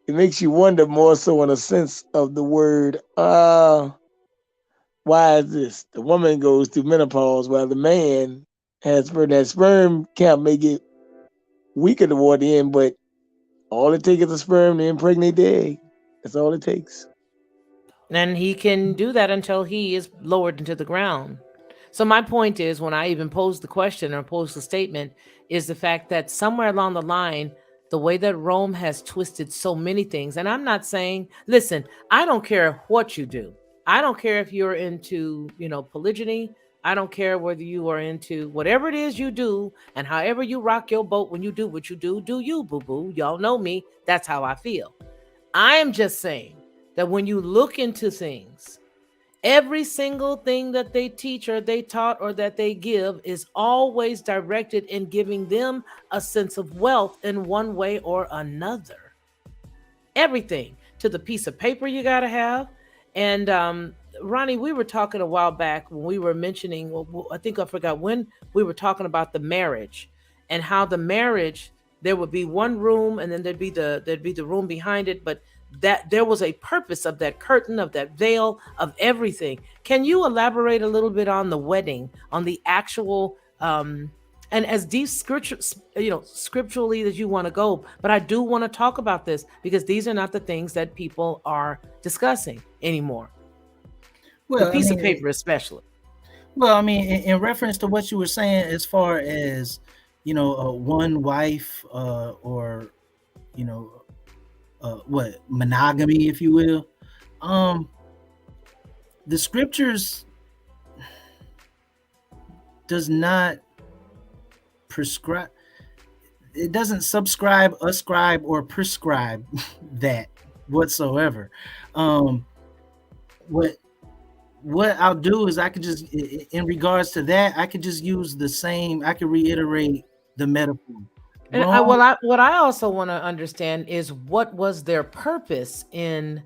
Speaker 3: it makes you wonder more so in a sense of the word. Why is this? The woman goes through menopause while the man has sperm. That sperm count may get weaker toward the end, but all it takes is a sperm to impregnate the egg. That's all it takes.
Speaker 1: And he can do that until he is lowered into the ground. So my point is, when I even posed the question or posed the statement, is the fact that somewhere along the line, the way that Rome has twisted so many things, and I'm not saying, listen, I don't care what you do. I don't care if you're into, polygyny. I don't care whether you are into whatever it is you do, and however you rock your boat when you do what you do you, boo boo. Y'all know me. That's how I feel. I am just saying that when you look into things, every single thing that they teach or they taught or that they give is always directed in giving them a sense of wealth in one way or another. Everything to the piece of paper you got to have. And Ronnie, we were talking a while back when we were mentioning, I think I forgot when we were talking about the marriage and how the marriage, there would be one room and then there'd be the room behind it, but that there was a purpose of that curtain, of that veil, of everything. Can you elaborate a little bit on the wedding, on the actual and as deep scripturally as you want to go, but I do want to talk about this because these are not the things that people are discussing anymore.
Speaker 2: Well,
Speaker 1: the piece of paper especially.
Speaker 2: Well, I mean, in reference to what you were saying, as far as one wife, or what monogamy, if you will, the scriptures does not prescribe. It doesn't subscribe, ascribe, or prescribe that whatsoever. What I'll do is I could just, in regards to that, I could just use the same. I could reiterate the metaphor.
Speaker 1: And what I also want to understand is what was their purpose in.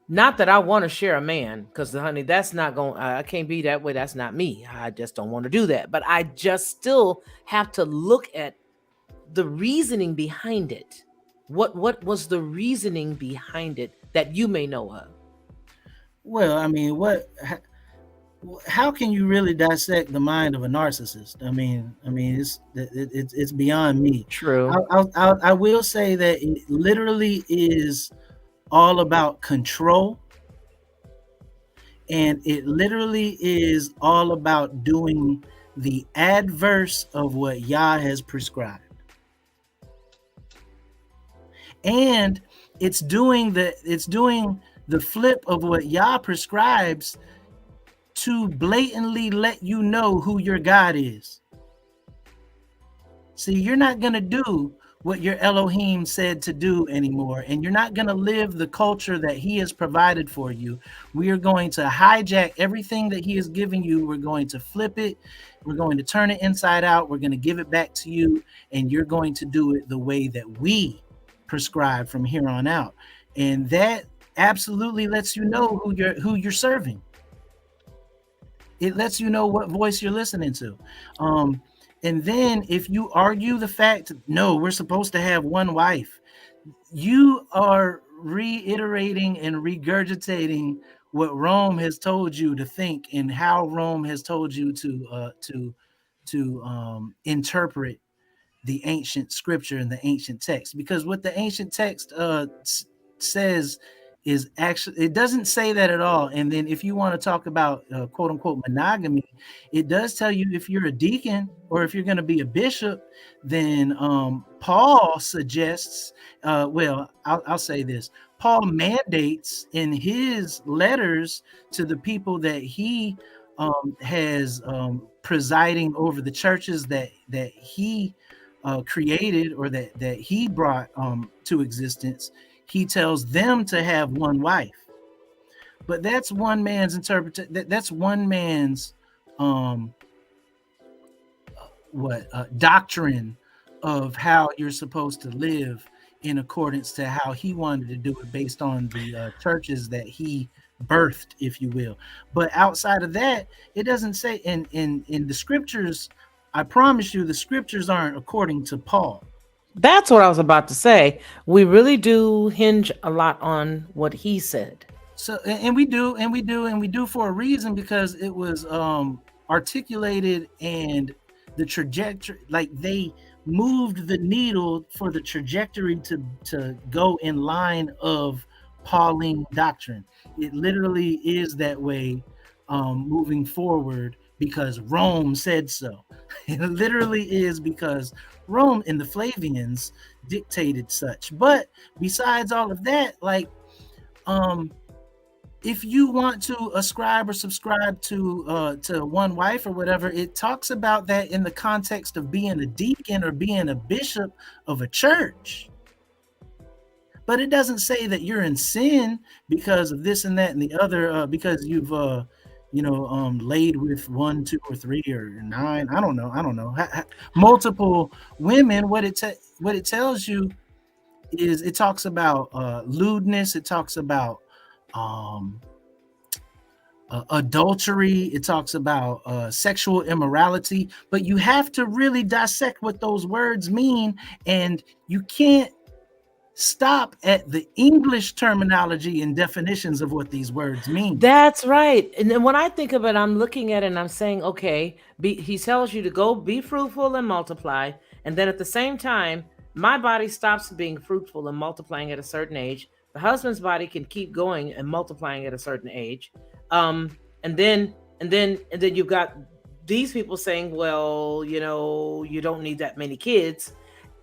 Speaker 1: Not that I want to share a man, because honey, that's not going. I can't be that way. That's not me. I just don't want to do that. But I just still have to look at the reasoning behind it. What was the reasoning behind it that you may know of?
Speaker 2: Well, I mean, how can you really dissect the mind of a narcissist? I mean, it's beyond me.
Speaker 1: True.
Speaker 2: I will say that it literally is all about control, and it literally is all about doing the adverse of what Yah has prescribed, and it's doing the flip of what Yah prescribes to blatantly let you know who your God is. See, you're not going to do what your Elohim said to do anymore, and you're not going to live the culture that he has provided for you. We are going to hijack everything that he has given you. We're going to flip it. We're going to turn it inside out. We're going to give it back to you, and you're going to do it the way that we prescribe from here on out. And that absolutely lets you know who you're serving. It lets you know what voice you're listening to. And then if you argue the fact, no, we're supposed to have one wife, you are reiterating and regurgitating what Rome has told you to think and how Rome has told you to interpret the ancient scripture and the ancient text. Because what the ancient text says is actually, it doesn't say that at all. And then if you want to talk about quote unquote monogamy, it does tell you if you're a deacon or if you're going to be a bishop, then Paul suggests, I'll say this, Paul mandates in his letters to the people that he has presiding over the churches that he created or that he brought to existence. He tells them to have one wife, but that's one man's interpretation. That's one man's doctrine of how you're supposed to live in accordance to how he wanted to do it based on the churches that he birthed, if you will. But outside of that, it doesn't say in the scriptures. I promise you, the scriptures aren't according to Paul.
Speaker 1: That's what I was about to say. We really do hinge a lot on what he said.
Speaker 2: So, and we do for a reason, because it was articulated, and the trajectory, like they moved the needle for the trajectory to go in line of Pauline doctrine. It literally is that way, moving forward, because Rome said so. It literally is because Rome and the Flavians dictated such. But besides all of that, like, if you want to ascribe or subscribe to one wife or whatever, it talks about that in the context of being a deacon or being a bishop of a church. But it doesn't say that you're in sin because of this and that and the other, because you've laid with 1, 2, or 3 or 9. I don't know. Multiple women. What it tells you is, it talks about lewdness. It talks about adultery. It talks about sexual immorality. But you have to really dissect what those words mean, and you can't stop at the English terminology and definitions of what these words mean.
Speaker 1: That's right. And then when I think of it, I'm looking at it and I'm saying, okay, he tells you to go be fruitful and multiply. And then at the same time, my body stops being fruitful and multiplying at a certain age. The husband's body can keep going and multiplying at a certain age. And then you've got these people saying, well, you don't need that many kids.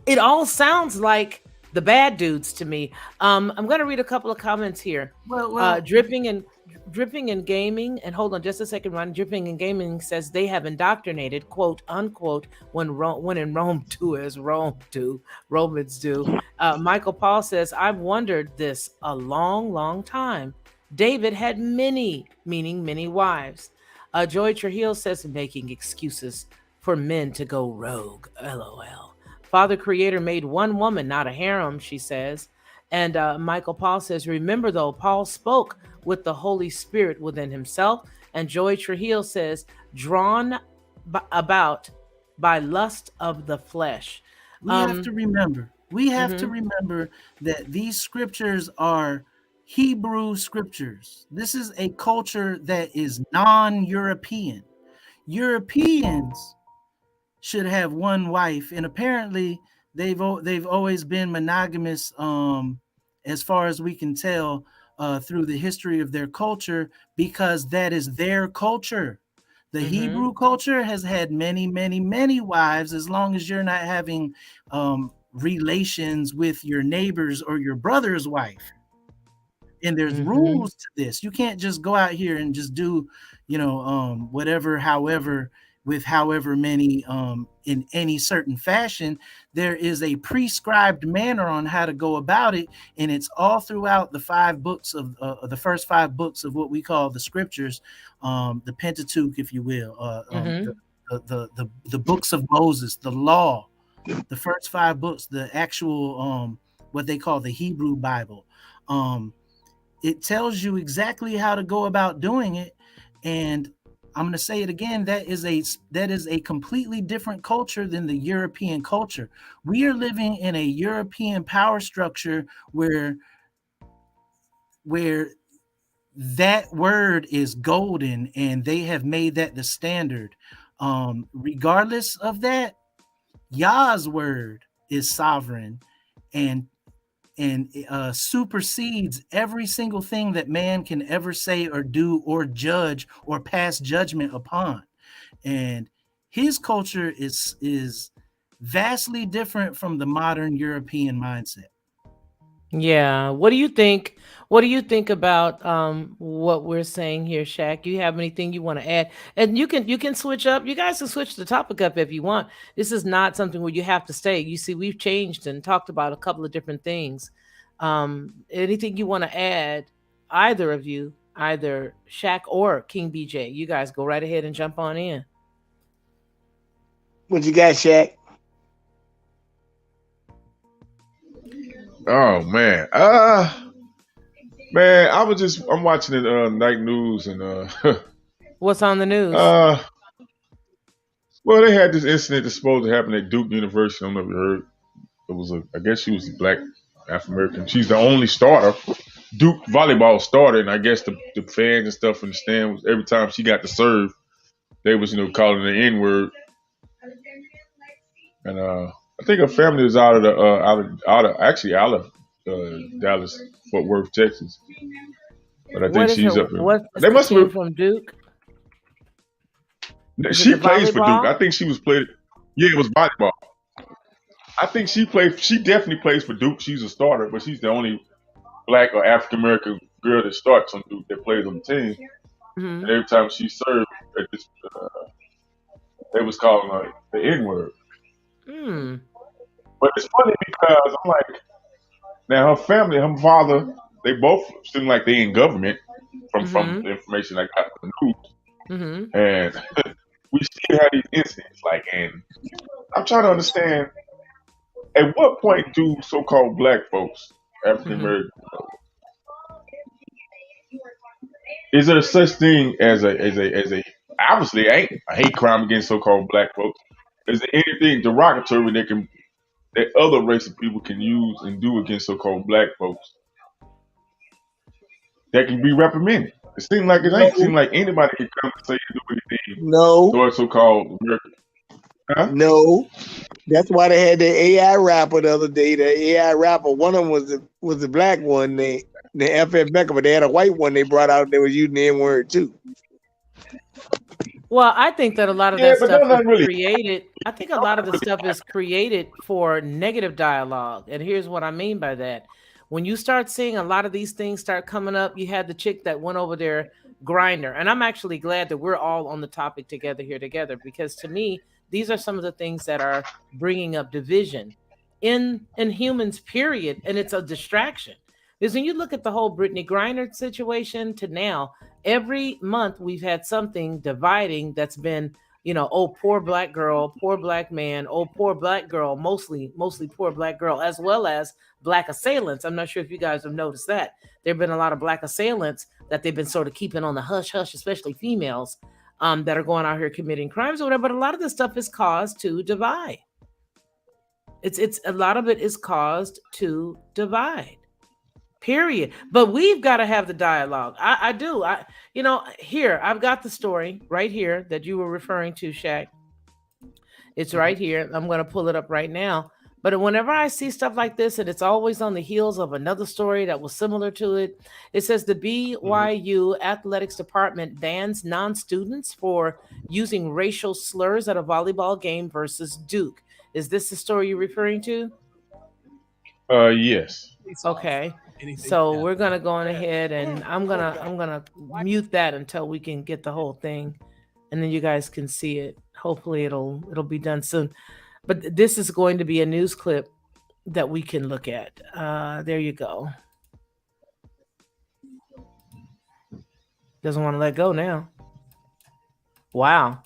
Speaker 1: It all sounds like the bad dudes to me. I'm going to read a couple of comments here.
Speaker 2: Well,
Speaker 1: dripping and gaming, and hold on just a second, Ron. Dripping and gaming says they have indoctrinated, quote unquote, when in Rome do as Romans do. Michael Paul says, I've wondered this a long, long time. David had many, meaning many wives. Joy Trujillo says, making excuses for men to go rogue. LOL. Father Creator made one woman, not a harem, she says. And Michael Paul says, remember though, Paul spoke with the Holy Spirit within himself. And Joy Trujillo says, drawn about by lust of the flesh.
Speaker 2: We have to remember that these scriptures are Hebrew scriptures. This is a culture that is non-European. Europeans should have one wife, and apparently they've always been monogamous, as far as we can tell, through the history of their culture, because that is their culture. The Hebrew culture has had many, many, many wives, as long as you're not having relations with your neighbor's or your brother's wife. And there's rules to this. You can't just go out here and just do, whatever, however, with however many, in any certain fashion. There is a prescribed manner on how to go about it, and it's all throughout the 5 books of the first 5 books of what we call the scriptures, the Pentateuch, if you will, the books of Moses, the law, the first 5 books, the actual what they call the Hebrew Bible. It tells you exactly how to go about doing it, and I'm going to say it again. That is a completely different culture than the European culture. We are living in a European power structure where that word is golden, and they have made that the standard. Regardless of that, Yah's word is sovereign and supersedes every single thing that man can ever say or do or judge or pass judgment upon. And his culture is vastly different from the modern European mindset.
Speaker 1: Yeah. What do you think? What do you think about what we're saying here, Shaq? You have anything you want to add? And you can switch up. You guys can switch the topic up if you want. This is not something where you have to stay. You see, we've changed and talked about a couple of different things. Anything you want to add, either of you, either Shaq or King BJ, you guys go right ahead and jump on in.
Speaker 3: What you got, Shaq?
Speaker 4: Oh man. Man, I'm watching the night news and
Speaker 1: What's on the news?
Speaker 4: well, they had this incident that's supposed to happen at Duke University. I don't know if you heard. It was I guess she was a black African American. She's the only starter, Duke volleyball starter, and I guess the fans and stuff in the stands, every time she got to serve, they was calling her the N-word. And I think her family is out of Dallas, Fort Worth, Texas. But I think she's up there.
Speaker 1: What is
Speaker 4: They
Speaker 1: the
Speaker 4: must
Speaker 1: team
Speaker 4: have.
Speaker 1: from Duke?
Speaker 4: She plays for Duke.
Speaker 1: volleyball?
Speaker 4: I think she was played. Yeah, it was volleyball. I think she definitely plays for Duke. She's a starter, but she's the only black or African American girl that starts on Duke that plays on the team.
Speaker 1: Mm-hmm.
Speaker 4: And every time she served, they was calling her the N-word. But it's funny because I'm like, now her family, her father, they both seem like they in government from the information I got from the news. And we still have these incidents, and I'm trying to understand, at what point do so-called black folks, African American, is there such thing as a obviously ain't a hate crime against so-called black folks? Is there anything derogatory that other race of people can use and do against so-called black folks that can be reprimanded? It seems like it ain't. It seems like anybody can come and say and do anything towards so-called American. Huh?
Speaker 3: No. That's why they had the AI rapper the other day. The AI rapper, one of them was the black one, the FF Becca, but they had a white one they brought out that was using the N-word too.
Speaker 1: Well, I think that a lot of that stuff is created. I think a lot of the stuff is created for negative dialogue. And here's what I mean by that. When you start seeing a lot of these things start coming up, you had the chick that went over there, Grinder. And I'm actually glad that we're all on the topic together, because to me, these are some of the things that are bringing up division in humans, period. And it's a distraction. Because when you look at the whole Brittany Griner situation to now, every month we've had something dividing that's been, oh, poor black girl, poor black man, oh, poor black girl, mostly poor black girl, as well as black assailants. I'm not sure if you guys have noticed that. There have been a lot of black assailants that they've been sort of keeping on the hush, especially females that are going out here committing crimes or whatever. But a lot of this stuff is caused to divide. It's a lot of it is caused to divide. Period. But we've got to have the dialogue. I do. Here, I've got the story right here that you were referring to, Shaq. It's right here. I'm going to pull it up right now. But whenever I see stuff like this, and it's always on the heels of another story that was similar to it, it says the BYU athletics department bans non-students for using racial slurs at a volleyball game versus Duke. Is this the story you're referring to?
Speaker 4: Yes.
Speaker 1: Okay. So we're gonna go on ahead, and I'm gonna mute that until we can get the whole thing, and then you guys can see it. Hopefully it'll be done soon. But this is going to be a news clip that we can look at. There you go. Doesn't want to let go now. Wow.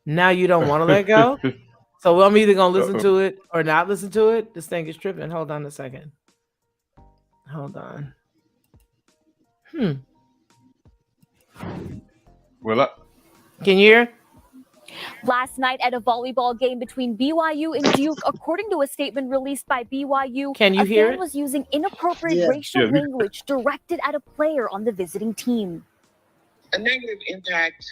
Speaker 1: Now you don't want to let go? So I'm either going to listen to it or not listen to it. This thing is tripping. Hold on a second. Hold on.
Speaker 4: Well,
Speaker 1: can you hear?
Speaker 5: Last night at a volleyball game between BYU and Duke, according to a statement released by BYU,
Speaker 1: can you hear it?
Speaker 5: Was using inappropriate racial language directed at a player on the visiting team.
Speaker 6: A negative impact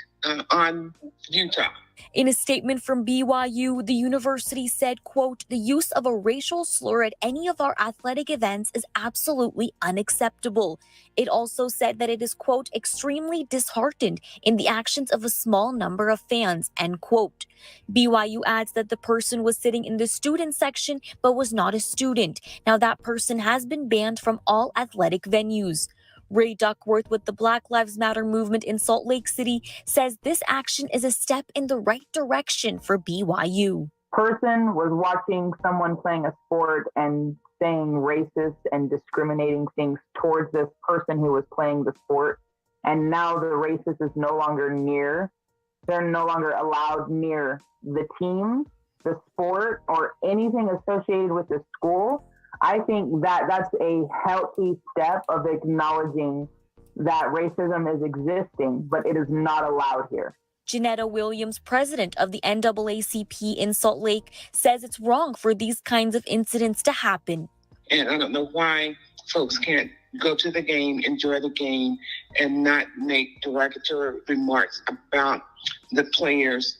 Speaker 6: on Utah.
Speaker 5: In a statement from BYU, the university said, quote, "The use of a racial slur at any of our athletic events is absolutely unacceptable." It also said that it is, quote, "extremely disheartened in the actions of a small number of fans," end quote. BYU adds that the person was sitting in the student section but was not a student. Now that person has been banned from all athletic venues. Ray Duckworth with the Black Lives Matter movement in Salt Lake City says this action is a step in the right direction for BYU.
Speaker 7: Person was watching someone playing a sport and saying racist and discriminating things towards this person who was playing the sport. And now the racist is no longer near. They're no longer allowed near the team, the sport, or anything associated with the school. I think that that's a healthy step of acknowledging that racism is existing, but it is not allowed here.
Speaker 5: Janetta Williams, president of the NAACP in Salt Lake, says it's wrong for these kinds of incidents to happen.
Speaker 6: And I don't know why folks can't go to the game, enjoy the game, and not make derogatory remarks about the players,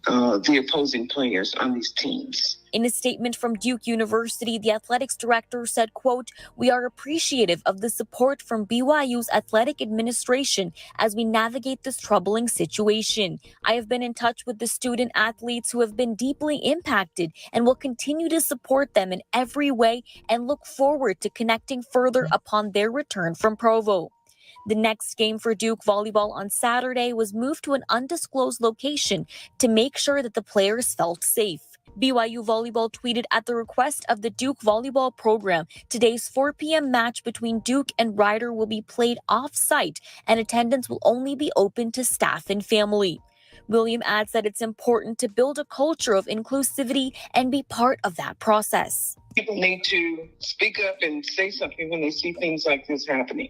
Speaker 6: the opposing players on these teams.
Speaker 5: In a statement from Duke University, the athletics director said, quote, "We are appreciative of the support from BYU's athletic administration as we navigate this troubling situation. I have been in touch with the student athletes who have been deeply impacted and will continue to support them in every way and look forward to connecting further upon their return from Provo." The next game for Duke volleyball on Saturday was moved to an undisclosed location to make sure that the players felt safe. BYU volleyball tweeted at the request of the Duke volleyball program, today's 4 p.m. match between Duke and Rider will be played off-site and attendance will only be open to staff and family. William adds that it's important to build a culture of inclusivity and be part of that process.
Speaker 6: People need to speak up and say something when they see things like this happening.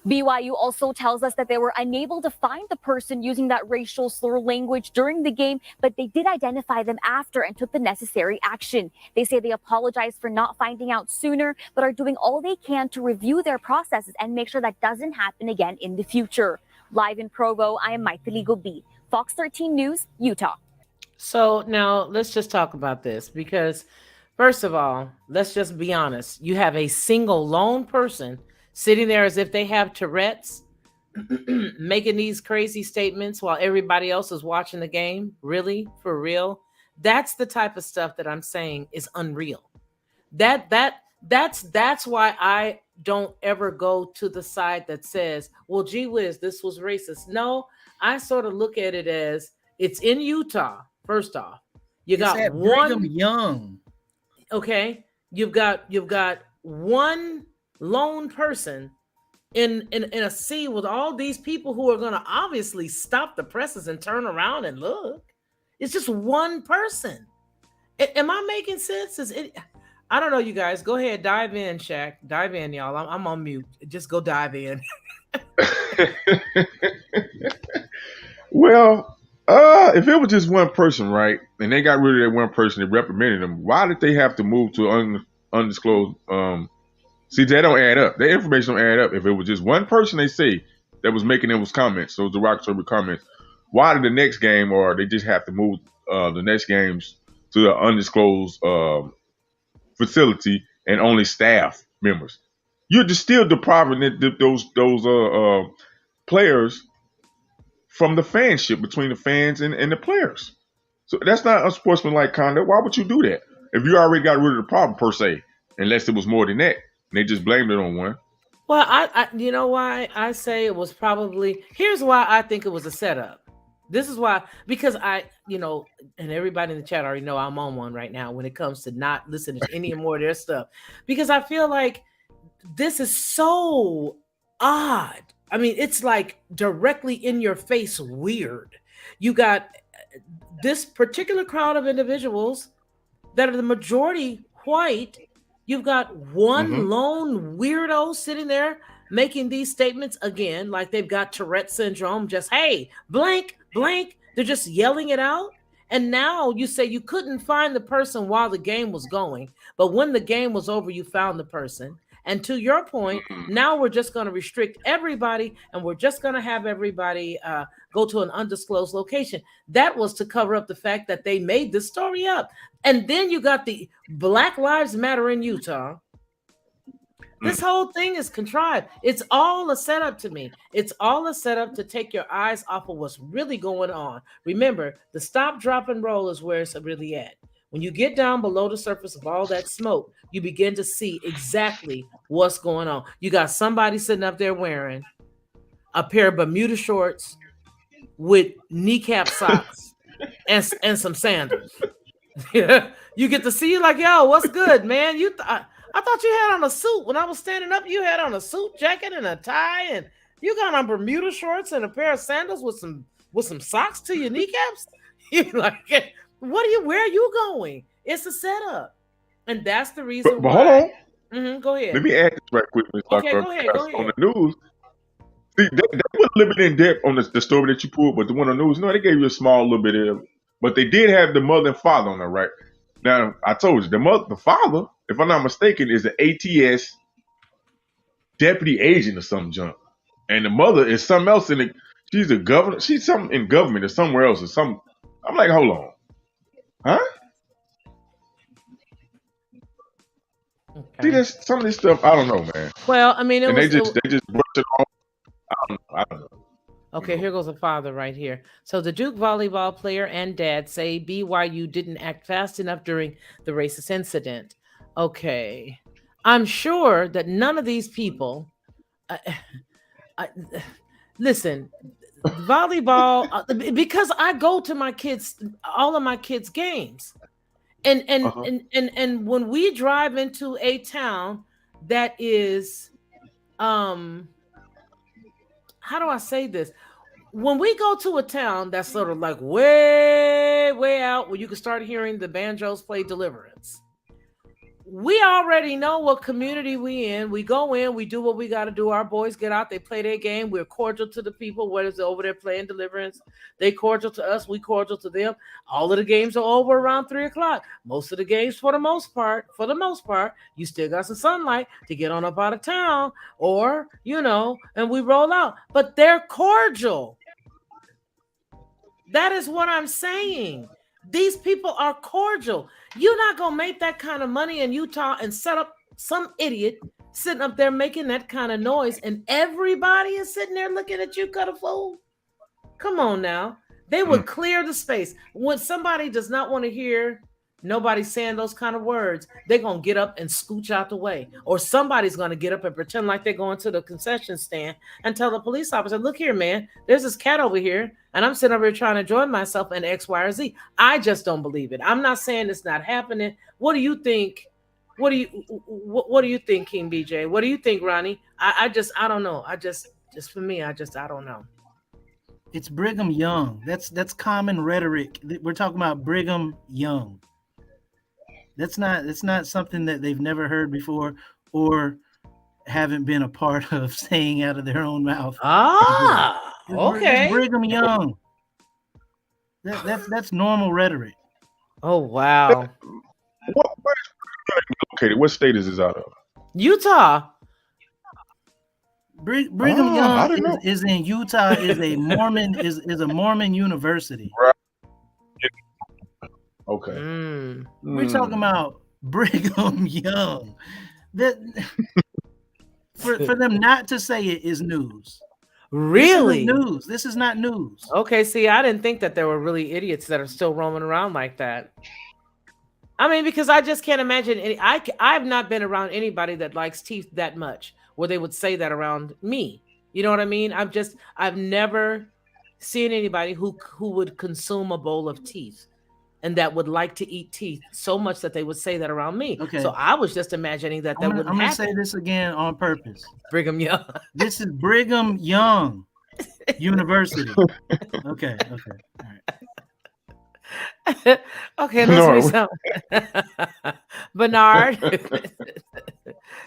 Speaker 5: BYU also tells us that they were unable to find the person using that racial slur language during the game, but they did identify them after and took the necessary action. They say they apologize for not finding out sooner, but are doing all they can to review their processes and make sure that doesn't happen again in the future. Live in Provo, I am Maitali Gobi, Fox 13 News, Utah.
Speaker 1: So now let's just talk about this because, first of all, let's just be honest. You have a single lone person sitting there as if they have Tourette's, making these crazy statements while everybody else is watching the game. Really? For real? That's the type of stuff that I'm saying is unreal. That's why I don't ever go to the side that says, well, gee whiz, this was racist. No, I sort of look at it as it's in Utah. First off, you got one
Speaker 2: young.
Speaker 1: Okay. You've got one lone person in a sea with all these people who are going to obviously stop the presses and turn around and look. It's just one person. Am I making sense? I don't know, you guys. Go ahead, dive in, Shaq. Dive in, y'all. I'm on mute. Just go dive in.
Speaker 4: Well, if it was just one person, right, and they got rid of that one person that reprimanded them, why did they have to move to undisclosed? See, that don't add up. The information don't add up. If it was just one person, they say, that was making those comments, those derogatory comments, why did the next game, or they just have to move the next games to the undisclosed facility and only staff members? You're just still depriving those players from the fanship between the fans and the players. So that's not unsportsmanlike conduct. Why would you do that if you already got rid of the problem per se? Unless it was more than that, and they just blamed it on one.
Speaker 1: Well, I you know why I say it was probably. Here's why I think it was a setup. This is why, because and everybody in the chat already know I'm on one right now when it comes to not listening to any more of their stuff, because I feel like this is so odd. I mean, it's like directly in your face weird. You got this particular crowd of individuals that are the majority white. You've got one lone weirdo sitting there making these statements again, like they've got Tourette syndrome, just, hey, blank, blank. They're just yelling it out. And now you say you couldn't find the person while the game was going, but when the game was over, you found the person. And to your point, now we're just going to restrict everybody, and we're just going to have everybody go to an undisclosed location. That was to cover up the fact that they made this story up. And then you got the Black Lives Matter in Utah. This whole thing is contrived. It's all a setup to me. It's all a setup to take your eyes off of what's really going on. Remember, the stop, drop, and roll is where it's really at. When you get down below the surface of all that smoke, you begin to see exactly what's going on. You got somebody sitting up there wearing a pair of Bermuda shorts with kneecap socks and some sandals. You get to see, like, yo, what's good, man? I thought you had on a suit. When I was standing up, you had on a suit jacket and a tie, and you got on Bermuda shorts and a pair of sandals with some socks to your kneecaps. You're like, Where are you going? It's a setup. And that's the reason
Speaker 4: But
Speaker 1: why.
Speaker 4: hold on.
Speaker 1: Go ahead.
Speaker 4: Let me add this right quick, Ms.
Speaker 1: Okay,
Speaker 4: Lockhart,
Speaker 1: go ahead.
Speaker 4: on the news. See, they went a little bit in depth on the story that you pulled, but the one on the news, they gave you a small little bit of it. But they did have the mother and father on there, right? Now, I told you, the father, if I'm not mistaken, is an ATS deputy agent or some junk. And the mother is something else she's a governor. She's something in government or somewhere else or something. I'm like, hold on. Huh?
Speaker 1: Okay.
Speaker 4: See, there's some of this stuff, I don't know, man.
Speaker 1: Well, I mean,
Speaker 4: they just brush it off. I don't know.
Speaker 1: Okay, here goes a father right here. So the Duke volleyball player and dad say BYU didn't act fast enough during the racist incident. Okay. I'm sure that none of these people, listen, volleyball, because I go to all of my kids' games. And when we drive into a town that is, how do I say this? When we go to a town that's sort of like way, way out where you can start hearing the banjos play Deliverance, we already know what community we in. We go in, we do what we got to do. Our boys get out, they play their game. We're cordial to the people. What is it over there playing Deliverance? They cordial to us. We cordial to them. All of the games are over around 3:00. Most of the games, for the most part, you still got some sunlight to get on up out of town, or and we roll out. But they're cordial. That is what I'm saying. These people are cordial. You're not going to make that kind of money in Utah and set up some idiot sitting up there making that kind of noise, and everybody is sitting there looking at you, cut a fool. Come on now. They would clear the space. When somebody does not want to hear nobody saying those kind of words, they're going to get up and scooch out the way. Or somebody's going to get up and pretend like they're going to the concession stand and tell the police officer, look here, man, there's this cat over here, and I'm sitting over here trying to enjoy myself in X, Y, or Z. I just don't believe it. I'm not saying it's not happening. What do you think? What do you think, King BJ? What do you think, Ronnie? I don't know. For me, I don't know.
Speaker 2: It's Brigham Young. That's common rhetoric. We're talking about Brigham Young. That's not something that they've never heard before or haven't been a part of saying out of their own mouth.
Speaker 1: Okay.
Speaker 2: It's Brigham Young. That's normal rhetoric.
Speaker 1: Oh wow.
Speaker 4: Where's located? What state is this out of?
Speaker 1: Utah.
Speaker 2: Brigham Young is in Utah. Is a Mormon is a Mormon university.
Speaker 4: Right. Okay.
Speaker 2: We're talking about Brigham Young. That for them not to say it is news.
Speaker 1: Really?
Speaker 2: This is not news.
Speaker 1: Okay, see, I didn't think that there were really idiots that are still roaming around like that. I mean, because I just can't imagine I've not been around anybody that likes teeth that much where they would say that around me. You know what I mean? I've never seen anybody who would consume a bowl of teeth and that would like to eat teeth so much that they would say that around me.
Speaker 2: Okay.
Speaker 1: So I was just imagining that wouldn't happen.
Speaker 2: I'm going to say this again on purpose.
Speaker 1: Brigham Young.
Speaker 2: This is Brigham Young University. Okay. All
Speaker 1: right. Okay, let's read something. Bernard.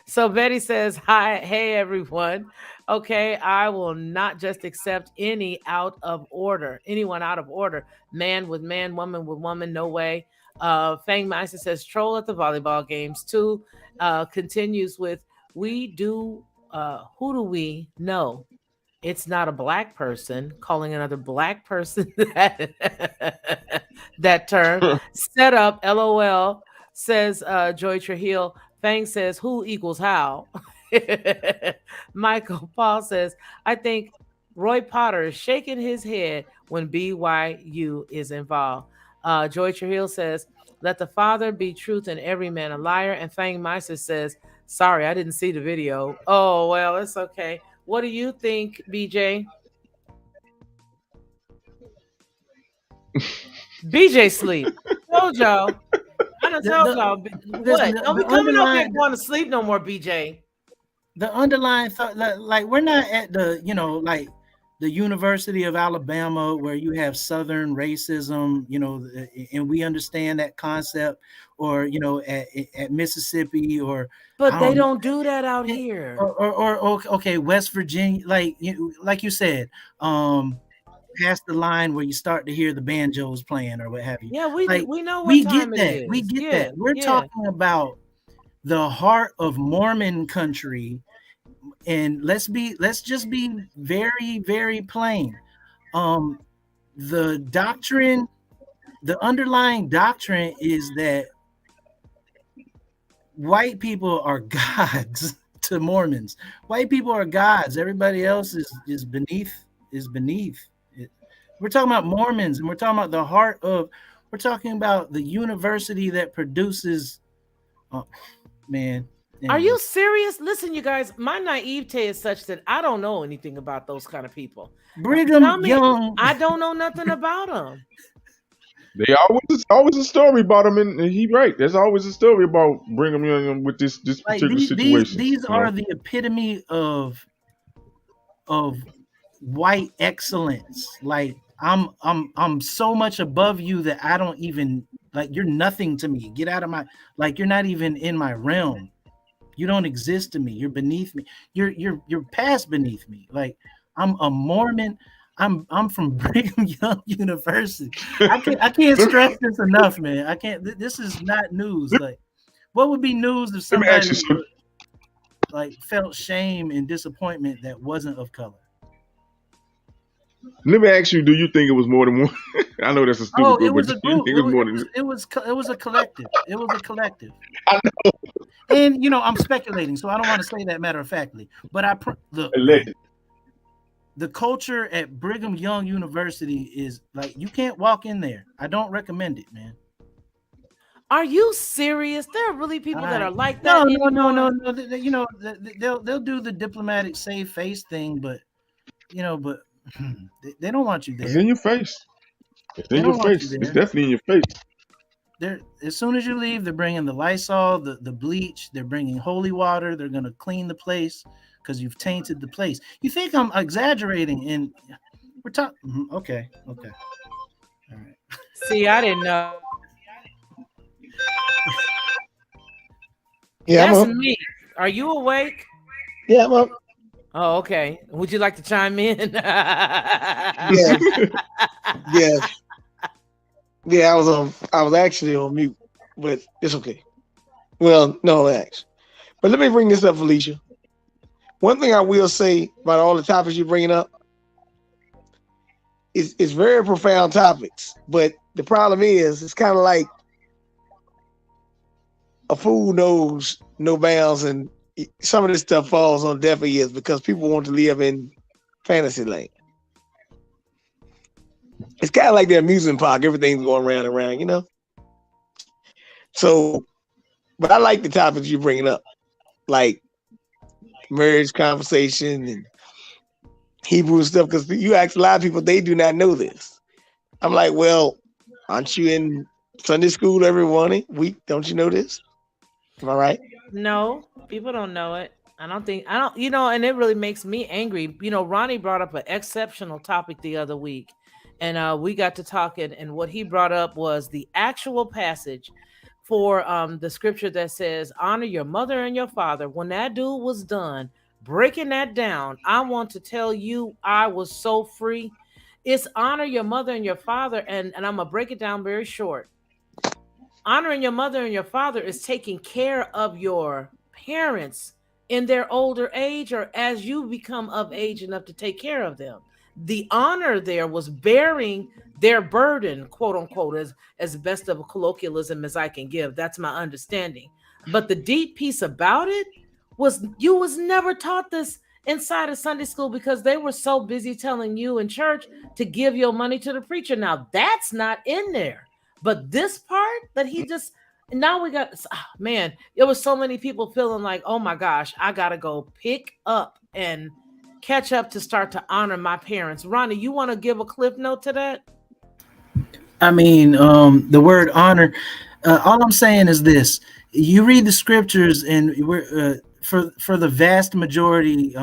Speaker 1: So Betty says, hey everyone. Okay, I will not just accept anyone out of order. Man with man, woman with woman, no way. Fang Meister says, troll at the volleyball games too. Continues with, who do we know? It's not a black person calling another black person that term. Set up, LOL, says Joy Trujillo. Fang says, who equals how? Michael Paul says, I think Roy Potter is shaking his head when BYU is involved. Joy Trujillo says, let the father be truth and every man a liar. And Fang Meister says, sorry, I didn't see the video. Oh, well, it's okay. What do you think, BJ? BJ sleep. Told y'all. I done told y'all. What? Don't be coming up here going to sleep no more, BJ.
Speaker 2: The underlying thought, like we're not at the, the University of Alabama, where you have Southern racism, and we understand that concept, or at Mississippi, or
Speaker 1: But they don't do that out
Speaker 2: or,
Speaker 1: here.
Speaker 2: or okay, West Virginia, like you said, past the line where you start to hear the banjos playing or what have you.
Speaker 1: Yeah, we know what
Speaker 2: we
Speaker 1: time
Speaker 2: get
Speaker 1: it
Speaker 2: that.
Speaker 1: is.
Speaker 2: We get
Speaker 1: Yeah,
Speaker 2: that. We're talking about the heart of Mormon country. And let's just be very, very plain. The doctrine, the underlying doctrine is that white people are gods to Mormons. White people are gods. Everybody else is beneath. We're talking about Mormons, and we're talking about the heart of. We're talking about the university that produces. Oh, man.
Speaker 1: Are you serious? Listen, you guys, my naivete is such that I don't know anything about those kind of people.
Speaker 2: Brigham Young.
Speaker 1: I don't know nothing about them.
Speaker 4: They always a story about him, and he right. There's always a story about Brigham Young with this particular situation.
Speaker 2: These are the epitome of white excellence. Like I'm so much above you that I don't even like. You're nothing to me. Get out of my you're not even in my realm. You don't exist to me. You're beneath me. You're past beneath me. Like I'm a Mormon. I'm from Brigham Young University. I can't stress this enough, man. I can't. This is not news. Like, what would be news if somebody felt shame and disappointment that wasn't of color?
Speaker 4: Let me ask you: do you think it was more than one? I know that's a stupid.
Speaker 2: Oh, it was a group.
Speaker 4: It
Speaker 2: was a collective. It was a collective.
Speaker 4: I know.
Speaker 2: And I'm speculating, so I don't want to say that matter of factly. But look, the culture at Brigham Young University is like you can't walk in there. I don't recommend it, man.
Speaker 1: Are you serious? There are really people that are like that.
Speaker 2: No. They'll do the diplomatic save face thing, but they don't want you there.
Speaker 4: It's in your face. It's in your face. It's definitely in your face.
Speaker 2: As soon as you leave, they're bringing the Lysol, the bleach. They're bringing holy water. They're going to clean the place because you've tainted the place. You think I'm exaggerating? And we're talking. Okay. All right.
Speaker 1: See, I didn't know.
Speaker 3: Yeah,
Speaker 1: that's me. Are you awake?
Speaker 3: Yeah, I'm up.
Speaker 1: Oh, okay. Would you like to chime in?
Speaker 3: Yeah. Yeah, I was actually on mute, but it's okay. Well, no, thanks. But let me bring this up, Felicia. One thing I will say about all the topics you're bringing up is it's very profound topics, but the problem is it's kind of like a fool knows no bounds, and some of this stuff falls on deaf ears because people want to live in fantasy land. It's kind of like the amusement park. Everything's going round and round, So, but I like the topics you're bringing up, like marriage conversation and Hebrew stuff, because you ask a lot of people, they do not know this. I'm like, well, aren't you in Sunday school every week? Don't you know this? Am I right?
Speaker 1: No, people don't know it. I don't, and it really makes me angry. Ronnie brought up an exceptional topic the other week, and we got to talking, and what he brought up was the actual passage for the scripture that says, honor your mother and your father. When that dude was done breaking that down, I want to tell you, I was so free. It's honor your mother and your father, and I'm going to break it down very short. Honoring your mother and your father is taking care of your parents in their older age or as you become of age enough to take care of them. The honor there was bearing their burden, quote unquote, as best of a colloquialism as I can give. That's my understanding. But the deep piece about it was you was never taught this inside of Sunday school because they were so busy telling you in church to give your money to the preacher. Now that's not in there. But this part that he just, now we got, man, it was so many people feeling like, oh my gosh, I got to go pick up and catch up to start to honor my parents. Ronnie, you want to give a cliff note to that?
Speaker 2: I mean, the word honor, all I'm saying is this. You read the scriptures and we're for the vast majority,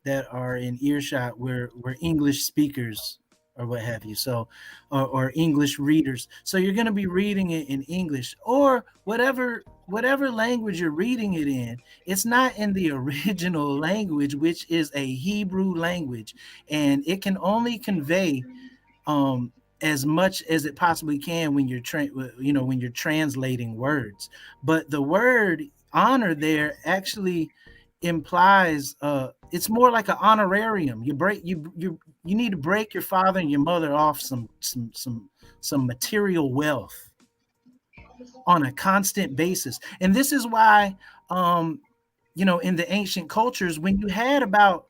Speaker 2: that are in earshot were English speakers or what have you. So, or English readers. So you're going to be reading it in English or whatever language you're reading it in. It's not in the original language, which is a Hebrew language, and it can only convey as much as it possibly can when you're when you're translating words. But the word honor there actually implies it's more like an honorarium. You need to break your father and your mother off some material wealth on a constant basis. And this is why in the ancient cultures, when you had about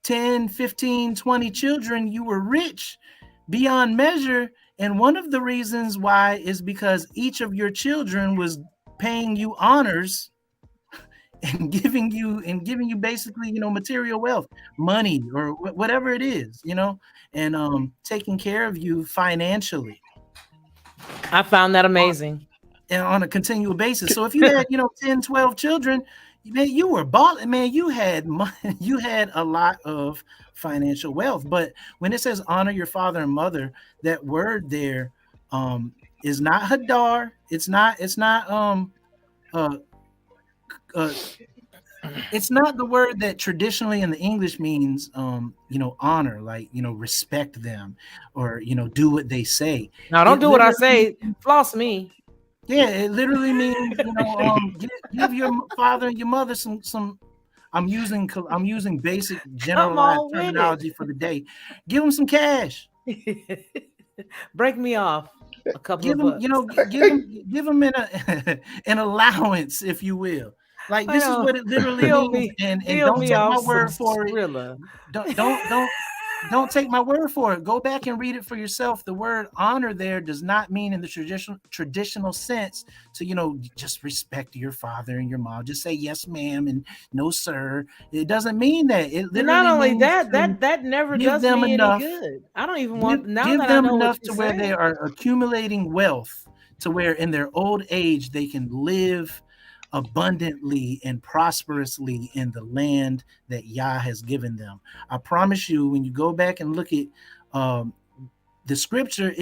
Speaker 2: 10, 15, 20 children, you were rich beyond measure. And one of the reasons why is because each of your children was paying you honors and giving you basically material wealth, money, or whatever it is, and taking care of you financially.
Speaker 1: I found that amazing.
Speaker 2: And on a continual basis. So if you had 10, 12 children, man, you were balling, man. You had money, you had a lot of financial wealth. But when it says honor your father and mother, that word there is not hadar. It's not it's not the word that traditionally in the English means honor, like respect them or do what they say.
Speaker 1: Now don't do what I say. Floss me.
Speaker 2: Yeah, it literally means give your father and your mother some. I'm using basic generalized terminology for the day. Give them some cash.
Speaker 1: Break me off a couple
Speaker 2: of bucks. Give them an allowance, if you will. Like this is what it literally means, and don't take my word for it. Don't take my word for it. Go back and read it for yourself. The word honor there does not mean in the traditional sense to just respect your father and your mom. Just say yes, ma'am, and no, sir. It doesn't mean that. It literally
Speaker 1: not only
Speaker 2: means
Speaker 1: that never does me any good. I don't even want
Speaker 2: give them enough to where they are accumulating wealth to where in their old age they can live abundantly and prosperously in the land that Yah has given them. I promise you, when you go back and look at the scripture,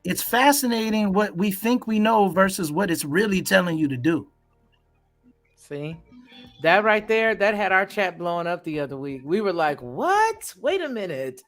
Speaker 2: it's fascinating what we think we know versus what it's really telling you to do.
Speaker 1: See, that right there, that had our chat blowing up the other week. We were like, what? Wait a minute.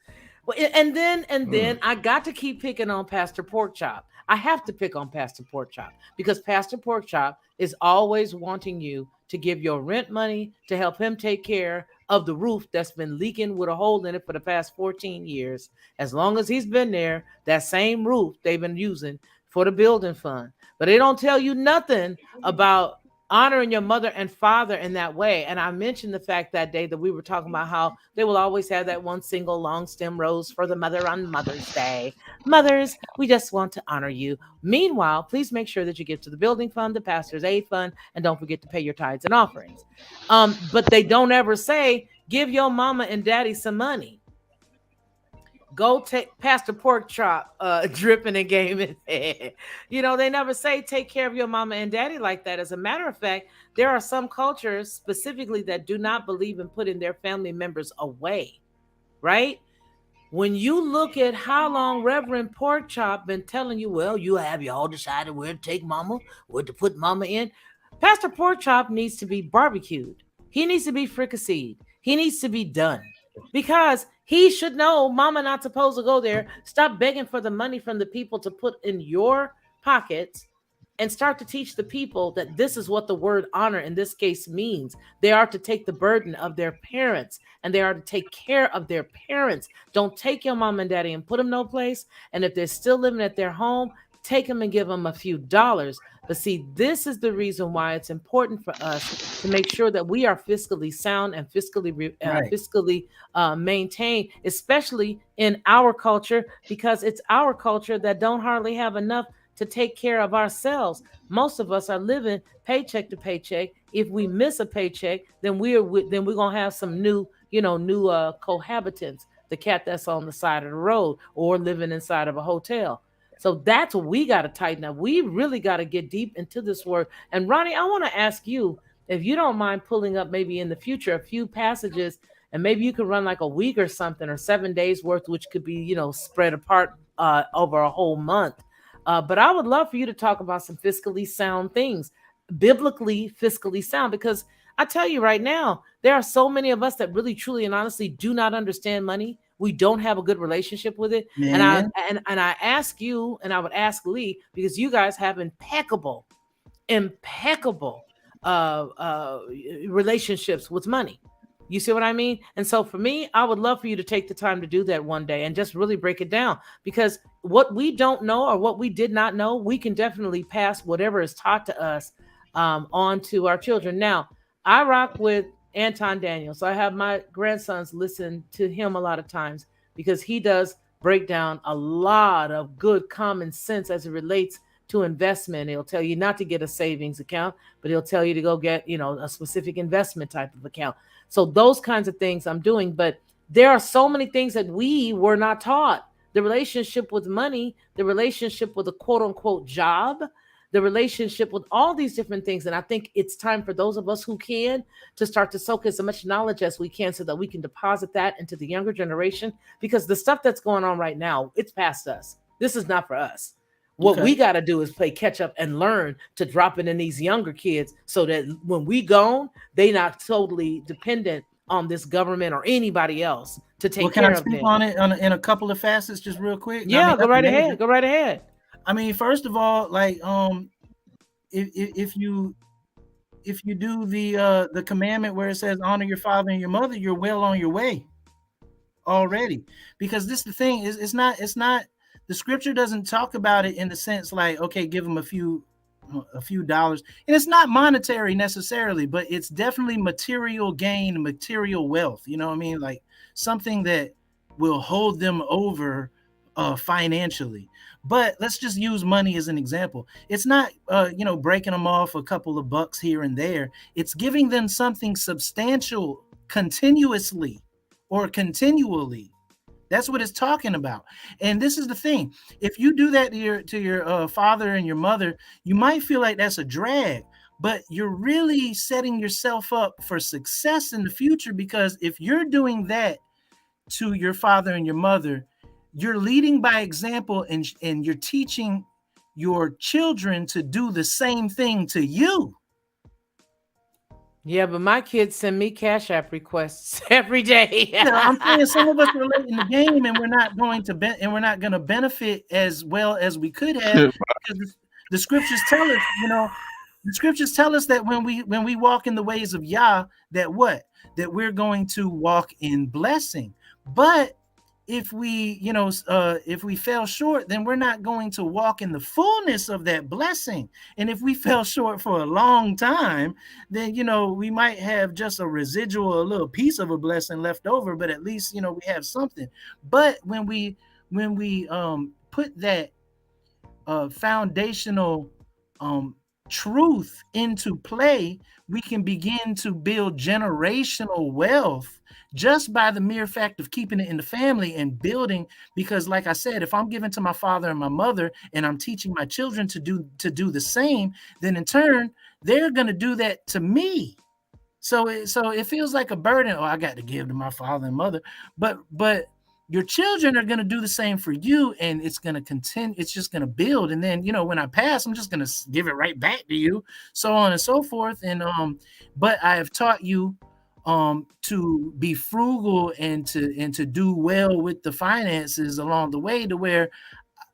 Speaker 1: And then I got to keep picking on Pastor Porkchop. I have to pick on Pastor Porkchop because Pastor Porkchop is always wanting you to give your rent money to help him take care of the roof that's been leaking with a hole in it for the past 14 years. As long as he's been there, that same roof they've been using for the building fund. But they don't tell you nothing about honoring your mother and father in that way. And I mentioned the fact that day that we were talking about how they will always have that one single long stem rose for the mother on Mother's Day. Mothers, we just want to honor you. Meanwhile, please make sure that you give to the building fund, the pastor's aid fund, and don't forget to pay your tithes and offerings. But they don't ever say, give your mama and daddy some money. Go take Pastor Porkchop dripping and gaming. They never say take care of your mama and daddy like that. As a matter of fact, there are some cultures specifically that do not believe in putting their family members away, right? When you look at how long Reverend Porkchop been telling you, well, you have y'all decided where to take mama, where to put mama in. Pastor Porkchop needs to be barbecued. He needs to be fricasseed. He needs to be done. Because he should know mama not supposed to go there. Stop begging for the money from the people to put in your pockets and start to teach the people that this is what the word honor in this case means. They are to take the burden of their parents and they are to take care of their parents. Don't take your mom and daddy and put them no place. And if they're still living at their home, take them and give them a few dollars. But see, this is the reason why it's important for us to make sure that we are fiscally sound and fiscally maintained, especially in our culture, because it's our culture that don't hardly have enough to take care of ourselves. Most of us are living paycheck to paycheck. If we miss a paycheck, then we're gonna have some new cohabitants, the cat that's on the side of the road or living inside of a hotel. So that's what we got to tighten up. We really got to get deep into this word. And Ronnie, I want to ask you, if you don't mind pulling up maybe in the future a few passages, and maybe you could run like a week or something, or 7 days worth, which could be, spread apart over a whole month. But I would love for you to talk about some fiscally sound things, biblically fiscally sound, because I tell you right now, there are so many of us that really, truly, and honestly do not understand money. We don't have a good relationship with it.
Speaker 2: Man.
Speaker 1: And I ask you, and I would ask Lee, because you guys have impeccable relationships with money. You see what I mean? And so for me, I would love for you to take the time to do that one day and just really break it down, because what we don't know or what we did not know, we can definitely pass whatever is taught to us on to our children. Now, I rock with Anton Daniels. So I have my grandsons listen to him a lot of times, because he does break down a lot of good common sense as it relates to investment. He'll tell you not to get a savings account, but he'll tell you to go get, a specific investment type of account. So those kinds of things I'm doing. But there are so many things that we were not taught. The relationship with money, the relationship with a quote unquote job, the relationship with all these different things. And I think it's time for those of us who can to start to soak as much knowledge as we can, so that we can deposit that into the younger generation, because the stuff that's going on right now, it's past us. This is not for us. What we got to do is play catch up and learn to drop it in these younger kids, so that when we gone, they not totally dependent on this government or anybody else to take care of them.
Speaker 2: Can I speak on it in a couple of facets just real quick?
Speaker 1: Yeah, go right ahead. Go right ahead.
Speaker 2: I mean, first of all, like if you do the commandment where it says honor your father and your mother, you're well on your way already. Because this is the thing, is it's not the scripture doesn't talk about it in the sense like, okay, give them a few dollars, and it's not monetary necessarily, but it's definitely material gain, material wealth, you know what I mean, like something that will hold them over financially. But let's just use money as an example. It's not breaking them off a couple of bucks here and there. It's giving them something substantial continuously or continually. That's what it's talking about. And this is the thing. If you do that to your father and your mother, you might feel like that's a drag, but you're really setting yourself up for success in the future, because if you're doing that to your father and your mother, you're leading by example, and you're teaching your children to do the same thing to you.
Speaker 1: Yeah, but my kids send me CashApp requests every day.
Speaker 2: I'm saying some of us are late in the game, and we're not going to benefit as well as we could have, because the scriptures tell us, the scriptures tell us that when we walk in the ways of Yah, that we're going to walk in blessing. But if we fell short, then we're not going to walk in the fullness of that blessing. And if we fell short for a long time, then, we might have just a residual, a little piece of a blessing left over, but at least, we have something. But when we put that foundational truth into play, we can begin to build generational wealth just by the mere fact of keeping it in the family and building. Because like I said, if I'm giving to my father and my mother, and I'm teaching my children to do the same, then in turn, they're going to do that to me. So it feels like a burden. Oh, I got to give to my father and mother, but your children are going to do the same for you, and it's going to continue. It's just going to build. And then, when I pass, I'm just going to give it right back to you, so on and so forth. And, but I have taught you, to be frugal and to do well with the finances along the way, to where,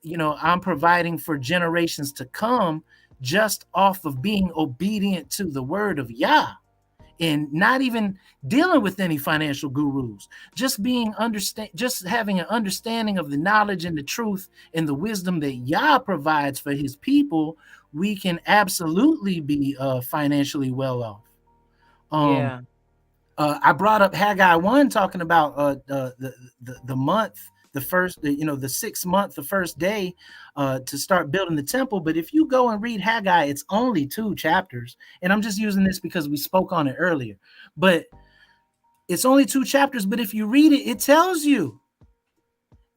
Speaker 2: I'm providing for generations to come just off of being obedient to the word of Yah. And not even dealing with any financial gurus, just having an understanding of the knowledge and the truth and the wisdom that Yah provides for his people, we can absolutely be financially well off. I brought up Haggai 1, talking about the month, the first, the 6th month, the first day to start building the temple. But if you go and read Haggai, it's only 2 chapters. And I'm just using this because we spoke on it earlier. But it's only 2 chapters. But if you read it, it tells you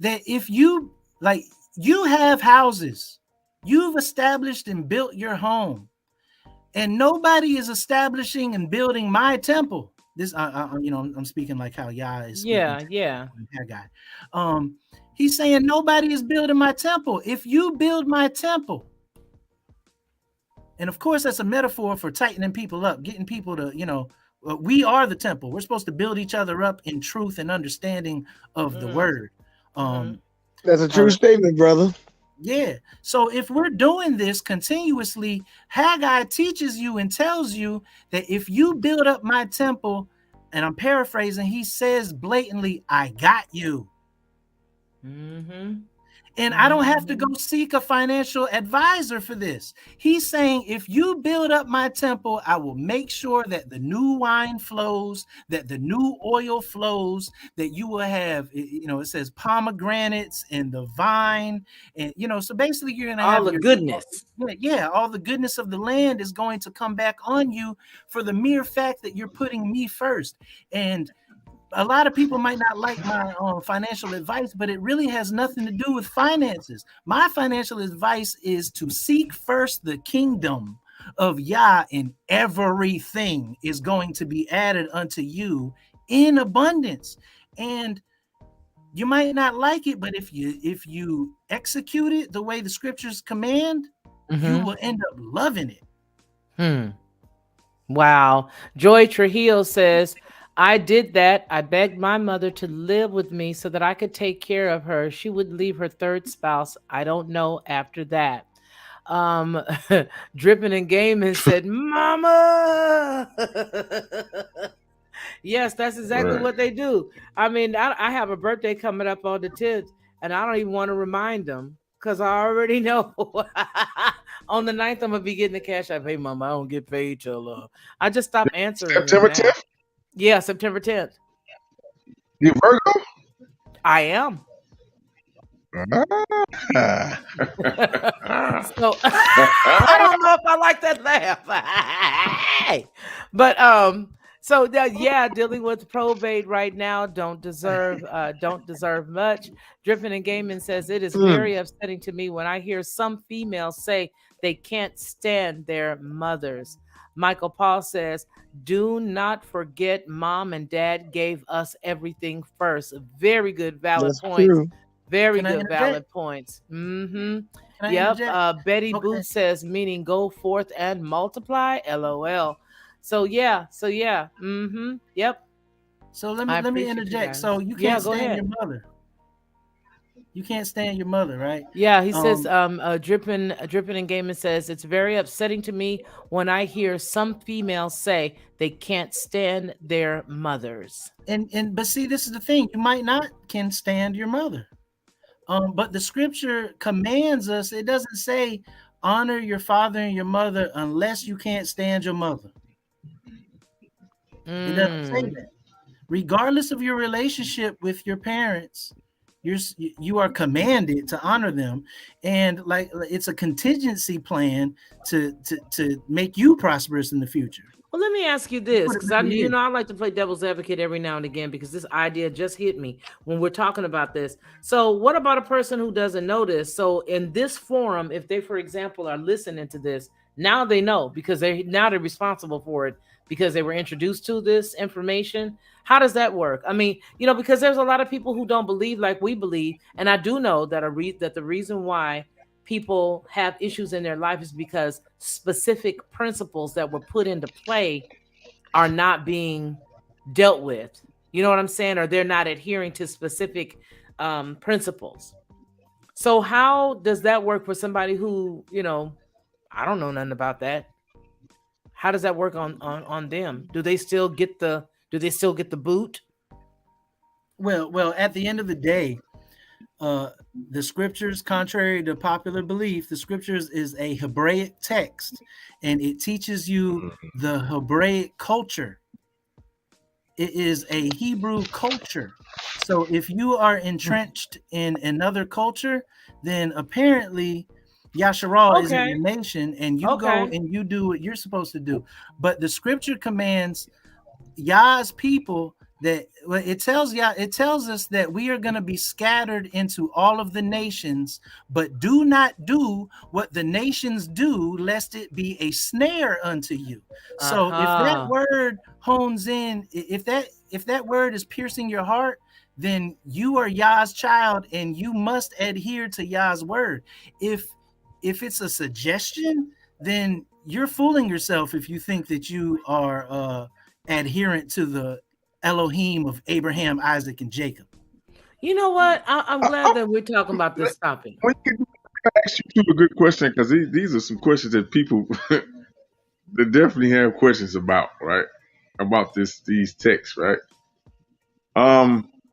Speaker 2: that if you have houses, you've established and built your home, and nobody is establishing and building my temple. This, I'm speaking like how Yah is speaking.
Speaker 1: Yeah.
Speaker 2: Haggai. He's saying nobody is building my temple. If you build my temple, and of course that's a metaphor for tightening people up, getting people to, we are the temple. We're supposed to build each other up in truth and understanding of the word.
Speaker 3: That's a true statement, brother.
Speaker 2: Yeah. So if we're doing this continuously, Haggai teaches you and tells you that if you build up my temple, and I'm paraphrasing, he says blatantly, I got you. And I don't have to go seek a financial advisor for this. He's saying, if you build up my temple, I will make sure that the new wine flows, that the new oil flows, that you will have, it says pomegranates and the vine. And, so basically you're going to have
Speaker 1: all the goodness.
Speaker 2: Yeah, all the goodness of the land is going to come back on you for the mere fact that you're putting me first. And a lot of people might not like my financial advice, but it really has nothing to do with finances. My financial advice is to seek first the kingdom of Yah, and everything is going to be added unto you in abundance. And you might not like it, but if you execute it the way the scriptures command, you will end up loving it.
Speaker 1: Wow. Joy Trujillo says, I did that. I begged my mother to live with me so that I could take care of her. She would leave her third spouse. I don't know after that. Dripping and Gaming said, Mama. Yes, that's exactly what they do. I mean, I have a birthday coming up on the 10th, and I don't even want to remind them because I already know. On the 9th, I'm going to be getting the cash. Hey, Mama, I don't get paid till I just stopped answering.
Speaker 4: September 10th?
Speaker 1: Yeah, September 10th.
Speaker 4: You Virgo?
Speaker 1: I am. So I don't know if I like that laugh. But so dealing with probate right now don't deserve much. Dripping and Gaming says it is very upsetting to me when I hear some females say they can't stand their mothers. Michael Paul says, do not forget mom and dad gave us everything first. Very good, valid points. True. Very good, valid points. Yep. Betty Booth says, meaning go forth and multiply. LOL. So yeah. Yep.
Speaker 2: So let me interject. So you can't stand your mother. You can't stand your mother, right?
Speaker 1: Yeah, he says, Drippin' and Gaming says, it's very upsetting to me when I hear some females say they can't stand their mothers.
Speaker 2: But see, this is the thing. You might not can stand your mother. But the scripture commands us, it doesn't say honor your father and your mother unless you can't stand your mother. It doesn't say that. Regardless of your relationship with your parents, you are commanded to honor them, and like it's a contingency plan to make you prosperous in the future.
Speaker 1: Well, let me ask you this, because I like to play devil's advocate every now and again, because this idea just hit me when we're talking about this. So what about a person who doesn't know this? So in this forum, if they, for example, are listening to this, now they know because they're responsible for it because they were introduced to this information. How does that work? I mean, because there's a lot of people who don't believe like we believe. And I do know that that the reason why people have issues in their life is because specific principles that were put into play are not being dealt with. You know what I'm saying? Or they're not adhering to specific principles. So how does that work for somebody who, I don't know nothing about that. How does that work on them? Do they still get the boot?
Speaker 2: Well, at the end of the day, the scriptures, contrary to popular belief, the scriptures is a Hebraic text, and it teaches you the Hebraic culture. It is a Hebrew culture. So if you are entrenched in another culture, then apparently Yasharal isn't your nation, and you go and you do what you're supposed to do. But the scripture commands Yah's people that it tells us that we are going to be scattered into all of the nations, but do not do what the nations do, lest it be a snare unto you. So if that word hones in, if that word is piercing your heart, then you are Yah's child and you must adhere to Yah's word. If it's a suggestion, then you're fooling yourself if you think that you are adherent to the Elohim of Abraham, Isaac, and Jacob.
Speaker 1: You know what? I'm glad that we're talking about this topic.
Speaker 4: I ask you a good question, because these are some questions that people that definitely have questions about, right? About these texts, right?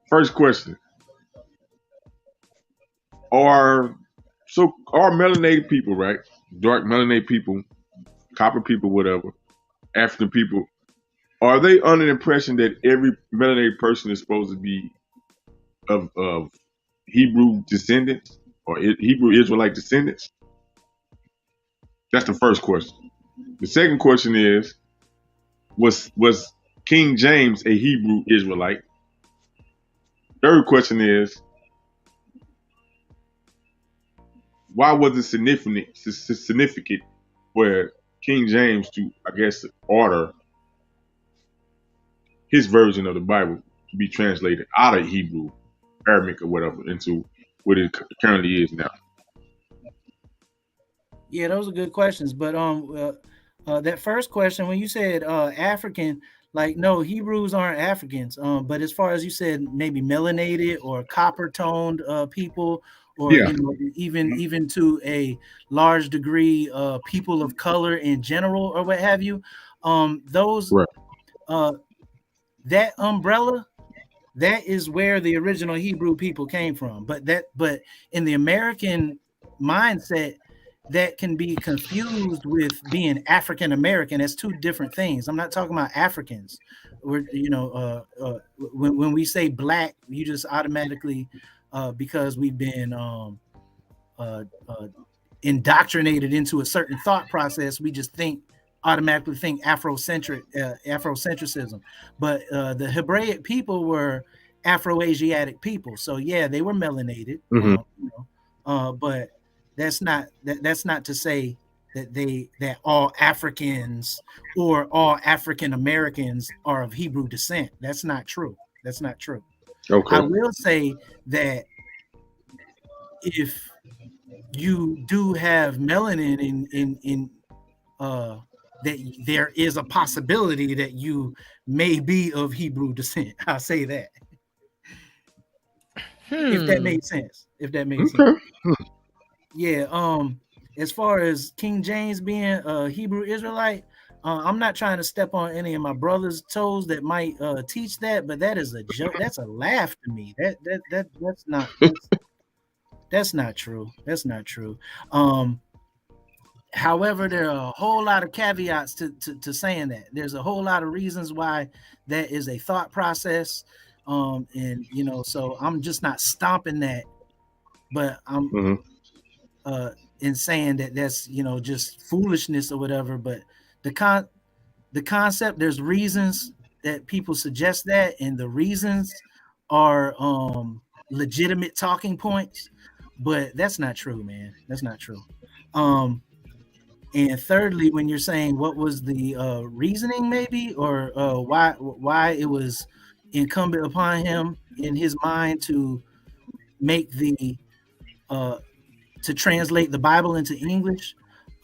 Speaker 4: First question: Are melanated people, right? Dark melanated people, copper people, whatever, African people, are they under the impression that every melanated person is supposed to be of Hebrew descendants or Hebrew Israelite descendants? That's the first question. The second question is, was King James a Hebrew Israelite? Third question is, why was it significant for King James to, I guess, order his version of the Bible to be translated out of Hebrew, Aramaic, or whatever into what it currently is now?
Speaker 2: Yeah, those are good questions. But that first question, when you said African, like, no, Hebrews aren't Africans. But as far as you said, maybe melanated or copper toned people, or
Speaker 4: Yeah.
Speaker 2: even to a large degree, people of color in general, or what have you. Those
Speaker 4: right.
Speaker 2: That umbrella, that is where the original Hebrew people came from. But in the American mindset, that can be confused with being African American. That's two different things. I'm not talking about Africans. When we say black, you just automatically, because we've been indoctrinated into a certain thought process, we just automatically think Afrocentricism. But the Hebraic people were Afro-Asiatic people, so yeah, they were melanated. But that's not to say that all Africans or all African Americans are of Hebrew descent. That's not true. Okay. I will say that if you do have melanin in that there is a possibility that you may be of Hebrew descent. I'll say that. If that made sense. Sense. Yeah. As far as King James being a Hebrew Israelite, I'm not trying to step on any of my brother's toes that might teach that, but that is a joke. That's a laugh to me. That's not true. That's not true. However, there are a whole lot of caveats to saying that. There's a whole lot of reasons why that is a thought process. And so I'm just not stomping that, but I'm in saying that that's just foolishness or whatever. But the concept, there's reasons that people suggest that, and the reasons are legitimate talking points, but that's not true, man. That's not true. And thirdly, when you're saying what was the reasoning, maybe, or why it was incumbent upon him in his mind to make to translate the Bible into English,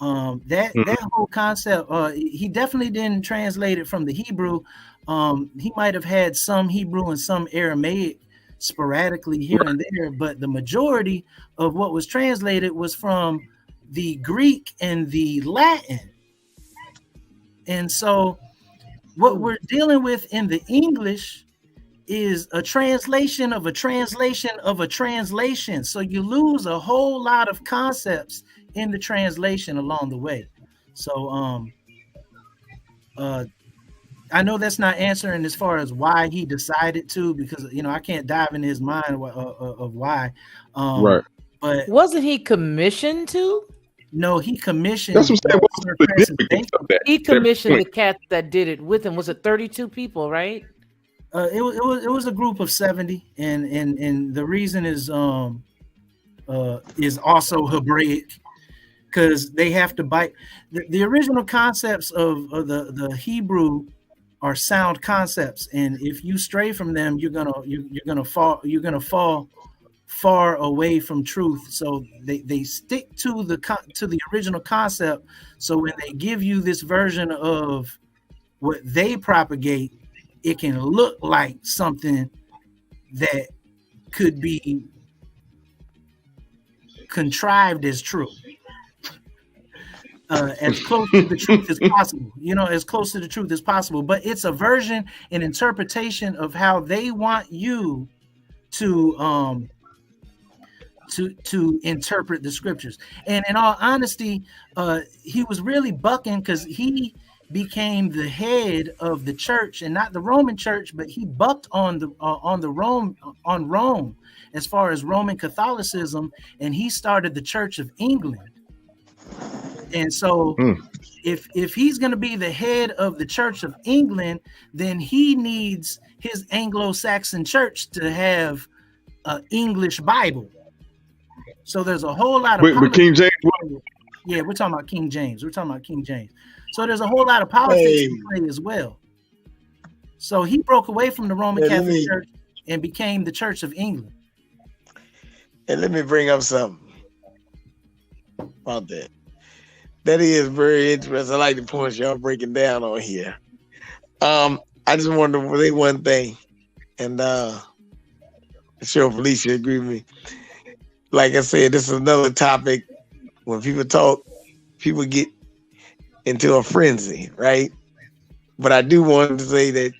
Speaker 2: that whole concept, he definitely didn't translate it from the Hebrew. He might have had some Hebrew and some Aramaic sporadically here and there, but the majority of what was translated was from the Greek and the Latin. And so what we're dealing with in the English is a translation of a translation of a translation. So you lose a whole lot of concepts in the translation along the way. So I know that's not answering as far as why he decided to, because I can't dive into his mind of why.
Speaker 4: Right.
Speaker 1: But wasn't he commissioned to?
Speaker 2: No, he commissioned.
Speaker 4: That's what I'm saying.
Speaker 1: He commissioned the cats that did it with him. Was it 32 people, right?
Speaker 2: It was a group of 70, and the reason is also Hebraic, because they have to bite the original concepts of the Hebrew are sound concepts, and if you stray from them, you're gonna fall far away from truth. So they stick to the original concept. So when they give you this version of what they propagate, it can look like something that could be contrived as true. As close to the truth as possible, as close to the truth as possible. But it's a version and interpretation of how they want you to interpret the scriptures. And in all honesty, he was really bucking, because he became the head of the church, and not the Roman church, but he bucked on Rome as far as Roman Catholicism, and he started the Church of England. And so if he's going to be the head of the Church of England, then he needs his Anglo-Saxon church to have an English Bible. So there's a whole lot of
Speaker 4: but King James.
Speaker 2: Yeah, we're talking about King James. So there's a whole lot of politics in play as well. So he broke away from the Roman Catholic Church and became the Church of England.
Speaker 3: And let me bring up something about that. That is very interesting. I like the points y'all breaking down on here. I just wanted to say one thing, and I'm sure Felicia agree with me. Like I said, this is another topic. When people talk, people get into a frenzy, right? But I do want to say that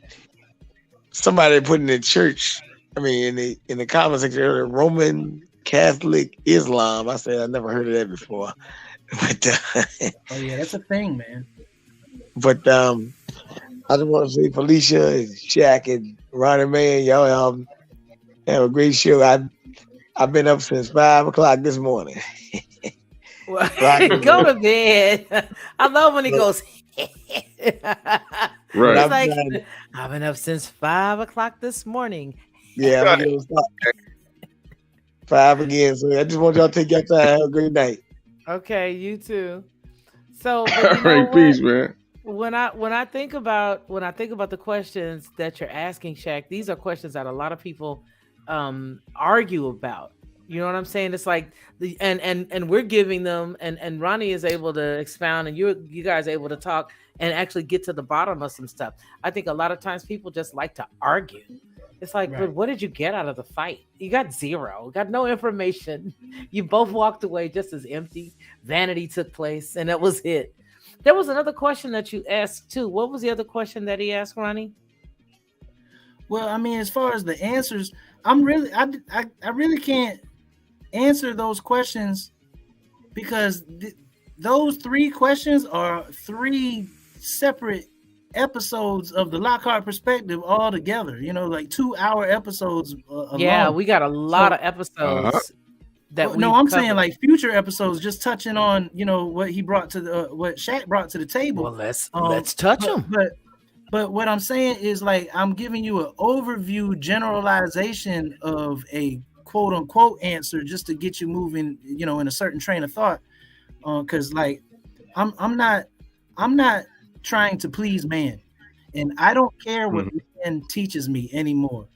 Speaker 3: somebody put in the church, in the comment section earlier, Roman Catholic Islam. I said I never heard of that before. But
Speaker 2: oh yeah, that's a thing, man.
Speaker 3: But I just want to say, Felicia and Shaq and Ronnie, man, y'all have a great show. I've been up since 5 o'clock this morning.
Speaker 1: Well, go to bed. I love when he goes.
Speaker 4: Right.
Speaker 1: It's like, I've been up since 5 o'clock this morning.
Speaker 3: Yeah, I'm gonna stop. 5 again. So I just want y'all to take your time. Have a great night.
Speaker 1: Okay, you too. So,
Speaker 4: All right, peace, man.
Speaker 1: When I think about the questions that you're asking, Shaq, these are questions that a lot of people argue about. You know what I'm saying? It's like and we're giving them, and Ronnie is able to expound, and you guys are able to talk and actually get to the bottom of some stuff. I think a lot of times people just like to argue. It's like, right. But what did you get out of the fight? You got zero, got no information. You both walked away just as empty. Vanity took place, and that was it. There was another question that you asked too. What was the other question that he asked, Ronnie?
Speaker 2: Well, as far as the answers, I really can't answer those questions, because those 3 questions are 3 separate episodes of the Lockhart Perspective all together, like 2-hour episodes.
Speaker 1: Yeah, we got a lot of episodes.
Speaker 2: I'm saying like future episodes, just touching on what he brought to what Shaq brought to the table.
Speaker 1: Well, let's touch them.
Speaker 2: But what I'm saying is, like, I'm giving you an overview generalization of a quote unquote answer, just to get you moving, in a certain train of thought. Because like I'm not trying to please man, and I don't care what man teaches me anymore.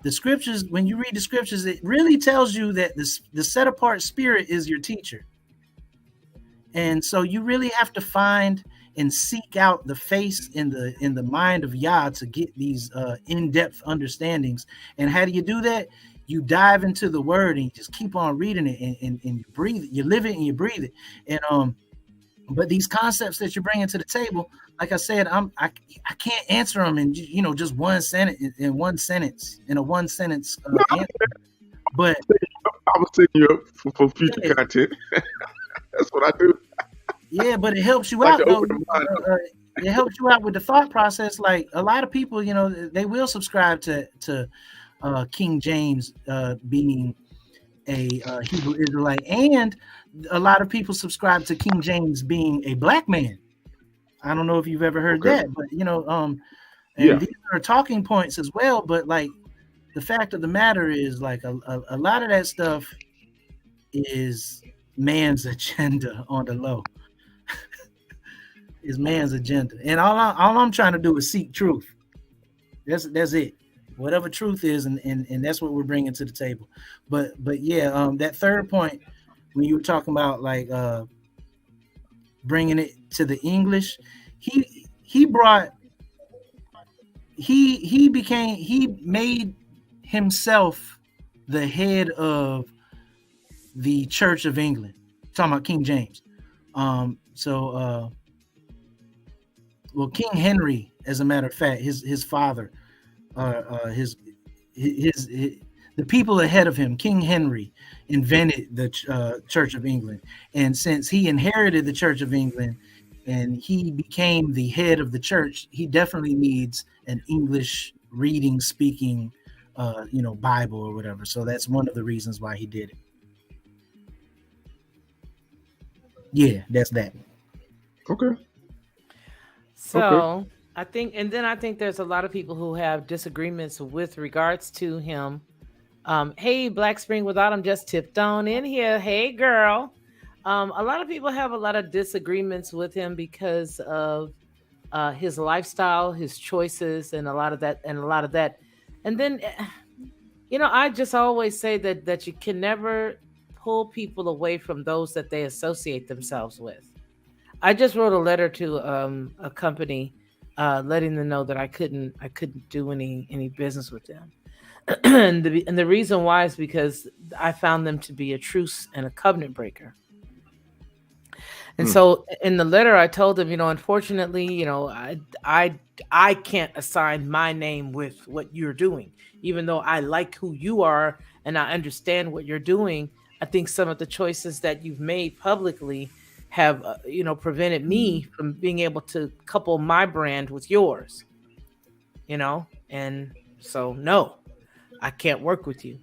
Speaker 2: The scriptures, when you read the scriptures, it really tells you that the set apart spirit is your teacher. And so you really have to find and seek out the face in the mind of Yah to get these in-depth understandings. And how do you do that? You dive into the word and you just keep on reading it, and you breathe it, you live it and you breathe it. And but these concepts that you're bringing to the table, like I said, I can't answer them in just one sentence in a one sentence answer. But
Speaker 4: I was setting you up for future content. That's what I do.
Speaker 2: Yeah, but it helps you out though. It helps you out with the thought process. Like a lot of people, they will subscribe to King James being a Hebrew Israelite, and a lot of people subscribe to King James being a black man. I don't know if you've ever heard that, but And these are talking points as well, but like the fact of the matter is like a lot of that stuff is man's agenda on the low. Is man's agenda. And all I'm trying to do is seek truth. That's it. Whatever truth is, and that's what we're bringing to the table. But yeah, that third point when you were talking about like bringing it to the English, he made himself the head of the Church of England. I'm talking about King James. Well, King Henry, as a matter of fact, his father, the people ahead of him, King Henry, invented the Church of England. And since he inherited the Church of England and he became the head of the church, he definitely needs an English reading, speaking, Bible or whatever. So that's one of the reasons why he did it. Yeah, that's that.
Speaker 4: Okay.
Speaker 1: So I think there's a lot of people who have disagreements with regards to him. Hey, Black Spring with Autumn just tipped on in here. Hey, girl. A lot of people have a lot of disagreements with him because of his lifestyle, his choices, and a lot of that. And then, I just always say that you can never pull people away from those that they associate themselves with. I just wrote a letter to a company, letting them know that I couldn't do any business with them, and the reason why is because I found them to be a truce and a covenant breaker. And so in the letter, I told them, unfortunately, I can't assign my name with what you're doing, even though I like who you are and I understand what you're doing. I think some of the choices that you've made publicly have, prevented me from being able to couple my brand with yours, and so no, I can't work with you.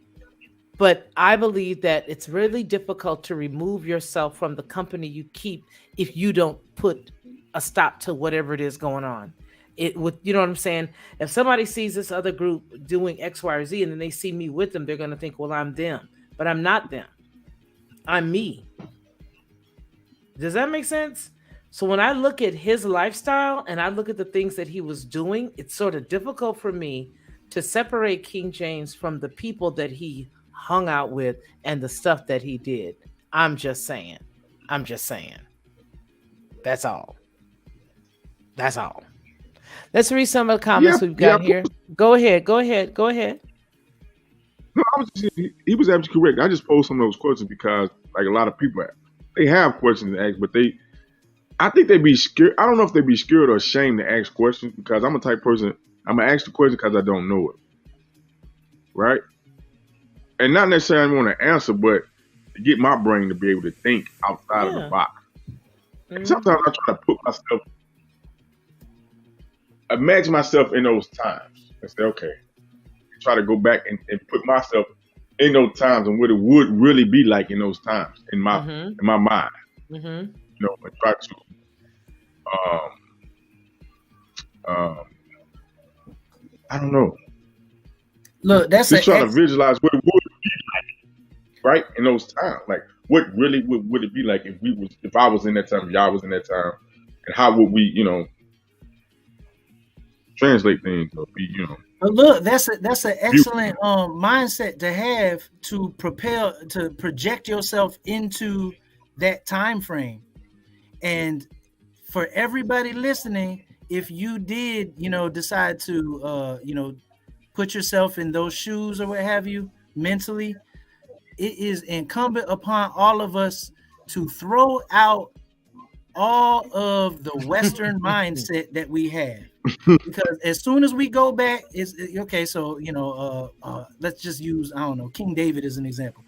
Speaker 1: But I believe that it's really difficult to remove yourself from the company you keep if you don't put a stop to whatever it is going on. You know what I'm saying? If somebody sees this other group doing X, Y, or Z, and then they see me with them, they're going to think, well, I'm them, but I'm not them. I'm me. Does that make sense? So when I look at his lifestyle and I look at the things that he was doing, it's sort of difficult for me to separate King James from the people that he hung out with and the stuff that he did. I'm just saying. That's all. Let's read some of the comments we've got here. Go ahead.
Speaker 4: No, he was absolutely correct. I just posed some of those questions because, like a lot of people they have questions to ask, but I think they be scared. I don't know if they be scared or ashamed to ask questions because I'm a type of person, I'm going to ask the question because I don't know it. Right? And not necessarily want to answer, but to get my brain to be able to think outside of the box. And sometimes I try to imagine myself in those times and say, okay, try to go back and put myself in those times and what it would really be like in those times in my mind. And try to I don't know.
Speaker 2: Look, that's
Speaker 4: just trying to visualize what it would be like, right? In those times, like what really would it be like if I was in that time, if y'all was in that time, and how would we, translate things or be,
Speaker 2: But look, that's an excellent mindset to have to project yourself into that time frame. And for everybody listening, if you did, decide to, put yourself in those shoes or what have you mentally, it is incumbent upon all of us to throw out all of the Western mindset that we have. Because as soon as we go back, it's okay. So, let's just use, I don't know, King David as an example.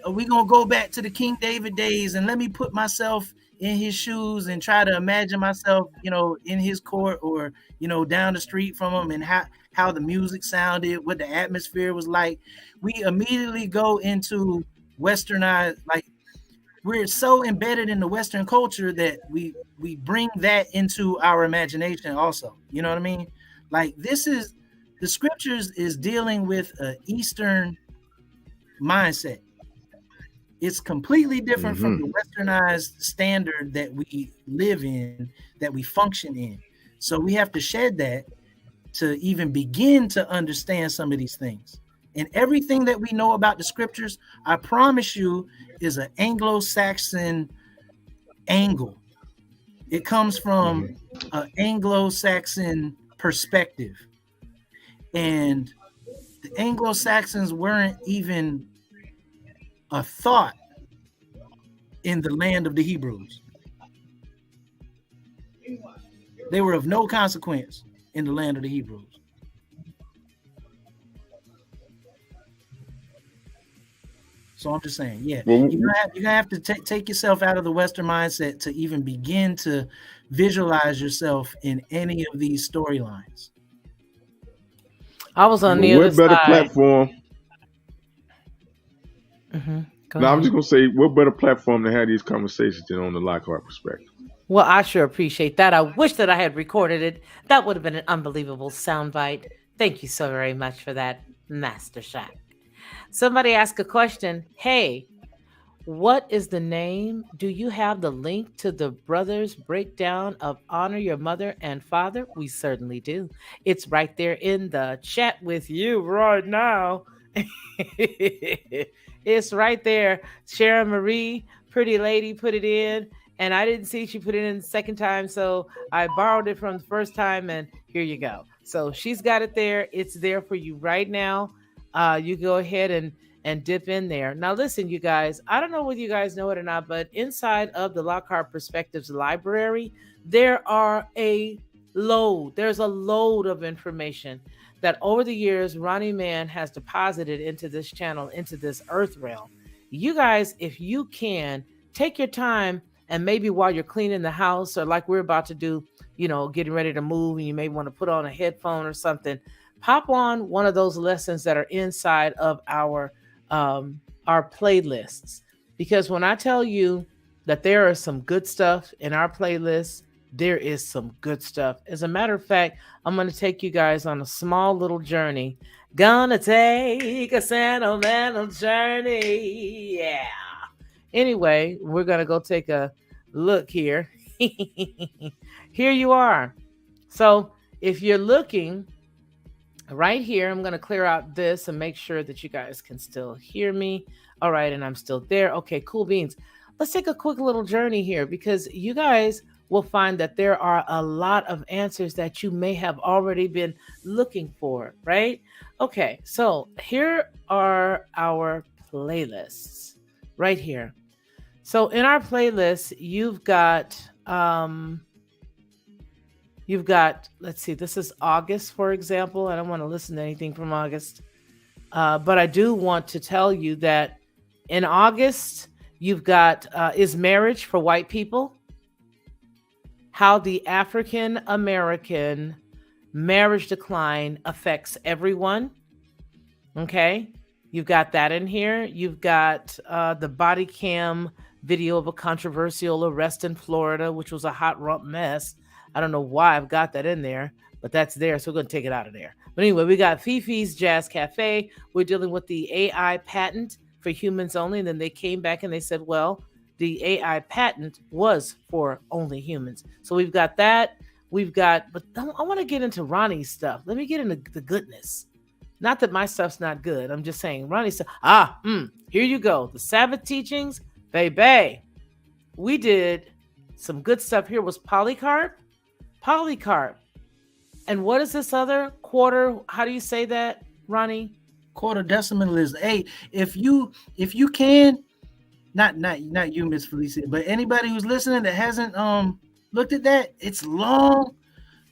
Speaker 2: We're going to go back to the King David days and let me put myself in his shoes and try to imagine myself, in his court or, down the street from him and how the music sounded, what the atmosphere was like. We immediately go into Westernized, like we're so embedded in the Western culture that we bring that into our imagination also. You know what I mean? Like this is the scriptures is dealing with an Eastern mindset. It's completely different from the westernized standard that we live in, that we function in. So we have to shed that to even begin to understand some of these things. And everything that we know about the scriptures, I promise you, is an Anglo-Saxon angle. It comes from an Anglo-Saxon perspective. And the Anglo-Saxons weren't even a thought in the land of the Hebrews. They were of no consequence in the land of the Hebrews. So I'm just saying, yeah, you're gonna have to take yourself out of the Western mindset to even begin to visualize yourself in any of these storylines.
Speaker 1: I was on the other
Speaker 4: better
Speaker 1: side.
Speaker 4: Platform. No, I'm just gonna say, what better platform to have these conversations than on the Lockhart Perspective?
Speaker 1: Well, I sure appreciate that. I wish that I had recorded it. That would have been an unbelievable soundbite. Thank you so very much for that, Master Shaq. Somebody asked a question. Hey, what is the name? Do you have the link to the brothers' breakdown of Honor Your Mother and Father? We certainly do. It's right there in the chat with you right now. It's right there. Sharon Marie, pretty lady, put it in. And I didn't see she put it in the second time. So I borrowed it from the first time. And here you go. So she's got it there. It's there for you right now. You go ahead and dip in there. Now, listen, you guys, I don't know whether you guys know it or not, but inside of the Lockhart Perspectives library, there's a load of information that over the years, Ronnie Mann has deposited into this channel, into this earth realm. You guys, if you can, take your time and maybe while you're cleaning the house or like we're about to do, getting ready to move and you may want to put on a headphone or something, pop on one of those lessons that are inside of our playlists. Because when I tell you that there is some good stuff in our playlists, there is some good stuff. As a matter of fact, I'm going to take you guys on a small little journey. Gonna take a sentimental journey. Yeah. Anyway, we're going to go take a look here. Here you are. So if you're looking right here, I'm going to clear out this and make sure that you guys can still hear me. All right. And I'm still there. Okay, cool beans. Let's take a quick little journey here because you guys will find that there are a lot of answers that you may have already been looking for, right? Okay, so here are our playlists right here. So in our playlist, you've got, let's see, this is August, for example. I don't want to listen to anything from August, but I do want to tell you that in August, you've got Is Marriage for White People? How the African American marriage decline affects everyone. Okay, you've got that in here. You've got the body cam video of a controversial arrest in Florida, which was a hot rump mess. I don't know why I've got that in there, but that's there. So we're going to take it out of there. But anyway, we got Fifi's Jazz Cafe. We're dealing with the AI patent for humans only. And then they came back and they said, well, the AI patent was for only humans. So we've got that. But I want to get into Ronnie's stuff. Let me get into the goodness. Not that my stuff's not good. I'm just saying Ronnie's stuff. Here you go. The Sabbath teachings, baby. We did some good stuff. Here was Polycarp. And what is this other quarter? How do you say that, Ronnie?
Speaker 2: Quarter decimal is 8. If you can, not you, Miss Felicia, but anybody who's listening that hasn't looked at that, it's long.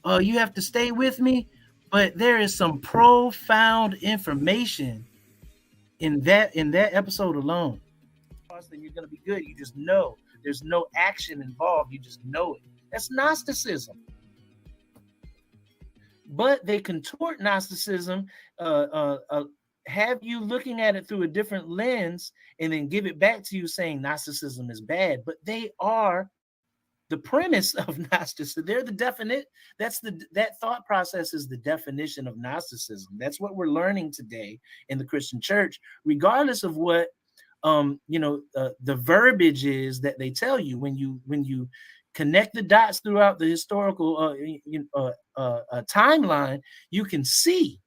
Speaker 2: You have to stay with me, but there is some profound information in that episode alone. Then you're gonna be good. You just know there's no action involved. You just know it. That's Gnosticism. But they contort Gnosticism, have you looking at it through a different lens, and then give it back to you saying Gnosticism is bad. But they are the premise of Gnosticism. They're the definite. That thought process is the definition of Gnosticism. That's what we're learning today in the Christian church, regardless of what the verbiage is that they tell you when you connect the dots throughout the historical timeline. You can see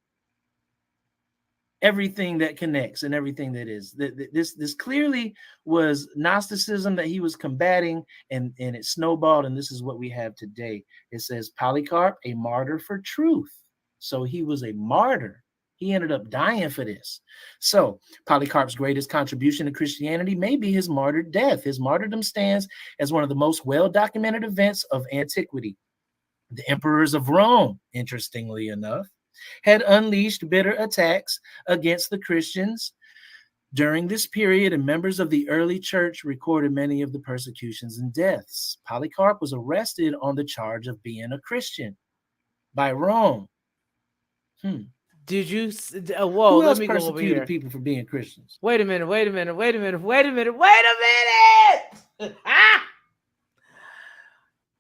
Speaker 2: everything that connects and everything that is. This clearly was Gnosticism that he was combating, and it snowballed, and this is what we have today. It says Polycarp, a martyr for truth. So he was a martyr. He ended up dying for this. So Polycarp's greatest contribution to Christianity may be his martyr death. His martyrdom stands as one of the most well-documented events of antiquity. The emperors of Rome, interestingly enough, had unleashed bitter attacks against the Christians during this period, and members of the early church recorded many of the persecutions and deaths. Polycarp was arrested on the charge of being a Christian by Rome.
Speaker 1: Did you? Whoa!
Speaker 2: Who else
Speaker 1: let me go over
Speaker 2: persecuted
Speaker 1: here.
Speaker 2: people for being Christians?
Speaker 1: Wait a minute!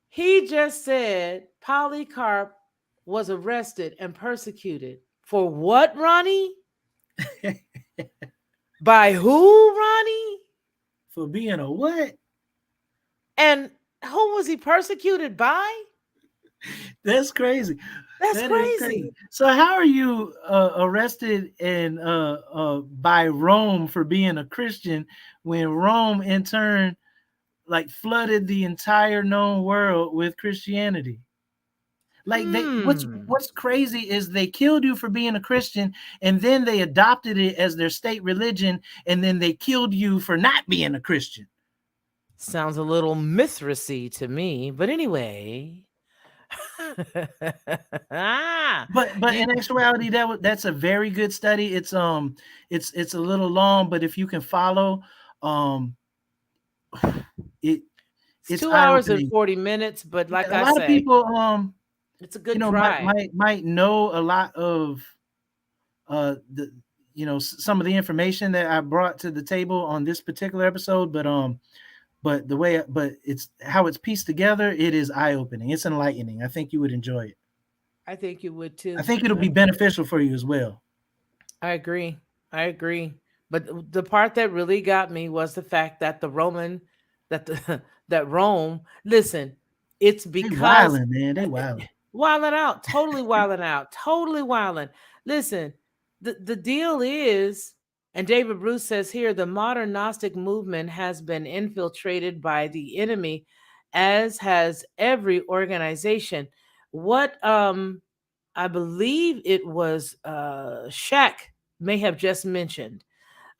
Speaker 1: He just said Polycarp was arrested and persecuted for what, Ronnie? By who, Ronnie?
Speaker 2: For being a what?
Speaker 1: And who was he persecuted by?
Speaker 2: That's crazy.
Speaker 1: That's crazy.
Speaker 2: So how are you arrested and by Rome for being a Christian when Rome in turn like flooded the entire known world with Christianity? Like what's crazy is they killed you for being a Christian, and then they adopted it as their state religion, and then they killed you for not being a Christian.
Speaker 1: Sounds a little Mithras-y to me, but anyway.
Speaker 2: But in actuality, that's a very good study. It's a little long, but if you can follow, it's
Speaker 1: 2 hours and 40 minutes. But like
Speaker 2: a lot of people,
Speaker 1: it's a good try.
Speaker 2: Might know a lot of some of the information that I brought to the table on this particular episode, but it's how it's pieced together. It is eye-opening. It's enlightening. I think you would enjoy it.
Speaker 1: I think you would too.
Speaker 2: I think it'll be beneficial for you as well.
Speaker 1: I agree. But the part that really got me was the fact that that Rome. Listen, it's because
Speaker 2: they wilding, man. They wilding.
Speaker 1: Wilding out. Totally wilding out. Totally wilding. Listen, the deal is. And David Bruce says here, the modern Gnostic movement has been infiltrated by the enemy, as has every organization. What I believe it was Shaq may have just mentioned.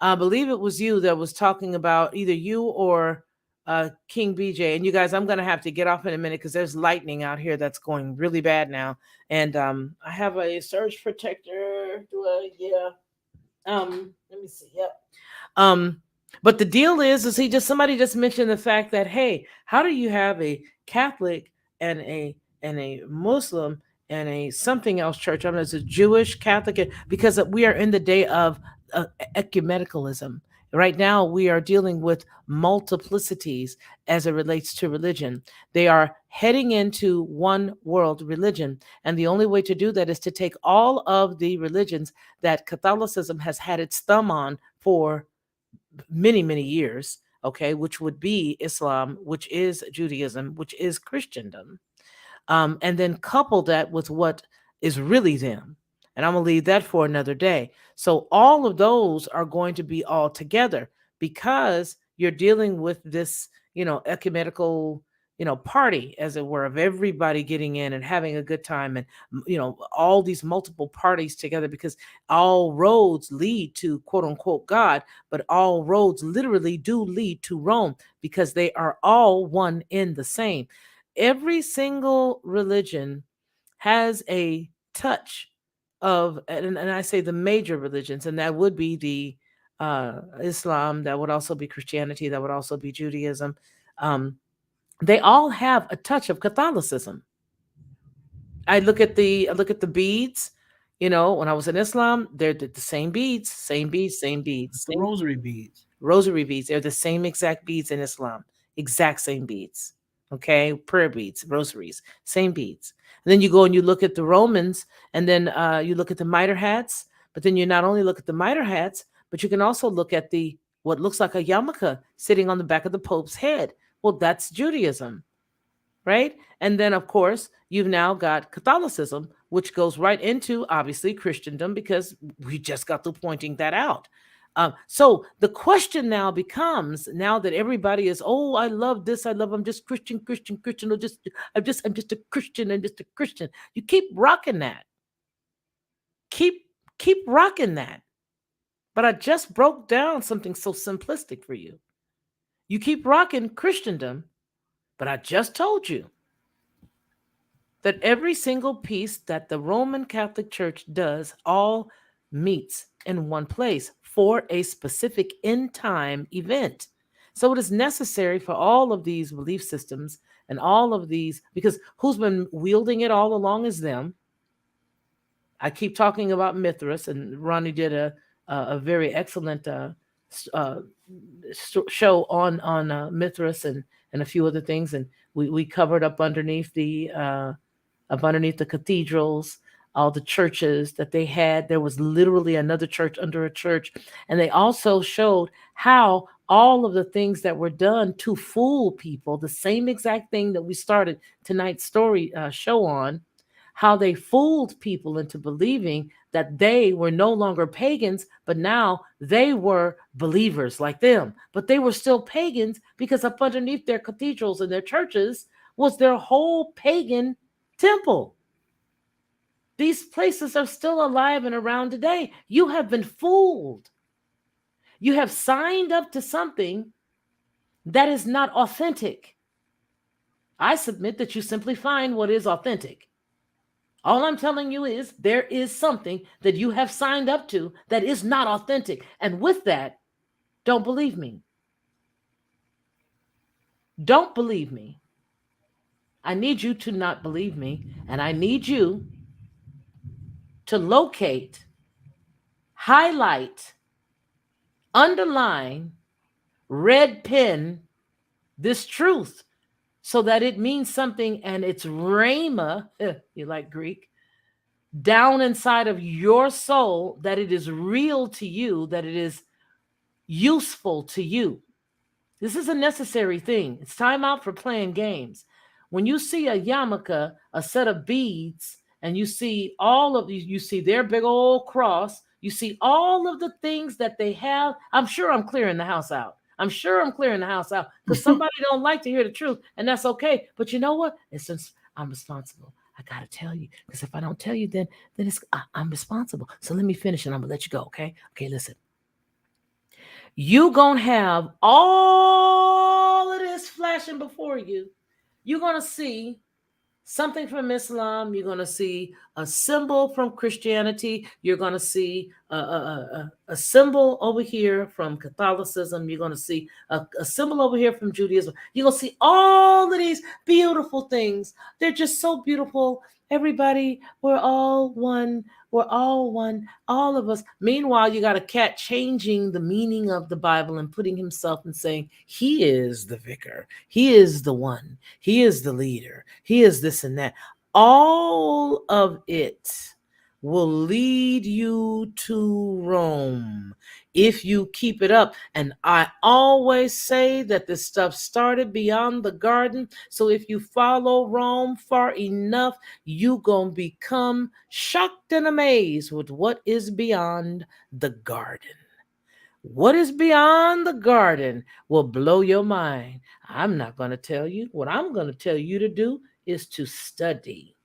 Speaker 1: I believe it was you that was talking about, either you or King BJ. And you guys, I'm going to have to get off in a minute because there's lightning out here that's going really bad now. And I have a surge protector. Let me see. Yep. But the deal is somebody just mentioned the fact that, hey, how do you have a Catholic and a Muslim and a something else church? I mean, it's a Jewish, Catholic, because we are in the day of ecumenicalism. Right now, we are dealing with multiplicities as it relates to religion. They are heading into one world religion. And the only way to do that is to take all of the religions that Catholicism has had its thumb on for many, many years, okay, which would be Islam, which is Judaism, which is Christendom, and then couple that with what is really them. And I'm going to leave that for another day. So all of those are going to be all together because you're dealing with this, ecumenical, party, as it were, of everybody getting in and having a good time, and, all these multiple parties together, because all roads lead to quote unquote God, but all roads literally do lead to Rome, because they are all one in the same. Every single religion has a touch of, and I say the major religions, and that would be the Islam, that would also be Christianity, that would also be Judaism. They all have a touch of Catholicism. I look at the beads. When I was in Islam, they're the same beads,
Speaker 2: The rosary beads.
Speaker 1: Rosary beads. They're the same exact beads in Islam, exact same beads. Okay, prayer beads, rosaries, same beads. And then you go and you look at the Romans, and then you look at the mitre hats. But then you not only look at the mitre hats, but you can also look at the what looks like a yarmulke sitting on the back of the Pope's head. Well, that's Judaism, right? And then, of course, you've now got Catholicism, which goes right into, obviously, Christendom, because we just got through pointing that out. So the question now becomes, now that everybody is, oh, I love this, I'm just Christian, or I'm just a Christian, I'm just a Christian. You keep rocking that. Keep rocking that. But I just broke down something so simplistic for you. You keep rocking Christendom, but I just told you that every single piece that the Roman Catholic Church does all meets in one place for a specific end time event. So it is necessary for all of these belief systems and all of these, because who's been wielding it all along is them. I keep talking about Mithras, and Ronnie did a very excellent show on Mithras and a few other things, and we covered up underneath the cathedrals, all the churches that they had. There was literally another church under a church, and they also showed how all of the things that were done to fool people, the same exact thing that we started tonight's story show on, how they fooled people into believing that they were no longer pagans, but now they were believers like them. But they were still pagans because up underneath their cathedrals and their churches was their whole pagan temple. These places are still alive and around today. You have been fooled. You have signed up to something that is not authentic. I submit that you simply find what is authentic. All I'm telling you is there is something that you have signed up to that is not authentic. And with that, don't believe me. Don't believe me. I need you to not believe me, and I need you to locate, highlight, underline, red pen this truth so that it means something, and it's rhema, you like Greek, down inside of your soul, that it is real to you, that it is useful to you. This is a necessary thing. It's time out for playing games. When you see a yarmulke, a set of beads, and you see all of these, you see their big old cross, you see all of the things that they have. I'm sure I'm clearing the house out. Because somebody don't like to hear the truth, and that's okay. But you know what? It's since I'm responsible, I gotta tell you, because if I don't tell you, then I'm responsible. So let me finish, and I'm gonna let you go. Okay, listen. You gonna have all of this flashing before you. You're gonna see something from Islam. You're gonna see a symbol from Christianity. You're gonna see a symbol over here from Catholicism. You're gonna see a symbol over here from Judaism. You're gonna see all of these beautiful things. They're just so beautiful. Everybody, we're all one. We're all one, all of us. Meanwhile, you got a cat changing the meaning of the Bible and putting himself and saying, he is the vicar. He is the one. He is the leader. He is this and that. All of it will lead you to Rome if you keep it up. And I always say that this stuff started beyond the garden. So if you follow Rome far enough, you gonna become shocked and amazed with what is beyond the garden. What is beyond the garden will blow your mind. I'm not going to tell you. What I'm going to tell you to do is to study.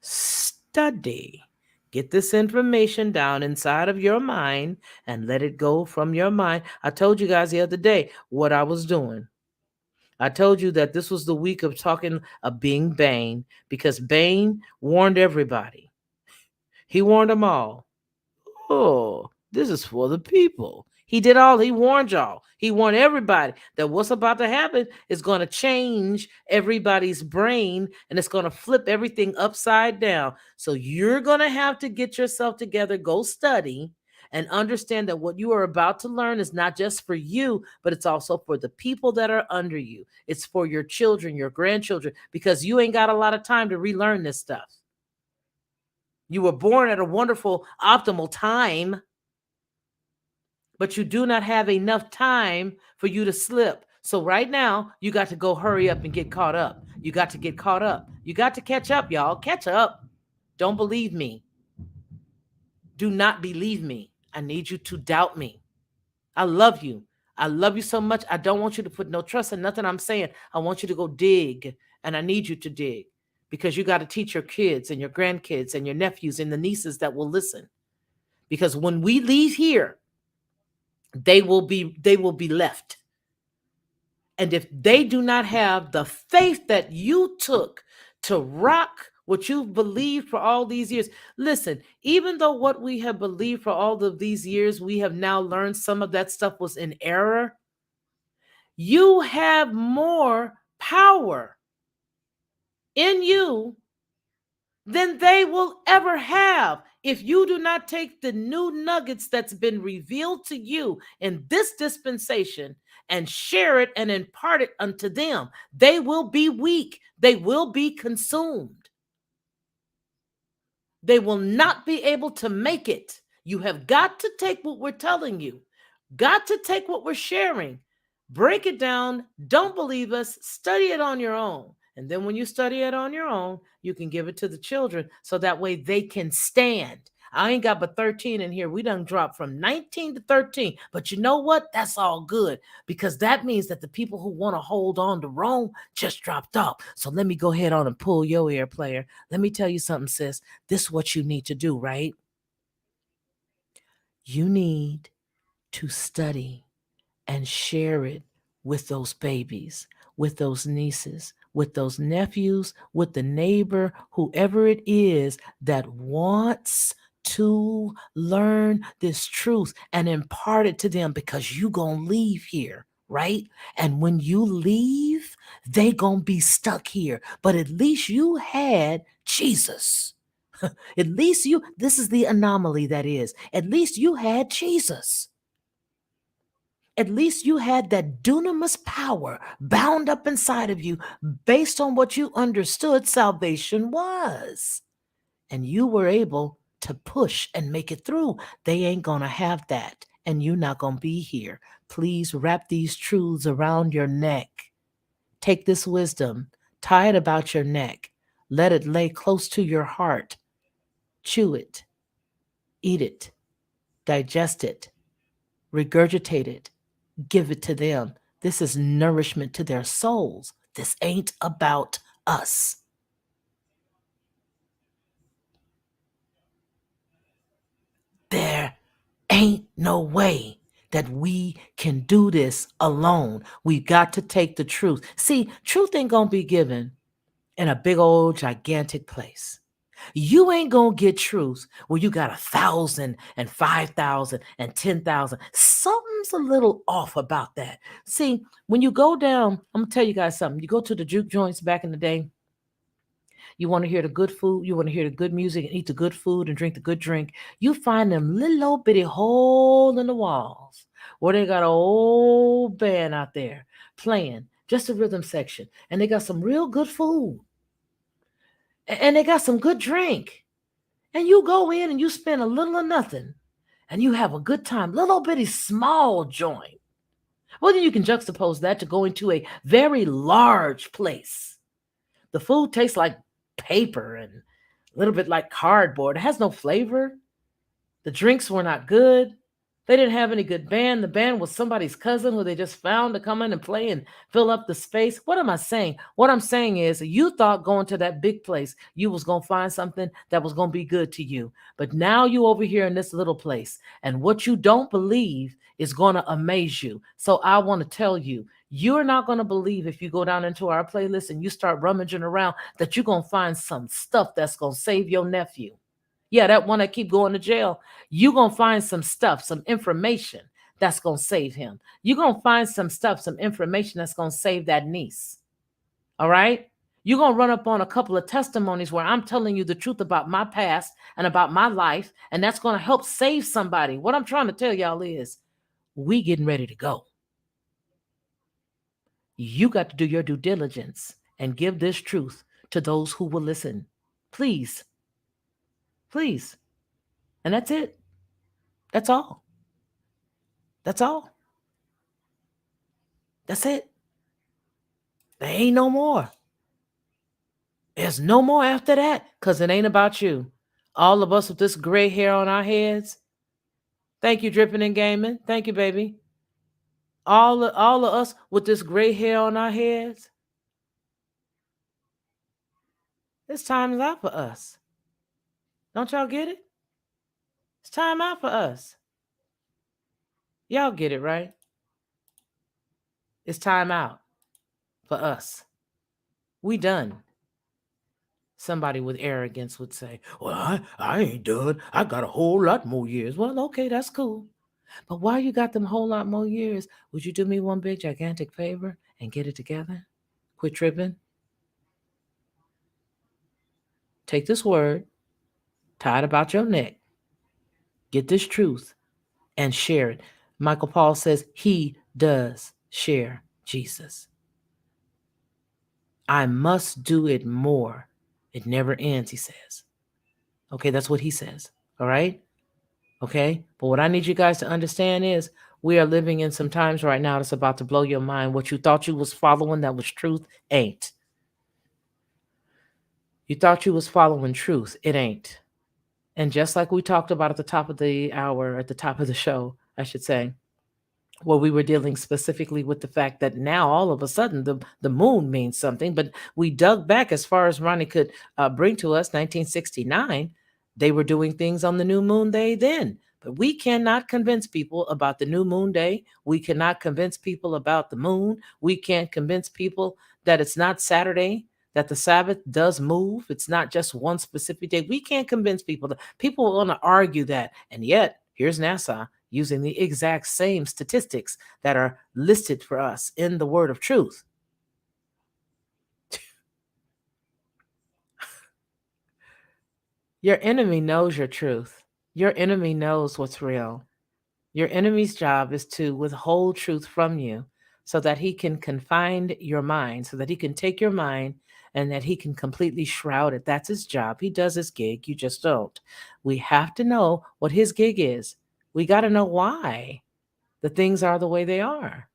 Speaker 1: Study. Get this information down inside of your mind and let it go from your mind. I told you guys the other day what I was doing. I told you that this was the week of talking of being Bane, because Bane warned everybody. He warned them all. Oh, this is for the people. He warned y'all. He warned everybody that what's about to happen is going to change everybody's brain, and it's going to flip everything upside down. So you're going to have to get yourself together, go study, and understand that what you are about to learn is not just for you, but it's also for the people that are under you. It's for your children, your grandchildren, because you ain't got a lot of time to relearn this stuff. You were born at a wonderful, optimal time, but you do not have enough time for you to slip. So right now, you got to go hurry up and get caught up. You got to get caught up. You got to catch up, y'all. Catch up. Don't believe me. Do not believe me. I need you to doubt me. I love you. I love you so much. I don't want you to put no trust in nothing I'm saying. I want you to go dig, and I need you to dig, because you got to teach your kids and your grandkids and your nephews and the nieces that will listen. Because when we leave here, they will be left. And if they do not have the faith that you took to rock what you've believed for all these years, listen, even though what we have believed for all of these years, we have now learned some of that stuff was in error. You have more power in you than they will ever have if you do not take the new nuggets that's been revealed to you in this dispensation and share it and impart it unto them. They will be weak. They will be consumed. They will not be able to make it. You have got to take what we're telling you, got to take what we're sharing, break it down. Don't believe us. Study it on your own. And then when you study it on your own, you can give it to the children so that way they can stand. I ain't got but 13 in here. We done dropped from 19 to 13. But you know what? That's all good, because that means that the people who want to hold on to Rome just dropped off. So let me go ahead on and pull your ear, player. Let me tell you something, sis. This is what you need to do, right? You need to study and share it with those babies, with those nieces, with those nephews, with the neighbor, whoever it is that wants to learn this truth and impart it to them, because you gonna leave here, right? And when you leave, they gonna be stuck here. But at least you had Jesus. At least this is the anomaly that is. At least you had Jesus. At least you had that dunamis power bound up inside of you based on what you understood salvation was. And you were able to push and make it through. They ain't going to have that, and you're not going to be here. Please wrap these truths around your neck. Take this wisdom, tie it about your neck. Let it lay close to your heart. Chew it, eat it, digest it, regurgitate it. Give it to them. This is nourishment to their souls. This ain't about us. There ain't no way that we can do this alone. We got to take the truth. See, truth ain't gonna be given in a big old gigantic place. You ain't gonna get truth where you got 1,000 and 5,000 and 10,000. Something's a little off about that. See, when you go down, I'm gonna tell you guys something. You go to the juke joints back in the day. You want to hear the good food, you want to hear the good music and eat the good food and drink the good drink. You find them little old bitty hole in the walls where they got an old band out there playing just a rhythm section, and they got some real good food. And they got some good drink. And you go in and you spend a little or nothing. And you have a good time. Little bitty small joint. Well, then you can juxtapose that to going to a very large place. The food tastes like paper and a little bit like cardboard. It has no flavor. The drinks were not good. They didn't have any good band. The band was somebody's cousin who they just found to come in and play and fill up the space. What am I saying? What I'm saying is you thought going to that big place, you was going to find something that was going to be good to you. But now you over here in this little place, and what you don't believe is going to amaze you. So I want to tell you, you're not going to believe if you go down into our playlist and you start rummaging around that you're going to find some stuff that's going to save your nephew. Yeah, that one that keep going to jail. You're going to find some stuff, some information that's going to save him. You're going to find some stuff, some information that's going to save that niece. All right? You're going to run up on a couple of testimonies where I'm telling you the truth about my past and about my life, and that's going to help save somebody. What I'm trying to tell y'all is we getting ready to go. You got to do your due diligence and give this truth to those who will listen. Please. Please. And that's it. That's all. That's all. That's it. There ain't no more. There's no more after that, because it ain't about you. All of us with this gray hair on our heads. Thank you, Dripping and Gaming. Thank you, baby. All of us with this gray hair on our heads. It's time out for us. Don't y'all get it? It's time out for us. Y'all get it, right? It's time out for us. We done. Somebody with arrogance would say, well, I ain't done. I got a whole lot more years. Well, okay, that's cool. But why you got them whole lot more years? Would you do me one big gigantic favor and get it together? Quit tripping. Take this word, tie it about your neck, get this truth, and share it. Michael Paul says he does share Jesus. I must do it more. It never ends, he says. Okay, that's what he says. All right? Okay? But what I need you guys to understand is we are living in some times right now that's about to blow your mind. What you thought you was following that was truth ain't. You thought you was following truth. It ain't. And just like we talked about at the top of the hour, at the top of the show, I should say, well, we were dealing specifically with the fact that now all of a sudden the moon means something, but we dug back as far as Ronnie could bring to us, 1969, they were doing things on the new moon day then. But we cannot convince people about the new moon day. We cannot convince people about the moon. We can't convince people that it's not Saturday, that the Sabbath does move. It's not just one specific day. We can't convince people that people want to argue that. And yet, here's NASA using the exact same statistics that are listed for us in the word of truth. Your enemy knows your truth. Your enemy knows what's real. Your enemy's job is to withhold truth from you so that he can confine your mind, so that he can take your mind and that he can completely shroud it. That's his job. He does his gig. You just don't. We have to know what his gig is. We got to know why the things are the way they are.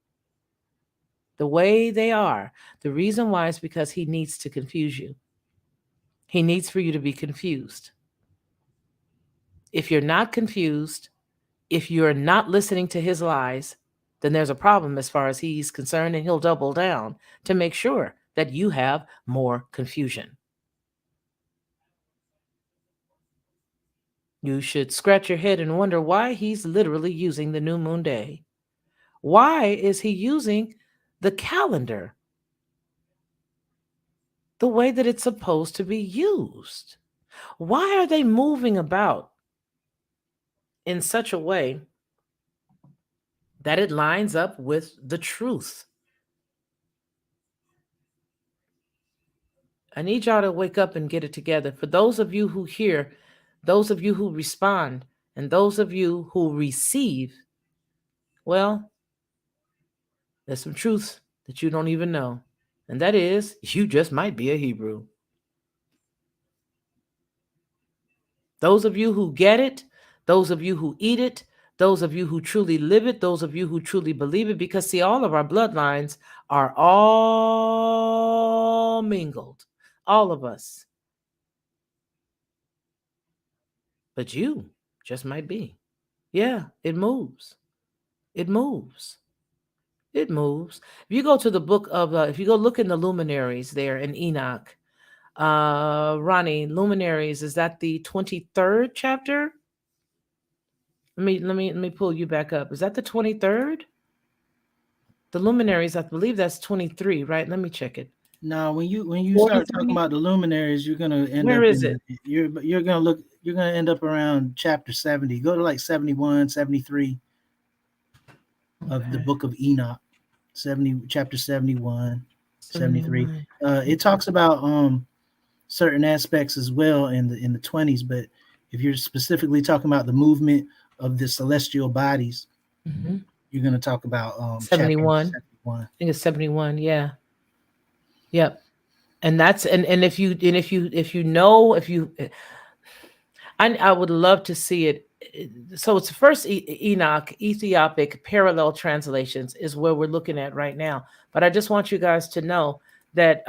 Speaker 1: The way they are. The reason why is because he needs to confuse you. He needs for you to be confused. If you're not confused, if you're not listening to his lies, then there's a problem as far as he's concerned, and he'll double down to make sure that you have more confusion. You should scratch your head and wonder why he's literally using the new moon day. Why is he using the calendar the way that it's supposed to be used? Why are they moving about in such a way that it lines up with the truth? I need y'all to wake up and get it together. For those of you who hear, those of you who respond, and those of you who receive, well, there's some truth that you don't even know. And that is, you just might be a Hebrew. Those of you who get it, those of you who eat it, those of you who truly live it, those of you who truly believe it, because see, all of our bloodlines are all mingled. All of us. But you just might be. Yeah, it moves. It moves. It moves. If you go to the book of, if you go look in the luminaries there in Enoch, Ronnie, luminaries, is that the 23rd chapter? Let me pull you back up. Is that the 23rd? The luminaries, I believe that's 23, right? Let me check it.
Speaker 2: No, when you start talking about the luminaries, you're gonna end
Speaker 1: Where
Speaker 2: up
Speaker 1: is it?
Speaker 2: You're gonna end up around chapter 70. Go to like 71, 73 of the book of Enoch. Chapter 71. 73. It talks about certain aspects as well in the 20s, but if you're specifically talking about the movement of the celestial bodies, you're going to talk about
Speaker 1: 71.
Speaker 2: 71.
Speaker 1: I think it's 71. Yeah. Yep. And that's and if you know, I would love to see it. So it's the first Enoch Ethiopic parallel translations is where we're looking at right now. But I just want you guys to know that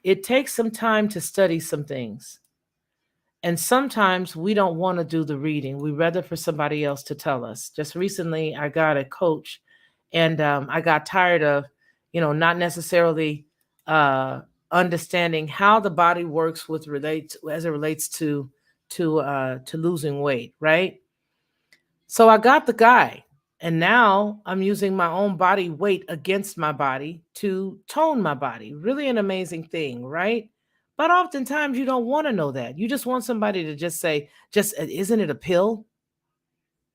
Speaker 1: it takes some time to study some things. And sometimes we don't want to do the reading. We'd rather for somebody else to tell us. Just recently, I got a coach, and I got tired of, not necessarily understanding how the body works as it relates to losing weight, right? So I got the guy, and now I'm using my own body weight against my body to tone my body. Really an amazing thing, right? But oftentimes you don't want to know that. You just want somebody to just say, isn't it a pill?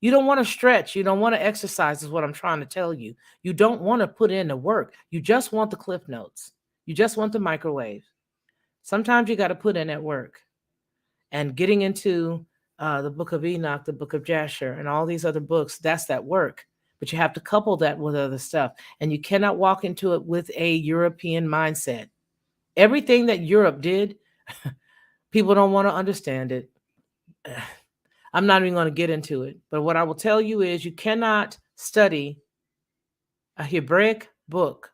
Speaker 1: You don't want to stretch. You don't want to exercise is what I'm trying to tell you. You don't want to put in the work. You just want the Cliff Notes. You just want the microwave. Sometimes you got to put in that work. And getting into the book of Enoch, the book of Jasher, and all these other books, that's that work. But you have to couple that with other stuff. And you cannot walk into it with a European mindset. Everything that Europe did, people don't want to understand it. I'm not even going to get into it. But what I will tell you is you cannot study a Hebraic book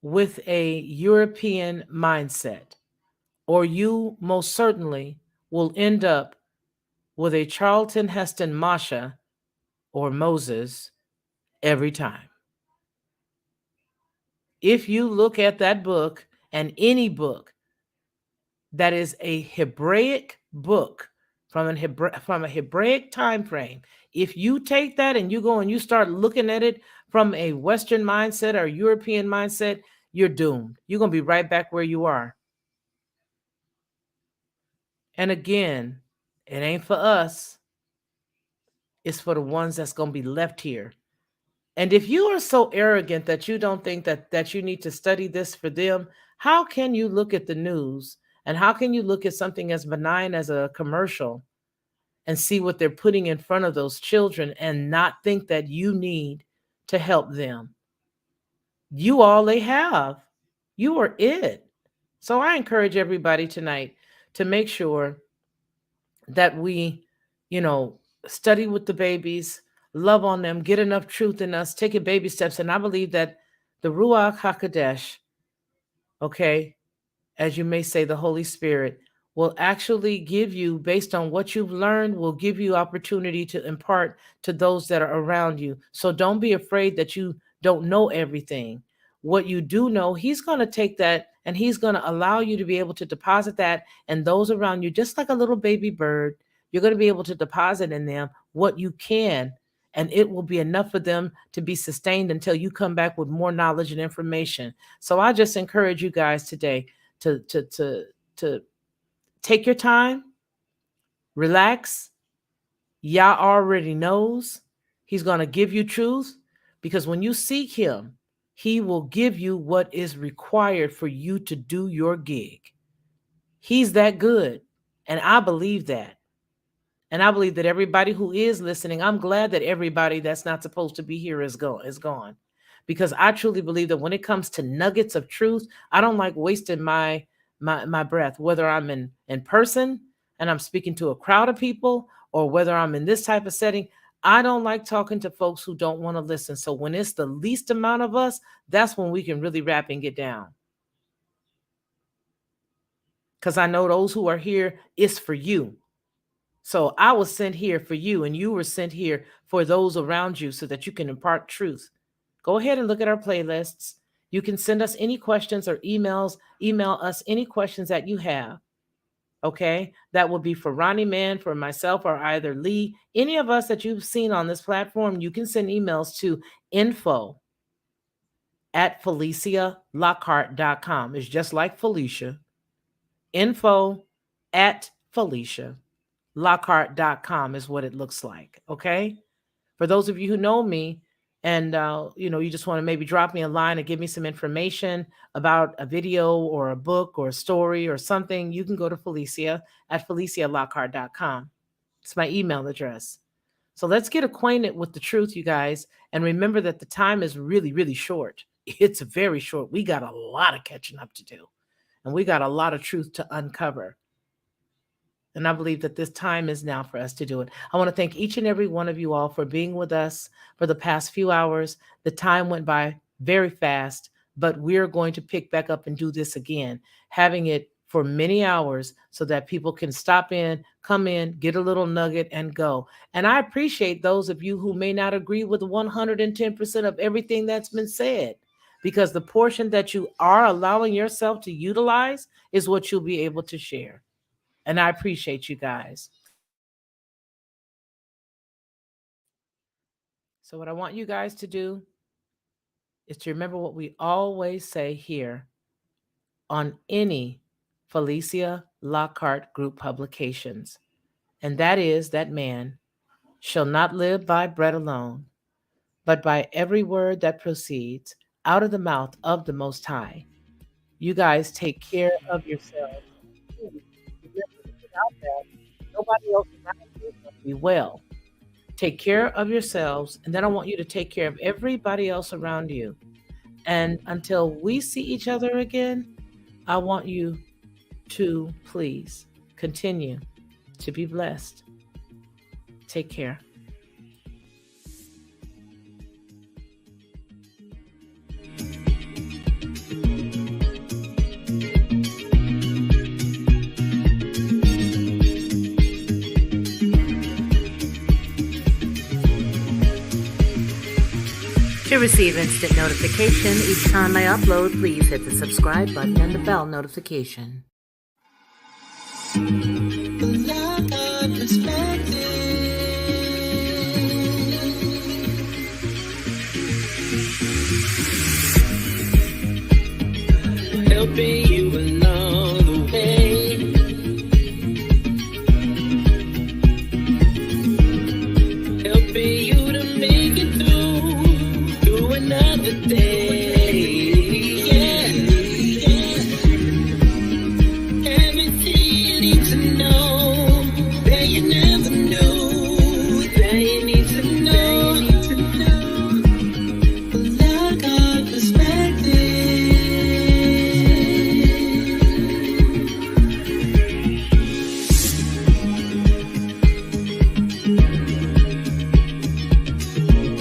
Speaker 1: with a European mindset, or you most certainly will end up with a Charlton Heston Masha or Moses every time. If you look at that book and any book that is a Hebraic book from a Hebraic time frame, if you take that and you go and you start looking at it from a Western mindset or European mindset, you're doomed. You're going to be right back where you are. And again, it ain't for us. It's for the ones that's going to be left here. And if you are so arrogant that you don't think that you need to study this for them, how can you look at the news and how can you look at something as benign as a commercial and see what they're putting in front of those children and not think that you need to help them? You all they have. You are it. So I encourage everybody tonight to make sure that we, study with the babies, love on them, get enough truth in us, take it baby steps. And I believe that the Ruach HaKodesh, okay, as you may say, the Holy Spirit, will actually give you, based on what you've learned, will give you opportunity to impart to those that are around you. So don't be afraid that you don't know everything. What you do know, he's going to take that and he's going to allow you to be able to deposit that and those around you, just like a little baby bird. You're going to be able to deposit in them what you can, and it will be enough for them to be sustained until you come back with more knowledge and information. So I just encourage you guys today to take your time, relax. Yah already knows. He's going to give you truth, because when you seek him, he will give you what is required for you to do your gig. He's that good. And I believe that. And I believe that everybody who is listening, I'm glad that everybody that's not supposed to be here is gone. Because I truly believe that when it comes to nuggets of truth, I don't like wasting my breath, whether I'm in person and I'm speaking to a crowd of people, or whether I'm in this type of setting. I don't like talking to folks who don't want to listen. So when it's the least amount of us, that's when we can really rap and get down. Because I know those who are here, it's for you. So I was sent here for you, and you were sent here for those around you so that you can impart truth. Go ahead and look at our playlists. You can send us any questions or email us any questions that you have. Okay, that will be for Ronnie Man, for myself, or either Lee. Any of us that you've seen on this platform, you can send emails to info@FeliciaLockhart.com. It's just like Felicia. info@FeliciaLockhart.com is what it looks like. Okay, for those of you who know me and you just want to maybe drop me a line and give me some information about a video or a book or a story or something, you can go to Felicia at FeliciaLockhart.com. It's my email address. So let's get acquainted with the truth, you guys. And remember that the time is really, really short. It's very short. We got a lot of catching up to do. And we got a lot of truth to uncover. And I believe that this time is now for us to do it. I want to thank each and every one of you all for being with us for the past few hours. The time went by very fast, but we're going to pick back up and do this again, having it for many hours so that people can stop in, come in, get a little nugget and go. And I appreciate those of you who may not agree with 110% of everything that's been said, because the portion that you are allowing yourself to utilize is what you'll be able to share. And I appreciate you guys. So what I want you guys to do is to remember what we always say here on any Felicia Lockhart Group publications. And that is that man shall not live by bread alone, but by every word that proceeds out of the mouth of the Most High. You guys take care of yourselves. Nobody else around you will be well. Take care of yourselves, and then I want you to take care of everybody else around you. And until we see each other again, I want you to please continue to be blessed. Take care. To receive instant notification each time I upload, please hit the subscribe button and the bell notification. Helping